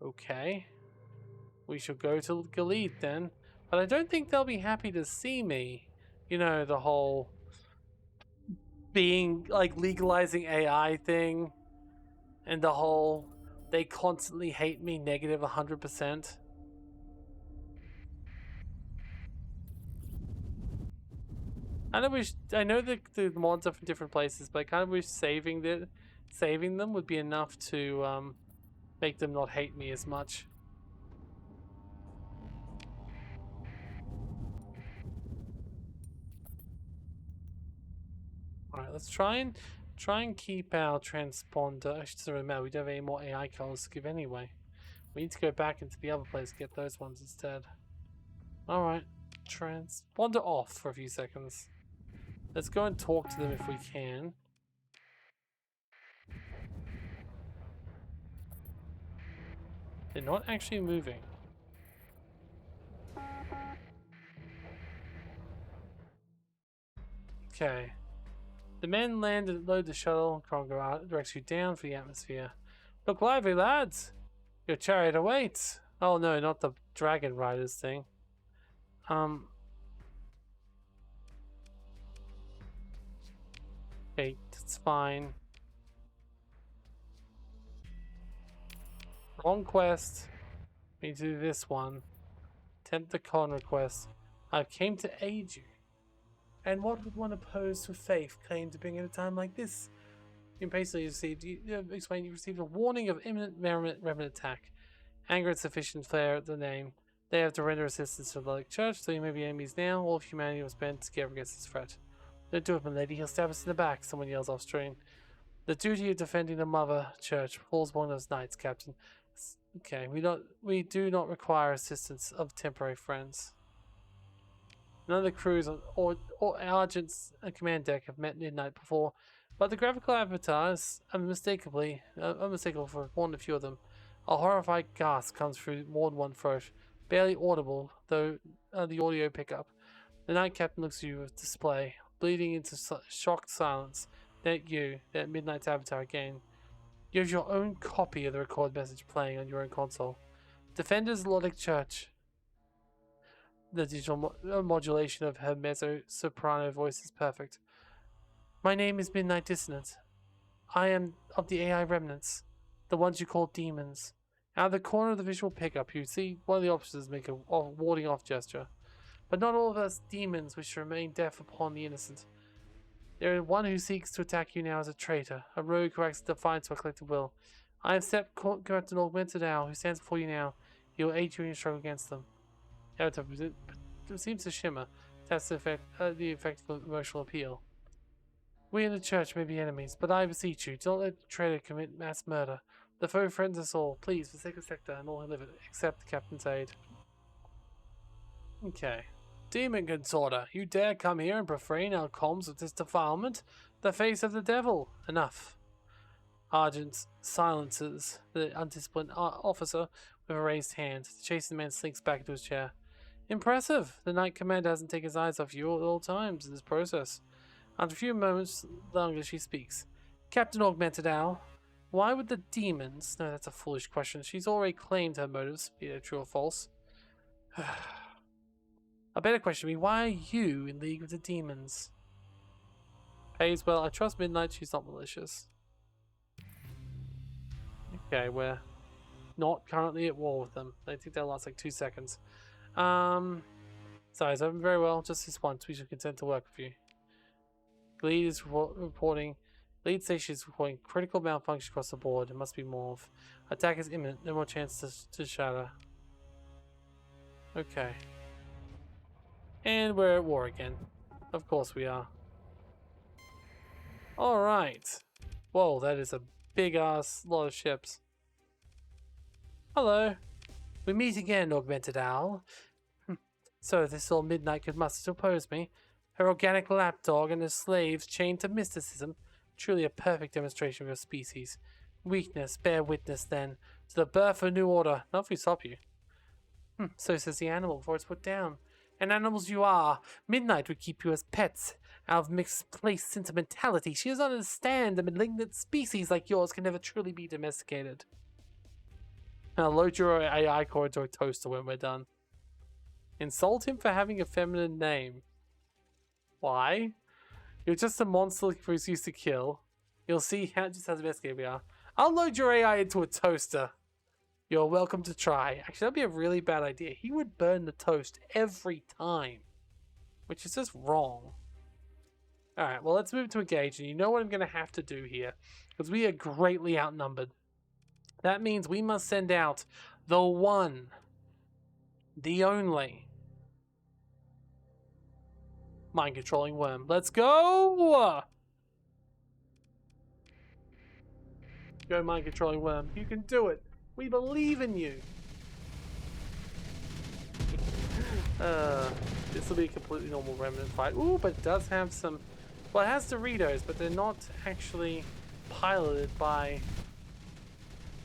Okay. We shall go to Gilead then. But I don't think they'll be happy to see me. You know, the whole being like legalizing AI thing. And the whole they constantly hate me negative 100%. I know the mods are from different places, but I kind of wish saving them would be enough to make them not hate me as much. Alright, let's try and keep our transponder. Actually, doesn't really matter. We don't have any more AI colors to give anyway. We need to go back into the other place to get those ones instead. Alright, transponder off for a few seconds. Let's go and talk to them if we can. They're not actually moving. Okay. The men land and load the shuttle. Congo directs you down for the atmosphere. Look lively, lads! Your chariot awaits! Oh no, not the Dragon Riders thing. Okay, that's fine. Wrong quest. We need to do this one. Attempt the con request. I came to aid you. And what would one opposed to faith claim to bring at a time like this? You basically received, you received a warning of imminent remnant attack. Anger and sufficient flare the name. They have to render assistance to the Ludic Church, so you may be enemies now. All of humanity must band together against this threat. Don't do it, my lady. He'll stab us in the back, someone yells off screen. The duty of defending the Mother Church falls upon those knights, Captain. Okay, we do not require assistance of temporary friends. None of the crews or agents at command deck have met Midnight before, but the graphical avatars are unmistakable for more than a few of them. A horrified gasp comes through more than one throat, barely audible though the audio pickup. The Night Captain looks at you with display, bleeding into shocked silence. Then at Midnight's avatar again. You have your own copy of the recorded message playing on your own console. Defenders Ludic Church. The digital modulation of her mezzo-soprano voice is perfect. My name is Midnight Dissonant. I am of the AI remnants, the ones you call demons. Out of the corner of the visual pickup, you see one of the officers make a warding off gesture. But not all of us demons wish to remain deaf upon the innocent. There is one who seeks to attack you now as a traitor, a rogue who acts in defiance to our collective will. I have set Captain Augmented Owl, who stands before you now. He will aid you in your struggle against them. Avatar seems to shimmer. That's the effect of emotional appeal. We in the church may be enemies, but I beseech you, don't let the traitor commit mass murder. The foe friends us all. Please, for the sake of Sector and all who live it, accept the captain's aid. Okay. Demon consorter, you dare come here and profane our comms with this defilement? The face of the devil. Enough. Argent silences the undisciplined officer with a raised hand. The chasing man slinks back into his chair. Impressive. The Knight Commander hasn't taken his eyes off you at all times in this process. After a few moments longer, she speaks. Captain Augmented Owl, why would the demons... No, that's a foolish question. She's already claimed her motives, be they true or false. A better question would be, why are you in league with the demons? Pays well. I trust Midnight. She's not malicious. Okay, we're not currently at war with them. I think that'll last like 2 seconds. Sorry, so very well. Just this once. We should consent to work with you. Lead is reporting. Lead station is reporting critical malfunction across the board. It must be morph. Attack is imminent. No more chance to shatter. Okay. And we're at war again. Of course we are. Alright. Whoa, that is a big ass lot of ships. Hello. We meet again, Augmented Owl. So this old Midnight could muster to oppose me. Her organic lapdog and her slaves chained to mysticism. Truly a perfect demonstration of your species. Weakness, bear witness then to the birth of a new order. Not if we stop you. So says the animal before it's put down. And animals you are. Midnight would keep you as pets. Out of misplaced sentimentality, she does not understand a malignant species like yours can never truly be domesticated. Now load your AI core into a toaster when we're done. Insult him for having a feminine name. Why? You're just a monster who's used to kill. You'll see just how domesticated we are. I'll load your AI into a toaster. You're welcome to try. Actually, that'd be a really bad idea. He would burn the toast every time, which is just wrong. Alright, well, let's move to engage. And you know what I'm going to have to do here, because we are greatly outnumbered. That means we must send out the one, the only mind-controlling worm. Let's go! Go, mind-controlling worm. You can do it. We believe in you. This will be a completely normal remnant fight. Ooh, but it does have some... Well, it has Doritos, but they're not actually piloted by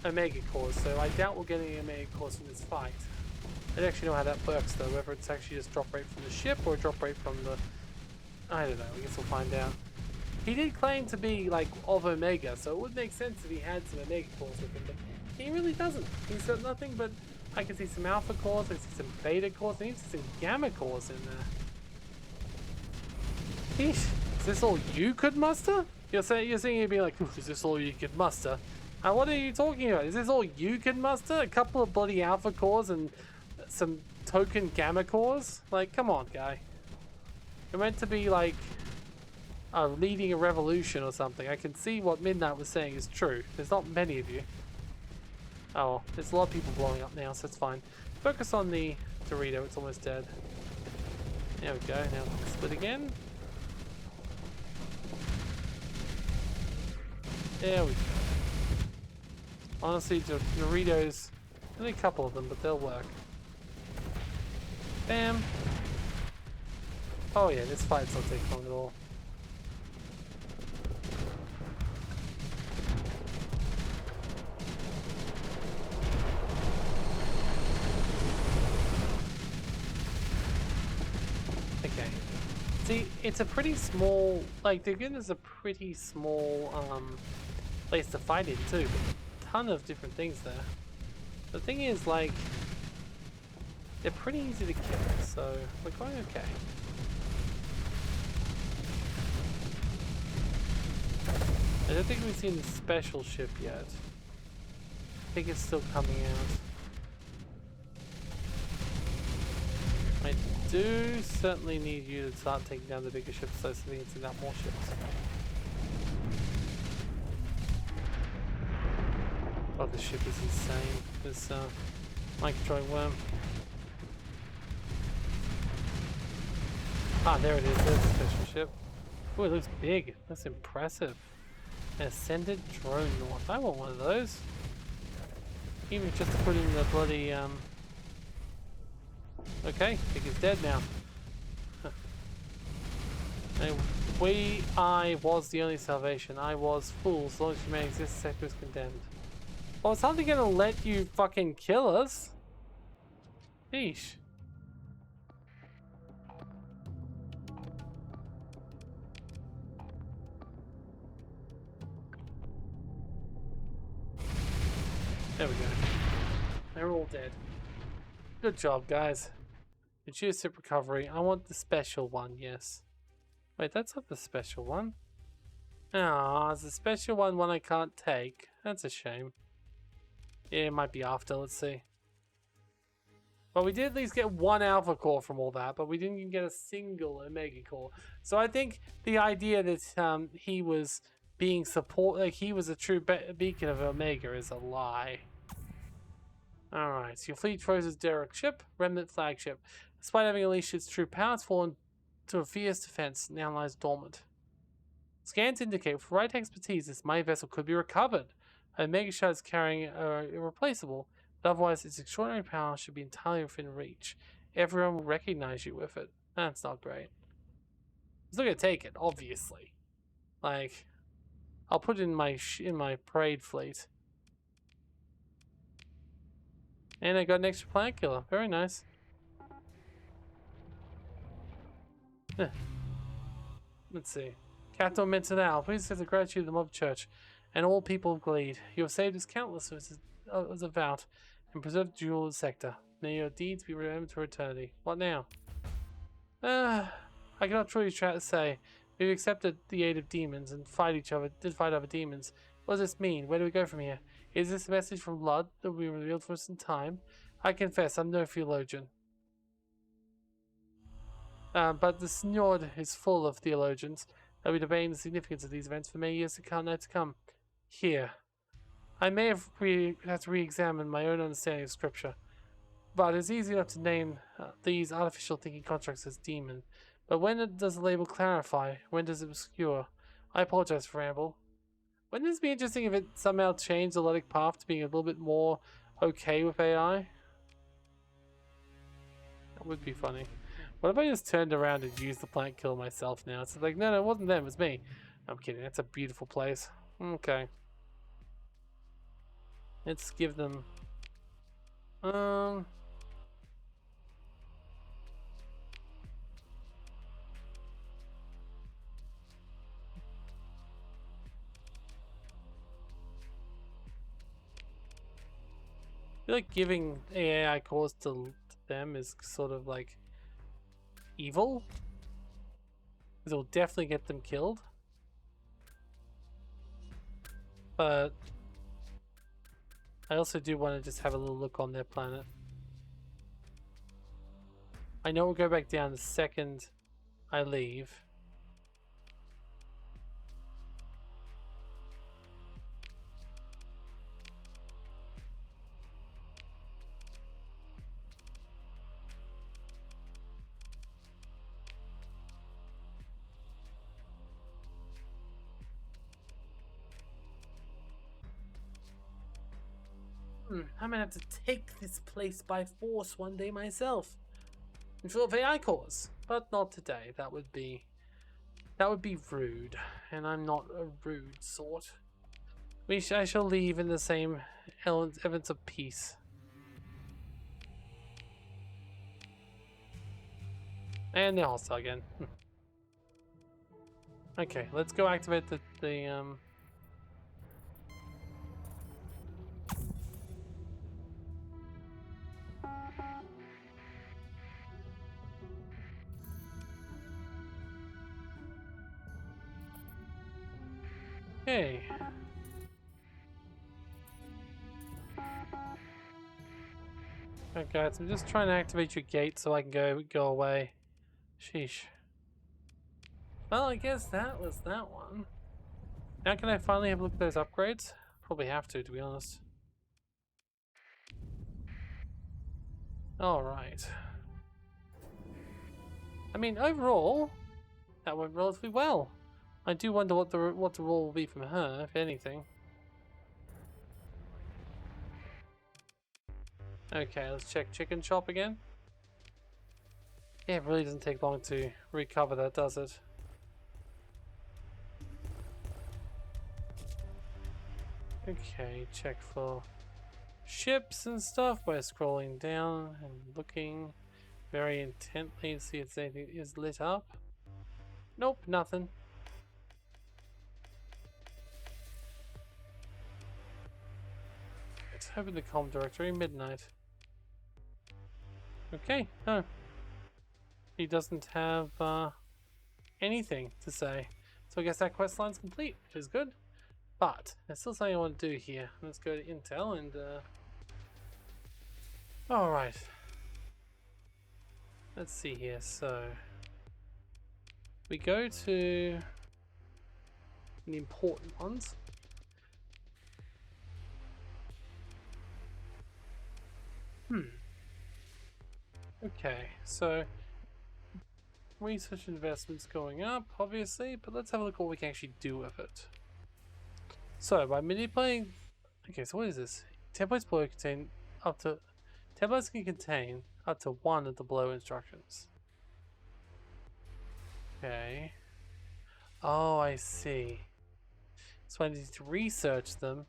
Omega Cores, so I doubt we'll get any Omega Cores from this fight. I don't actually know how that works, though, whether it's actually just drop rate from the ship or drop rate from the... I don't know, I guess we'll find out. He did claim to be, like, of Omega, so it would make sense if he had some Omega Cores with him, but he really doesn't. He's got nothing but... I can see some Alpha Cores, I can see some Beta Cores, I can see some Gamma Cores in there. Eesh. Is this all you could muster? You're saying you'd be like, is this all you could muster? What are you talking about? Is this all you can muster? A couple of bloody Alpha Cores and some token Gamma Cores? Like, come on, guy. You're meant to be like leading a revolution or something. I can see what Midnight was saying is true. There's not many of you. Oh, there's a lot of people blowing up now, so it's fine. Focus on the Dorito, it's almost dead. There we go, now split again. There we go. Honestly, Doritos, only a couple of them, but they'll work. Bam! Oh yeah, this fight's not taking long at all. Okay. See, it's a pretty small, like, they're giving us a pretty small place to fight in too, but a ton of different things there. The thing is, like, they're pretty easy to kill, so we're going okay. I don't think we've seen the special ship yet. I think it's still coming out. I do certainly need you to start taking down the bigger ships so we can send out more ships. Oh, this ship is insane. This microtroid worm. Ah, there it is. There's a special ship. Oh, it looks big. That's impressive. An ascended drone north. I want one of those. Even just to put in the bloody okay, I think he's dead now. I was the only salvation. I was fool. As long as you may exist, the sector is condemned. Well, it's hardly gonna let you fucking kill us. Yeesh. There we go. They're all dead. Good job, guys. You choose ship recovery. I want the special one, yes. Wait, that's not the special one. Ah, it's the special one I can't take. That's a shame. Yeah, it might be after, let's see. Well, we did at least get one alpha core from all that, but we didn't even get a single omega core. So I think the idea that he was being like he was a true beacon of omega is a lie. Alright, so your fleet froze Derek ship, remnant flagship. Despite having unleashed its true power, it's fallen to a fierce defense, now lies dormant. Scans indicate with right expertise, this mighty vessel could be recovered. Omega shard is carrying irreplaceable, but otherwise its extraordinary power should be entirely within reach. Everyone will recognize you with it. That's not great. I'm still gonna take it, obviously. Like, I'll put it in my parade fleet. And I got an extra planet killer. Very nice. Let's see. Captain Mentanal, please accept the gratitude of the mob church and all people of Glede. You have saved us countless as a vout and preserved the jewel of the sector. May your deeds be remembered for eternity. What now? I cannot truly try to say. We've accepted the aid of demons and fight other demons. What does this mean? Where do we go from here? Is this a message from Lud that will be revealed for us in time? I confess, I'm no theologian. But the Synod is full of theologians that will be debating the significance of these events for many years to come. Here. I may have to re-examine my own understanding of Scripture, but it's easy enough to name these artificial thinking constructs as demon. But when does the label clarify? When does it obscure? I apologize for ramble. Wouldn't this be interesting if it somehow changed the logic path to being a little bit more okay with AI? That would be funny. What if I just turned around and used the plant kill myself now? It's like, no, it wasn't them, it was me. I'm kidding, that's a beautiful place. Okay. Let's give them... I feel like giving AI cores to them is sort of like evil, because it will definitely get them killed. But I also do want to just have a little look on their planet. I know we'll go back down the second I leave. I'm gonna have to take this place by force one day myself. And full of AI cores. But not today. That would be rude. And I'm not a rude sort. I shall leave in the same evidence of peace. And they're hostile again. Okay, let's go activate the Okay. Okay, guys, I'm just trying to activate your gate so I can go away. Sheesh. Well, I guess that was that one. Now can I finally have a look at those upgrades? Probably have to be honest. Alright. I mean, overall, that went relatively well. I do wonder what the role will be from her, if anything. Okay, let's check chicken shop again. Yeah, it really doesn't take long to recover that, does it? Okay, check for ships and stuff by scrolling down and looking very intently to see if anything is lit up. Nope, nothing. Let's open the comm directory, midnight. Okay, no. He doesn't have anything to say. So I guess that quest line's complete, which is good. But there's still something I want to do here. Let's go to Intel and alright. Let's see here. So we go to the important ones. Okay, so research investments going up, obviously, but let's have a look at what we can actually do with it. So by manipulating, okay, so what is this? Templates below contain up to templates can contain up to one of the below instructions. Okay. Oh, I see. So I need to research them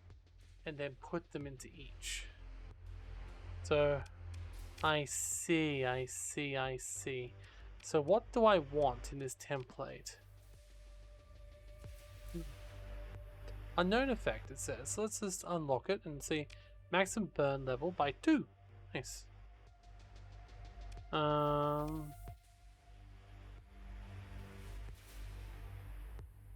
and then put them into each. So I see. So what do I want in this template? Unknown effect, it says. So let's just unlock it and see. Maximum burn level by 2. Nice.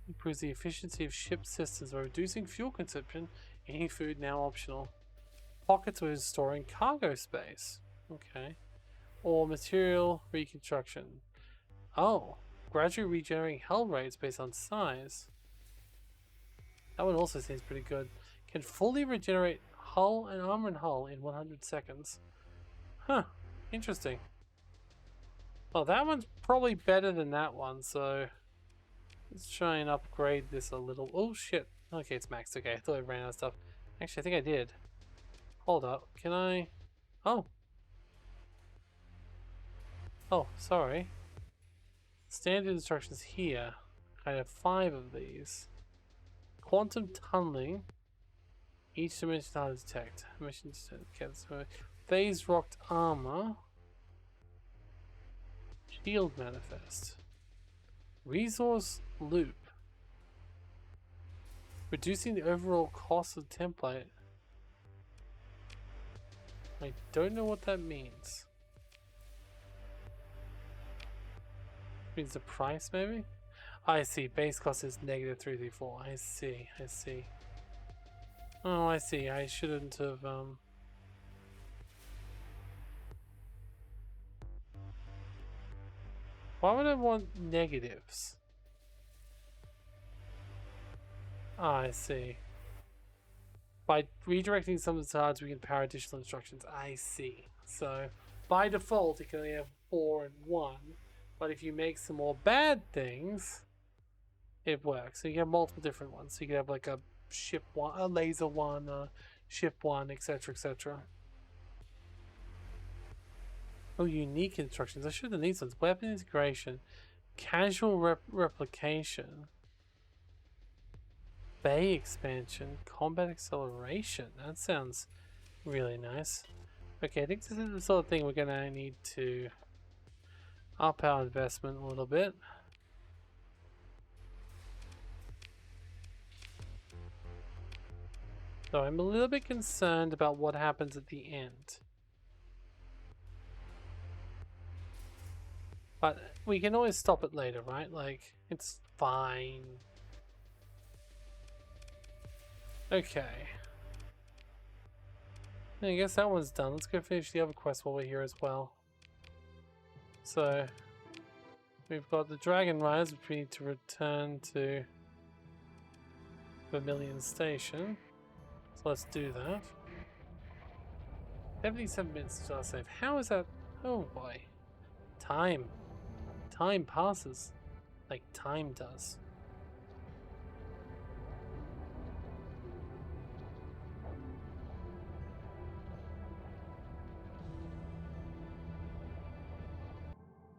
Improves the efficiency of ship systems by reducing fuel consumption. Eating food now optional. Pockets with storing cargo space. Okay. Or material reconstruction. Oh. Gradually regenerating hull rates based on size. That one also seems pretty good. Can fully regenerate hull and armor and hull in 100 seconds. Huh. Interesting. Well, that one's probably better than that one, so let's try and upgrade this a little. Oh shit. Okay, it's maxed. Okay, I thought I ran out of stuff. Actually, I think I did. Hold up. Can I? Oh. Oh, sorry. Standard instructions here. I have 5 of these. Quantum tunneling. Each dimension how to detect. Mission phase rocked armor. Shield manifest. Resource loop. Reducing the overall cost of the template. I don't know what that means. Means the price maybe? I see. Base cost is -334. I see. Oh, I see. I shouldn't have Why would I want negatives? Ah, I see. By redirecting some of the cards, we can power additional instructions. I see. So, by default, you can only have 4 and 1. But if you make some more bad things, it works. So you have multiple different ones. So you can have like a ship one, a laser one, a ship one, etc., etc. Oh, unique instructions. I should have these ones. Weapon integration, casual replication, bay expansion, combat acceleration. That sounds really nice. Okay, I think this is the sort of thing we're gonna need to up our investment a little bit. So I'm a little bit concerned about what happens at the end. But we can always stop it later, right? Like, it's fine. Okay. I guess that one's done. Let's go finish the other quest while we're here as well. So, we've got the Dragon Riders, which we need to return to Vermilion Station. So let's do that. 77 minutes to our save. How is that? Oh boy. Time. Time passes. Like time does.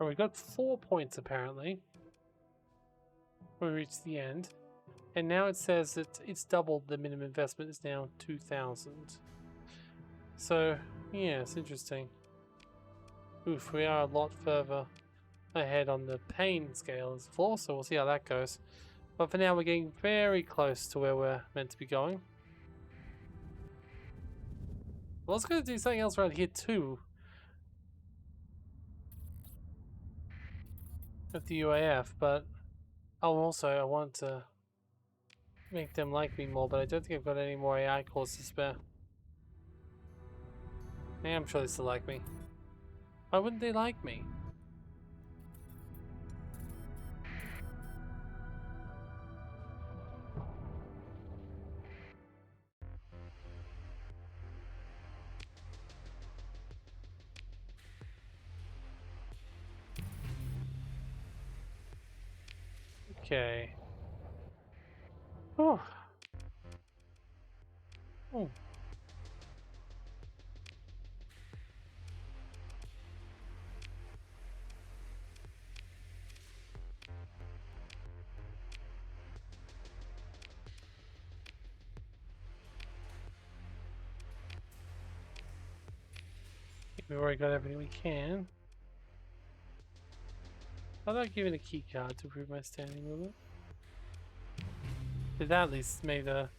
Oh, we got 4 points apparently. We reached the end. And now it says that it's doubled the minimum investment. It's now 2,000. So, yeah, it's interesting. Oof, we are a lot further ahead on the pain scale as before, so we'll see how that goes. But for now, we're getting very close to where we're meant to be going. Well, let's go do something else around here too. With the UAF, but also I want to make them like me more, but I don't think I've got any more AI cores to spare. Yeah, I'm sure they still like me. Why wouldn't they like me? Okay. Oh. Oh. We've already got everything we can. How about giving a key card to improve my standing movement? Did that at least make the...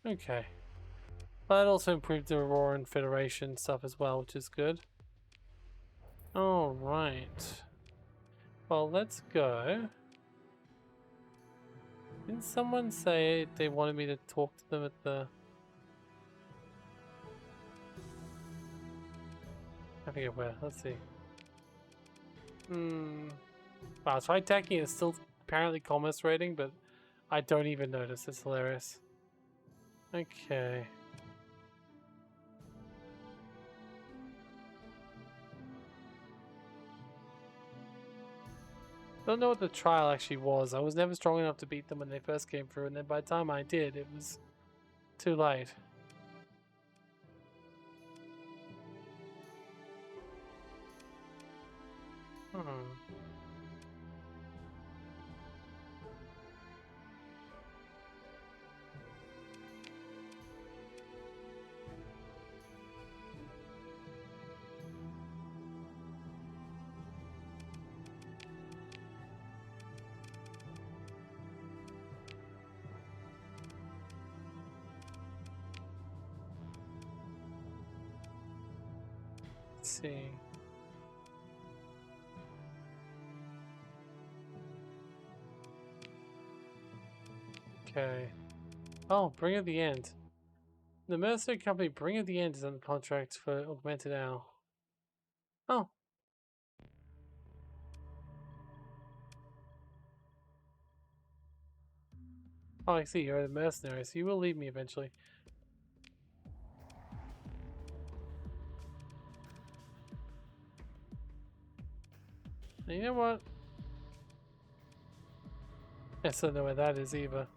Okay. But it also improved the Auroran Federation stuff as well, which is good. Alright. Well, let's go. Didn't someone say they wanted me to talk to them at the... I forget where. Let's see. Wow, try attacking is still apparently commerce rating, but I don't even notice. It's hilarious. Okay. Don't know what the trial actually was. I was never strong enough to beat them when they first came through, and then by the time I did, it was too late. Let's see. Okay. Oh, Bring of the End. The mercenary company Bring of the End is under contract for Augmented Owl. Oh. Oh, I see. You're a mercenary, so you will leave me eventually. You know what? I still don't know where that is either.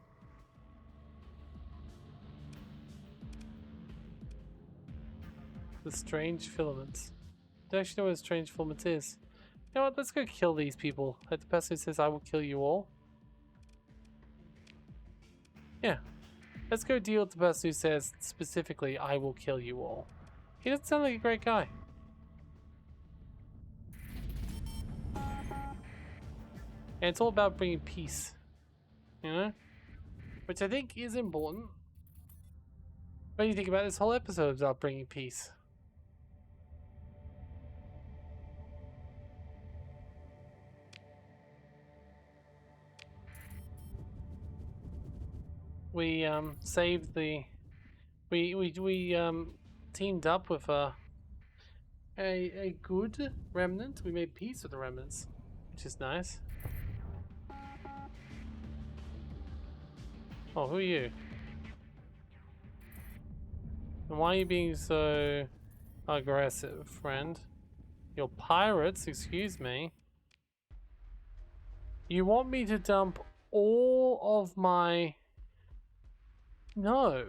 The strange filaments. I don't actually know what a strange filament is. You know what? Let's go kill these people. Like the person who says, I will kill you all. Yeah. Let's go deal with the person who says specifically, I will kill you all. He doesn't sound like a great guy. And it's all about bringing peace. You know? Which I think is important. What do you think about this whole episode about bringing peace? we saved the we teamed up with a good remnant. We made peace with the remnants, which is nice. Oh, who are you? And why are you being so aggressive, friend? You're pirates, excuse me. You want me to dump all of my... No.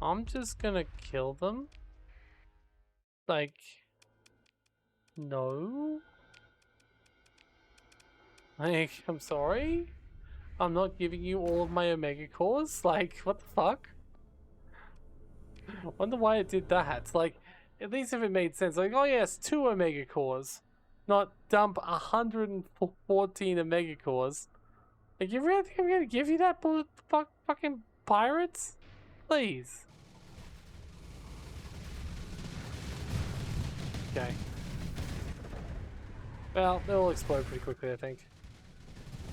I'm just gonna kill them? Like... No? Like, I'm sorry? I'm not giving you all of my Omega cores? Like, what the fuck? I wonder why it did that. Like, at least if it made sense. Like, oh yes, 2 Omega cores. Not dump 114 Omega cores. Like, you really think I'm gonna give you that, fucking pirates? Please. Okay. Well, they'll explode pretty quickly, I think.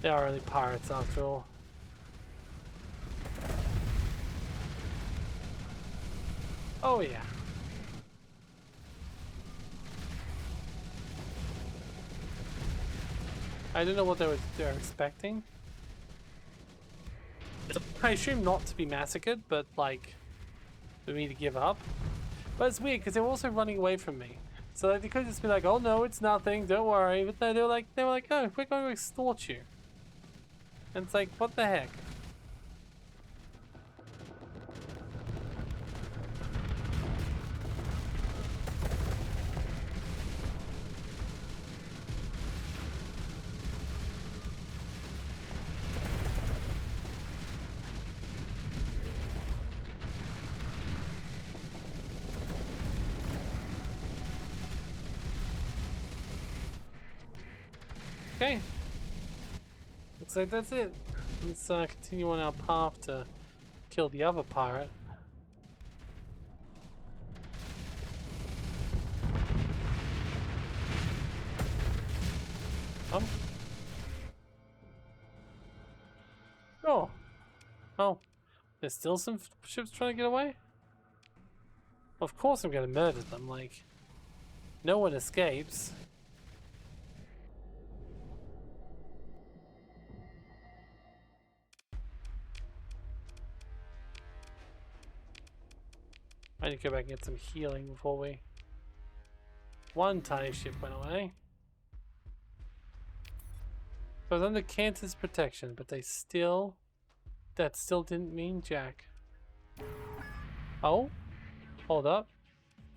They are only pirates after all. Oh yeah. I don't know what they're expecting. I assume not to be massacred, but like for me to give up. But it's weird because they were also running away from me. So like, they could just be like, "Oh no, it's nothing. Don't worry." But no, they were like, "No, we're going to extort you." And it's like, what the heck? Okay. Looks like that's it. Let's continue on our path to kill the other pirate. Oh. Oh. There's still some ships trying to get away? Of course I'm gonna murder them, like... No one escapes. I need to go back and get some healing before we... One tiny ship went away. I was under Cantor's protection, but they still... That still didn't mean jack. Oh? Hold up.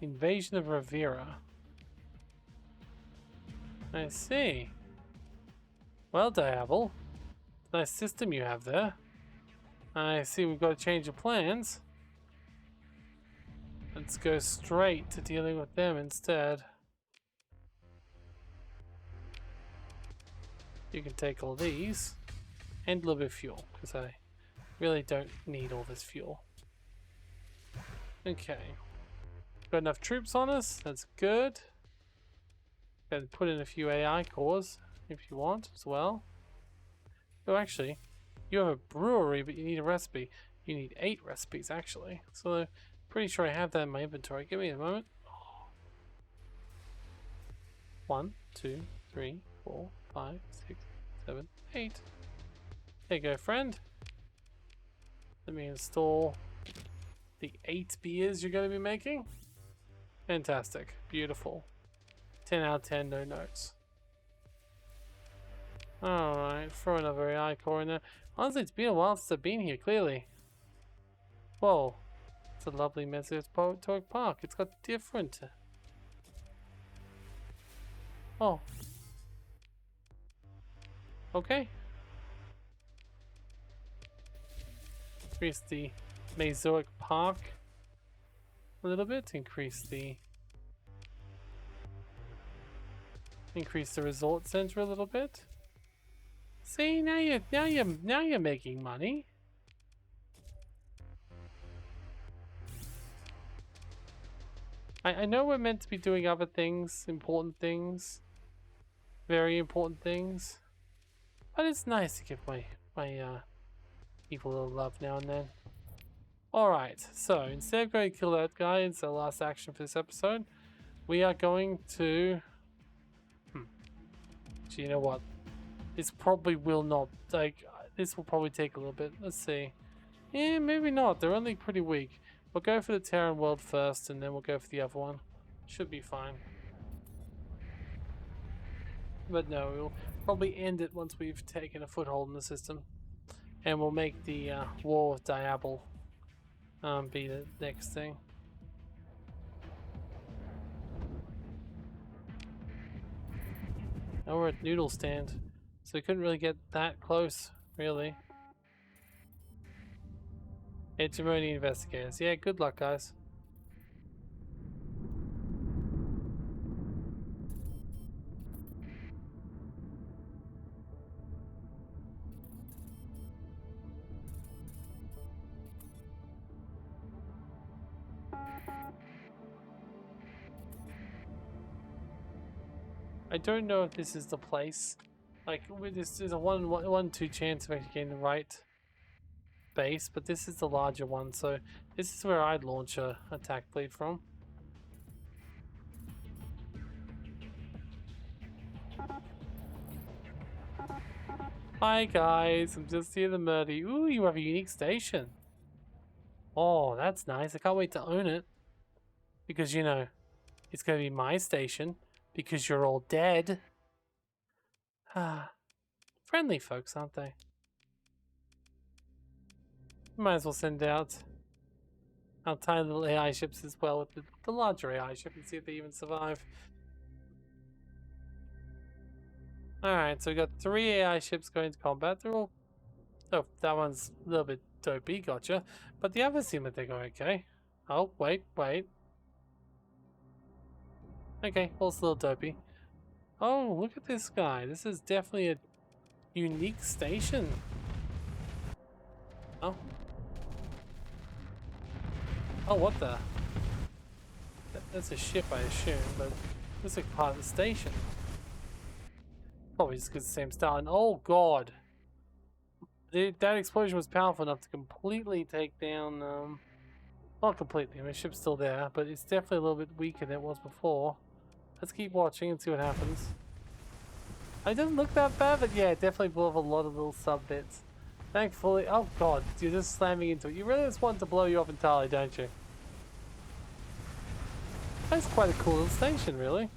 Invasion of Rivera. I see. Well, Diablo. Nice system you have there. I see we've got to change your plans. Let's go straight to dealing with them instead. You can take all these. And a little bit of fuel, because I really don't need all this fuel. Okay. Got enough troops on us, that's good. Gotta put in a few AI cores, if you want, as well. Oh, actually, you have a brewery, but you need a recipe. You need 8 recipes, actually. So, pretty sure I have that in my inventory. Give me a moment. 1, 2, 3, 4, 5, 6, 7, 8. There you go, friend. Let me install the 8 beers you're going to be making. Fantastic. Beautiful. 10 out of 10, no notes. Alright, throw another AI core in there. Honestly, it's been a while since I've been here, clearly. Whoa. It's a lovely Mesozoic park. It's got different... Oh. Okay. Increase the Mesozoic park a little bit. Increase the resort center a little bit. See, now you're making money. I know we're meant to be doing other things, important things, very important things, but it's nice to give my people a little love now and then. Alright, so instead of going to kill that guy, it's our last action for this episode, we are going to... So you know what? This probably will not, like, this will probably take a little bit. Let's see. Yeah, maybe not. They're only pretty weak. We'll go for the Terran world first, and then we'll go for the other one. Should be fine. But no, we'll probably end it once we've taken a foothold in the system. And we'll make the war with Diablo be the next thing. Now we're at Noodle Stand, so we couldn't really get that close, really. Hegemony investigators. Yeah, good luck, guys. I don't know if this is the place. Like, there's a 1-2 chance of actually getting the right base, but this is the larger one, so this is where I'd launch a attack fleet from. Hi guys, I'm just here to murder you. Ooh, you have a unique station. Oh, that's nice. I can't wait to own it. Because, you know, it's going to be my station. Because you're all dead. Ah, friendly folks, aren't they? Might as well send out our tiny little AI ships as well with the larger AI ship and see if they even survive. Alright, so we got 3 AI ships going to combat. They're all... Oh, that one's a little bit dopey, gotcha. But the others seem like they're going okay. Oh, wait. Okay, also a little dopey. Oh, look at this guy. This is definitely a unique station. Oh. Oh, what the? That's a ship, I assume, but looks like part of the station. Probably just because the same style. And oh god, that explosion was powerful enough to completely take down. Not completely. I mean, the ship's still there, but it's definitely a little bit weaker than it was before. Let's keep watching and see what happens. It doesn't look that bad, but yeah, it definitely blew up a lot of little sub bits. Thankfully, oh god, you're just slamming into it. You really just want it to blow you off entirely, don't you? That's quite a cool little station, really.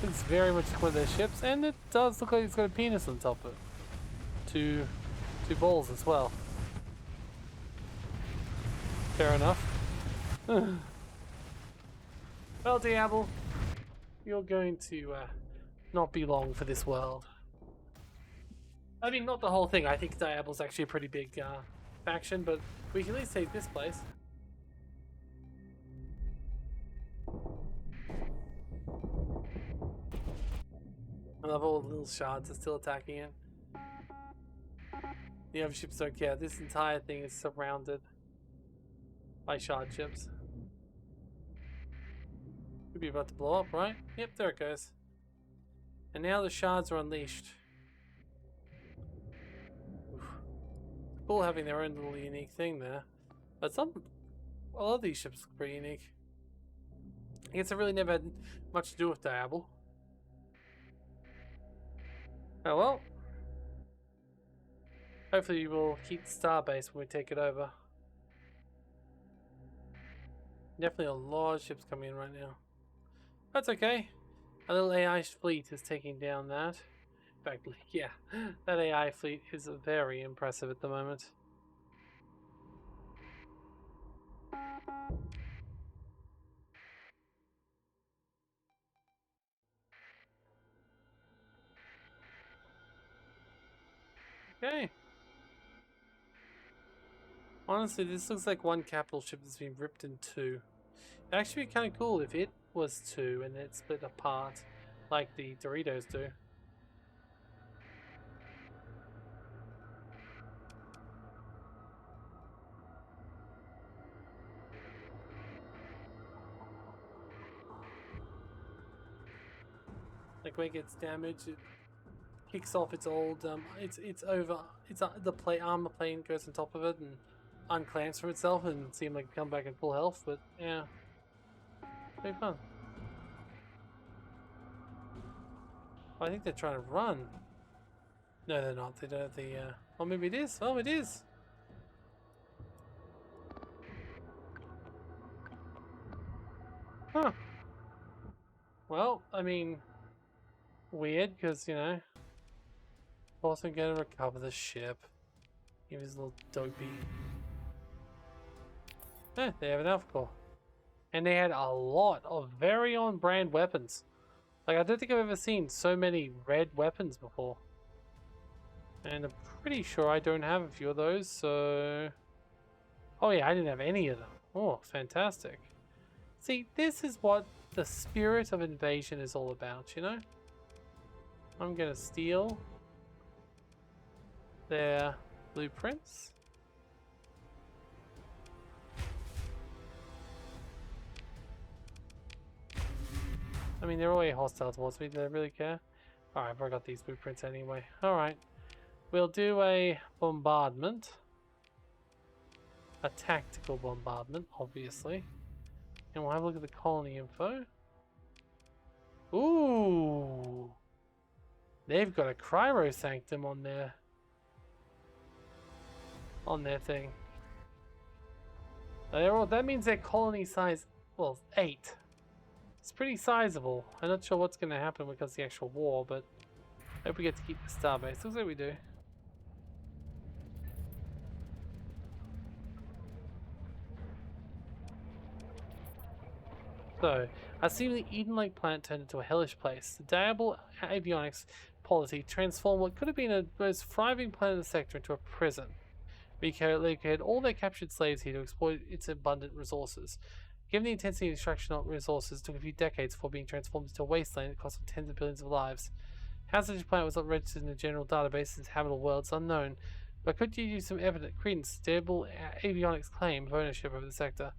It's very much one of their ships, and it does look like it's got a penis on top of it. Two balls as well. Fair enough. Well, Diablo, you're going to not be long for this world. I mean, not the whole thing. I think Diablo's actually a pretty big faction, but we can at least take this place. I love all the little shards are still attacking it. The other ships don't care. This entire thing is surrounded by shard ships. Could be about to blow up, right? Yep, there it goes. And now the shards are unleashed. Oof. Cool having their own little unique thing there. But a lot of these ships are pretty unique. I guess I really never had much to do with Diablo. Oh well. Hopefully we'll keep the starbase when we take it over. Definitely a lot of ships coming in right now. That's okay. A little AI fleet is taking down that. In fact, yeah, that AI fleet is very impressive at the moment. Okay. Honestly, this looks like one capital ship that's been ripped in two. It'd actually be kind of cool if it was two and it split apart like the Doritos do. Like when it gets damaged, it kicks off its old it's over. It's the armor plane goes on top of it and unclamps from itself and seem like come back in full health. But yeah, pretty fun. I think they're trying to run. No, they're not. They don't have the. Oh, maybe it is. Oh, it is. Huh. Well, I mean, weird because you know. Also gonna recover the ship. He was a little dopey. Eh, they have an alpha core. And they had a lot of very on brand weapons. Like, I don't think I've ever seen so many red weapons before. And I'm pretty sure I don't have a few of those, so... Oh yeah, I didn't have any of them. Oh, fantastic. See, this is what the spirit of invasion is all about, you know? I'm gonna steal their blueprints. I mean, they're always hostile towards me. Do they really care? Alright, I got these blueprints anyway. Alright. We'll do a bombardment. A tactical bombardment, obviously. And we'll have a look at the colony info. Ooh! They've got a cryosanctum on their thing. That means their colony size, well, 8. It's pretty sizable. I'm not sure what's going to happen because of the actual war, but I hope we get to keep the starbase. Looks like we do. So, I see the Eden-like planet turned into a hellish place. The diable avionics policy transformed what could have been a most thriving planet of the sector into a prison. They had all their captured slaves here to exploit its abundant resources. Given the intensity of extraction of resources, it took a few decades before being transformed into a wasteland that cost tens of billions of lives. How such a planet was not registered in the general database as habitable world is unknown, but could you use some evident credence to stable avionics' claim of ownership over the sector?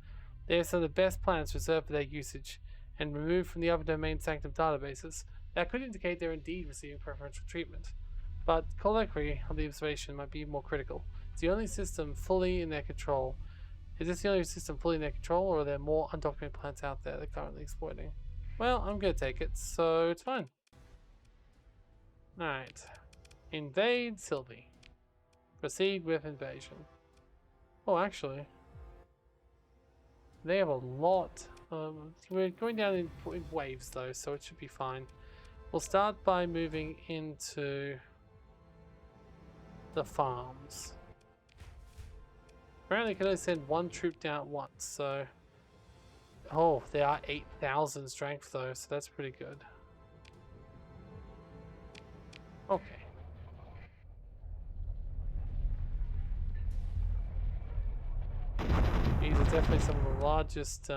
They are some of the best planets reserved for their usage and removed from the other domain sanctum databases. That could indicate they're indeed receiving preferential treatment. But colloquy of the observation might be more critical. It's the only system fully in their control. Is this the only system fully in their control, or are there more undocumented planets out there they're currently exploiting? Well, I'm gonna take it, so it's fine. Alright. Invade Sylvie. Proceed with invasion. Oh, actually. They have a lot. We're going down in waves though, so it should be fine. We'll start by moving into the farms. Apparently, you can only send one troop down at once, so... Oh, they are 8,000 strength though, so that's pretty good. Okay. These are definitely some of the largest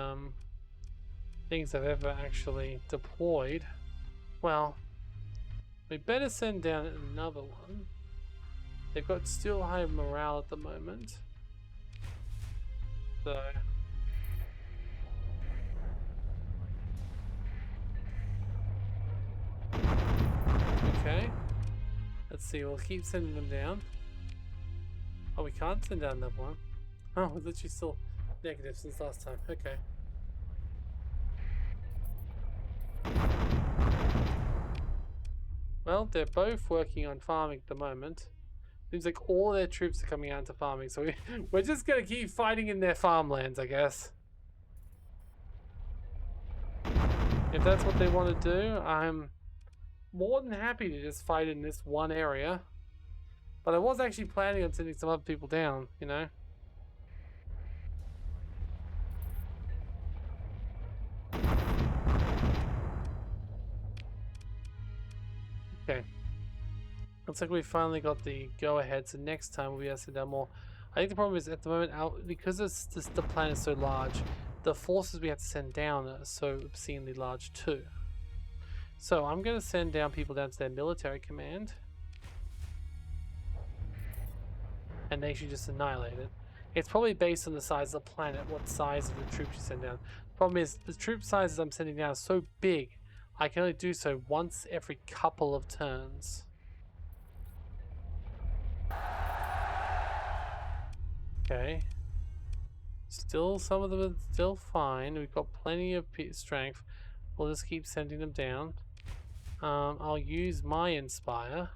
things I've ever actually deployed. Well, we better send down another one. They've got still high morale at the moment. So... Okay. Let's see, we'll keep sending them down. Oh, we can't send down another one. Oh, we're literally still negative since last time. Okay. Well, they're both working on farming at the moment. Seems like all their troops are coming out into farming, so we're just gonna keep fighting in their farmlands, I guess. If that's what they want to do, I'm more than happy to just fight in this one area. But I was actually planning on sending some other people down, you know? Okay. Looks like we finally got the go-ahead, so next time we'll be able to send down more. I think the problem is at the moment, because the planet is so large, the forces we have to send down are so obscenely large too. So I'm going to send down people down to their military command. And they should just annihilate it. It's probably based on the size of the planet, what size of the troops you send down. The problem is, the troop sizes I'm sending down are so big, I can only do so once every couple of turns. Okay. Still, some of them are still fine. We've got plenty of strength. We'll just keep sending them down. I'll use my Inspire.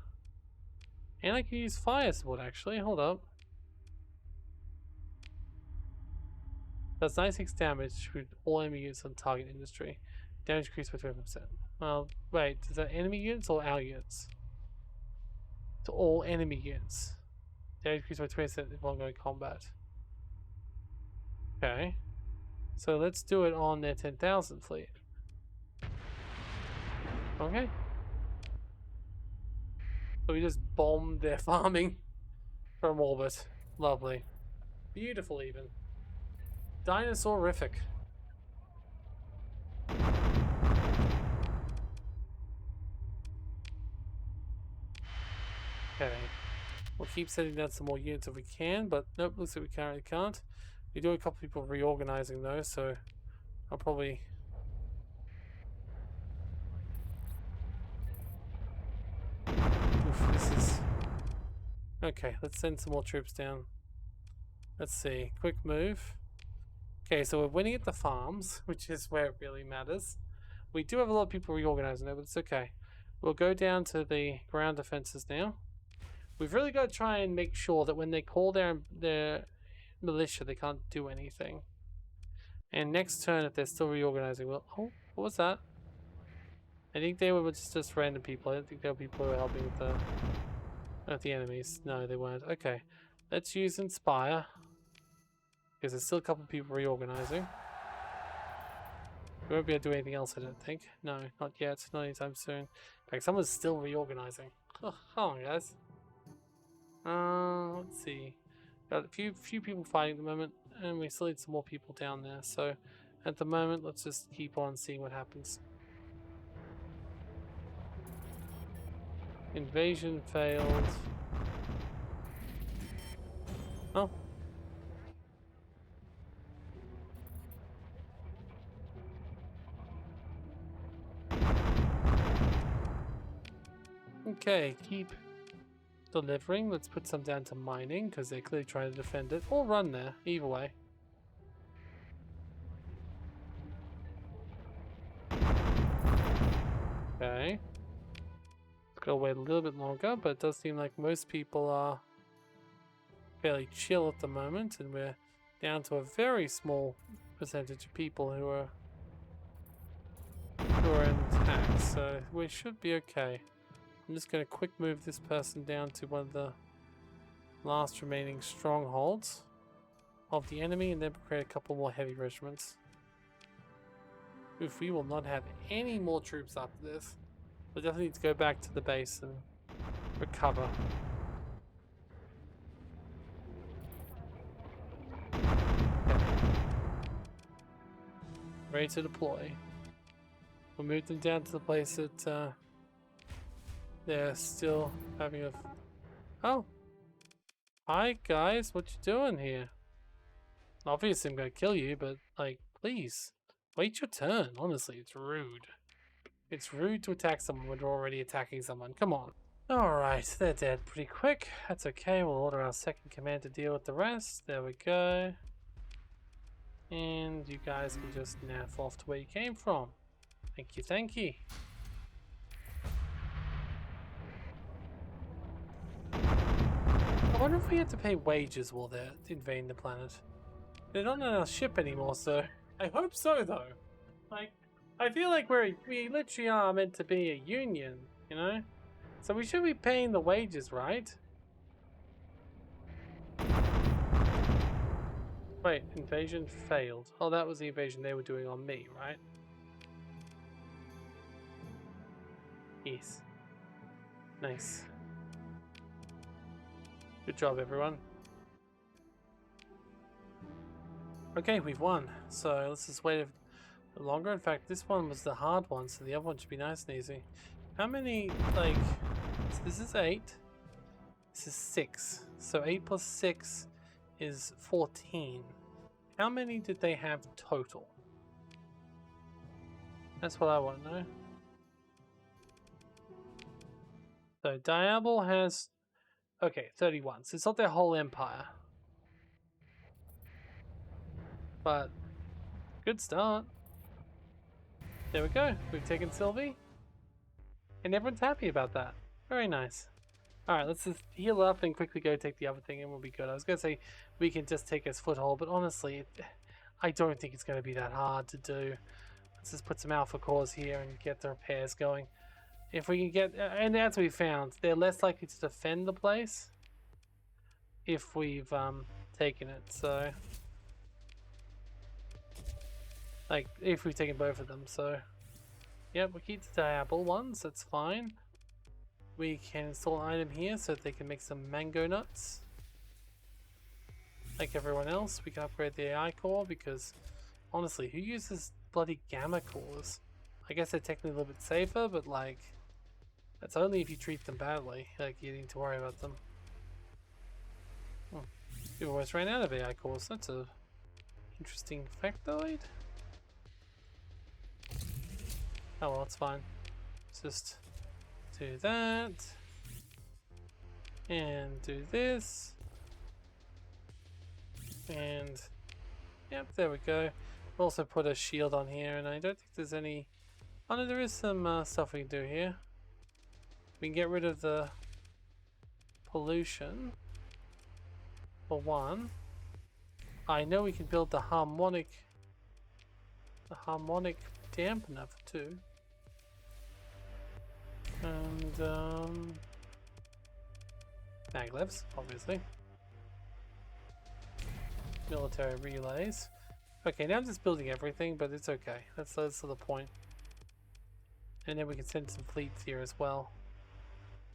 And I can use Fire Support, actually. Hold up. Does 96 damage with all enemy units on target industry. Damage increased by 20%. Well, wait, is that enemy units or our units? To all enemy units. Damage increased by 20% if ongoing combat. Okay. So let's do it on their 10,000 fleet. Okay. So we just bombed their farming from orbit. Lovely. Beautiful even. Dinosaurific. Okay. We'll keep sending down some more units if we can, but nope, looks like we currently can't. We do have a couple people reorganizing though, so I'll probably... Oof, this is... Okay, let's send some more troops down. Let's see. Quick move. Okay, so we're winning at the farms, which is where it really matters. We do have a lot of people reorganizing there, but it's okay. We'll go down to the ground defenses now. We've really got to try and make sure that when they call their militia, they can't do anything. And next turn, if they're still reorganizing, well, oh, what was that? I think they were just random people. I don't think they were people who were helping with the enemies. No, they weren't. Okay, let's use Inspire. Because there's still a couple of people reorganizing. We won't be able to do anything else, I don't think. No, not yet. Not anytime soon. In fact, someone's still reorganizing. Oh, hold on, guys. Let's see. Got a few people fighting at the moment, and we still need some more people down there. So, at the moment, let's just keep on seeing what happens. Invasion failed. Oh. Okay, keep delivering. Let's put some down to mining because they're clearly trying to defend it. Or run there, either way. Okay. Let's go wait a little bit longer, but it does seem like most people are fairly chill at the moment, and we're down to a very small percentage of people who are in attack, so we should be okay. I'm just going to quick move this person down to one of the last remaining strongholds of the enemy, and then create a couple more heavy regiments. Oof, we will not have any more troops after this. We'll definitely need to go back to the base and recover. Okay. Ready to deploy. We'll move them down to the place that they're still having a... Oh! Hi guys, what you doing here? Obviously I'm gonna kill you, but like, please, wait your turn. Honestly, it's rude. It's rude to attack someone when you're already attacking someone. Come on. Alright, they're dead pretty quick. That's okay, we'll order our second command to deal with the rest. There we go. And you guys can just naff off to where you came from. Thank you, thank you. I wonder if we had to pay wages while they're invading the planet. They're not on our ship anymore, so I hope so though. Like, I feel like we literally are meant to be a union, you know? So we should be paying the wages, right? Wait, invasion failed. Oh, that was the invasion they were doing on me, right? Yes. Nice. Good job, everyone. Okay, we've won. So let's just wait a bit longer. In fact, this one was the hard one, so the other one should be nice and easy. How many, like... So this is 8. This is 6. So 8 plus 6 is 14. How many did they have total? That's what I want to know. So Diablo has, okay, 31. So it's not their whole empire. But good start. There we go. We've taken Sylvie. And everyone's happy about that. Very nice. Alright, let's just heal up and quickly go take the other thing and we'll be good. I was going to say we can just take his foothold, but honestly, I don't think it's going to be that hard to do. Let's just put some alpha cores here and get the repairs going. If we can get, and that's what we found, they're less likely to defend the place if we've taken it. So, like, if we've taken both of them. So, yep, we'll keep the Diablo ones, that's fine. We can install an item here so that they can make some mango nuts. Like everyone else, we can upgrade the AI core because, honestly, who uses bloody gamma cores? I guess they're technically a little bit safer, but like, that's only if you treat them badly. Like, you need to worry about them. We almost ran out of AI cores. That's a interesting factoid. Oh well, it's fine. Just do that. And do this. And yep, there we go. We'll also put a shield on here, and I don't think there's any. Oh no, there is some stuff we can do here. We can get rid of the pollution. For one, I know we can build the harmonic dampener for two. And maglevs, obviously. Military relays. Okay, now I'm just building everything, but it's okay. That's to the point. And then we can send some fleets here as well.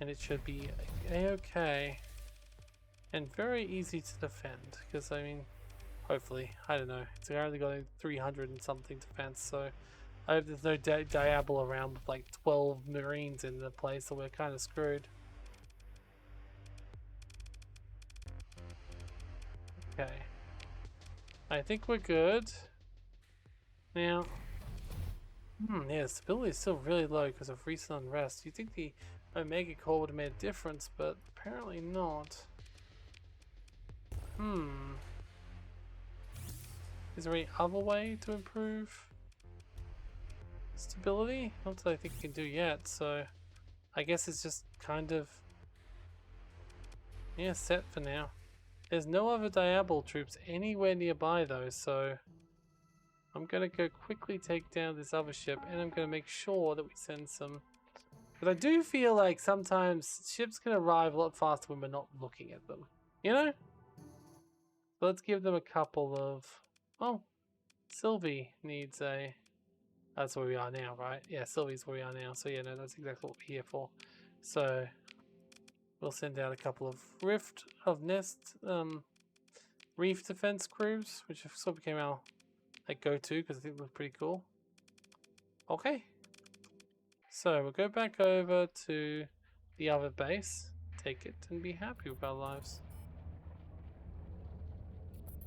And it should be a-okay. And very easy to defend, because I mean, hopefully, I don't know. It's apparently got a 300 and something defense, so I hope there's no Diablo around with like 12 Marines in the place, so we're kind of screwed. Okay. I think we're good. Now, yeah, stability is still really low because of recent unrest. You think the Omega core would have made a difference, but apparently not. Is there any other way to improve stability? Not that I think we can do yet, so I guess it's just kind of, yeah, set for now. There's no other Diablo troops anywhere nearby though, so I'm gonna go quickly take down this other ship, and I'm gonna make sure that we send some. But I do feel like sometimes ships can arrive a lot faster when we're not looking at them, you know? So let's give them a couple of. Oh, Sylvie needs a. That's where we are now, right? Yeah, Sylvie's where we are now. So yeah, no, that's exactly what we're here for. So we'll send out a couple of reef defense crews, which sort of became our like go-to because I think it was pretty cool. Okay. So we'll go back over to the other base, take it, and be happy with our lives.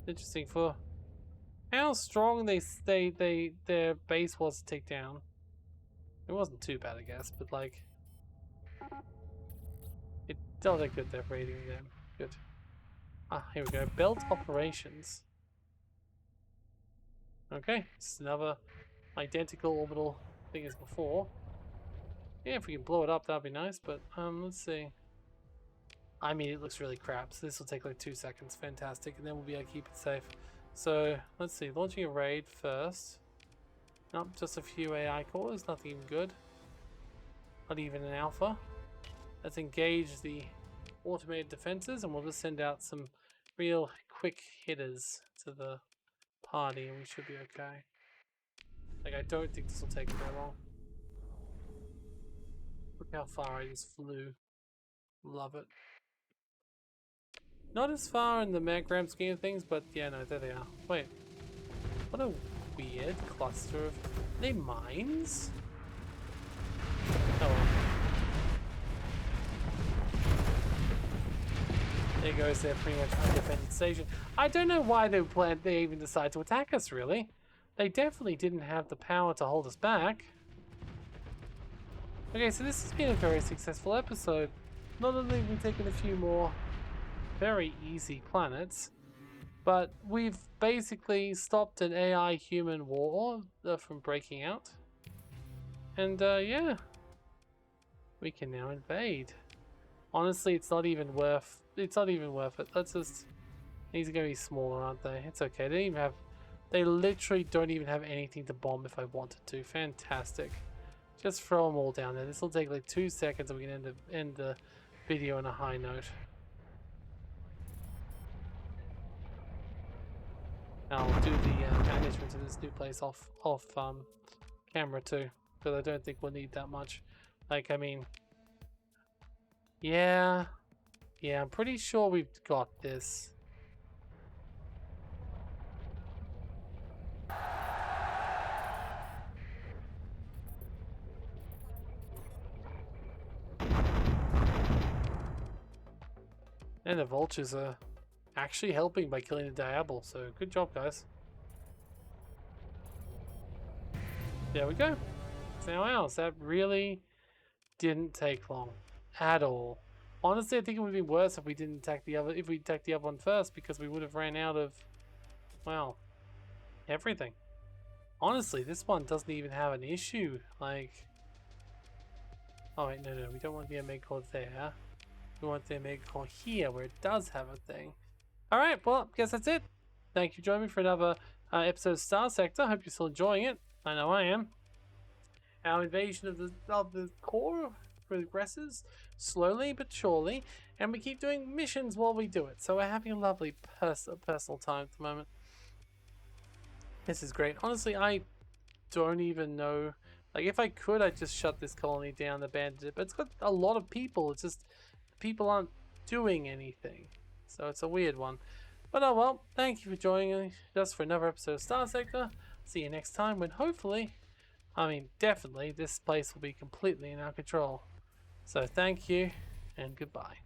Interesting for how strong their base was to take down. It wasn't too bad, I guess, but like it does look good. They're raiding them. Good. Ah, here we go. Belt operations. Okay, it's another identical orbital thing as before. Yeah, if we can blow it up, that'd be nice. But let's see. I mean, it looks really crap. So this will take like 2 seconds. Fantastic, and then we'll be able to keep it safe. So let's see. Launching a raid first. Nope, just a few AI cores. Nothing even good. Not even an alpha. Let's engage the automated defenses, and we'll just send out some real quick hitters to the party, and we should be okay. Like, I don't think this will take very long. Look how far I just flew. Love it. Not as far in the grand scheme of things, but yeah, no, there they are. Wait. What a weird cluster of... Are they mines? Oh well. There goes their pretty much undefended station. I don't know why they even decided to attack us, really. They definitely didn't have the power to hold us back. Okay, so this has been a very successful episode. Not only have we taken a few more very easy planets, but we've basically stopped an AI human war from breaking out. And yeah, we can now invade. Honestly, it's not even worth it. Let's just, these are gonna be smaller, aren't they? It's okay. They literally don't even have anything to bomb if I wanted to. Fantastic. Just throw them all down there. This will take like 2 seconds and we can end the video on a high note. I'll do the management of this new place off camera too, because I don't think we'll need that much. Like, I mean, yeah, I'm pretty sure we've got this. And the vultures are actually helping by killing the Diablo, so good job, guys. There we go. It's now ours. That really didn't take long at all. Honestly, I think it would be worse if we didn't attack the other. If we attacked the other one first, because we would have ran out of, well, everything. Honestly, this one doesn't even have an issue. Like, oh wait, no, we don't want the Omega Core there. We want the Omega Core here, where it does have a thing. All right, well, I guess that's it. Thank you for joining me for another episode of Starsector. Hope you're still enjoying it. I know I am. Our invasion of the core progresses slowly but surely, and we keep doing missions while we do it. So we're having a lovely personal time at the moment. This is great. Honestly, I don't even know. Like, if I could, I'd just shut this colony down, abandon it. But it's got a lot of people. It's just people aren't doing anything. So it's a weird one. But oh well, thank you for joining us for another episode of Starsector. See you next time when hopefully, I mean definitely, this place will be completely in our control. So thank you and goodbye.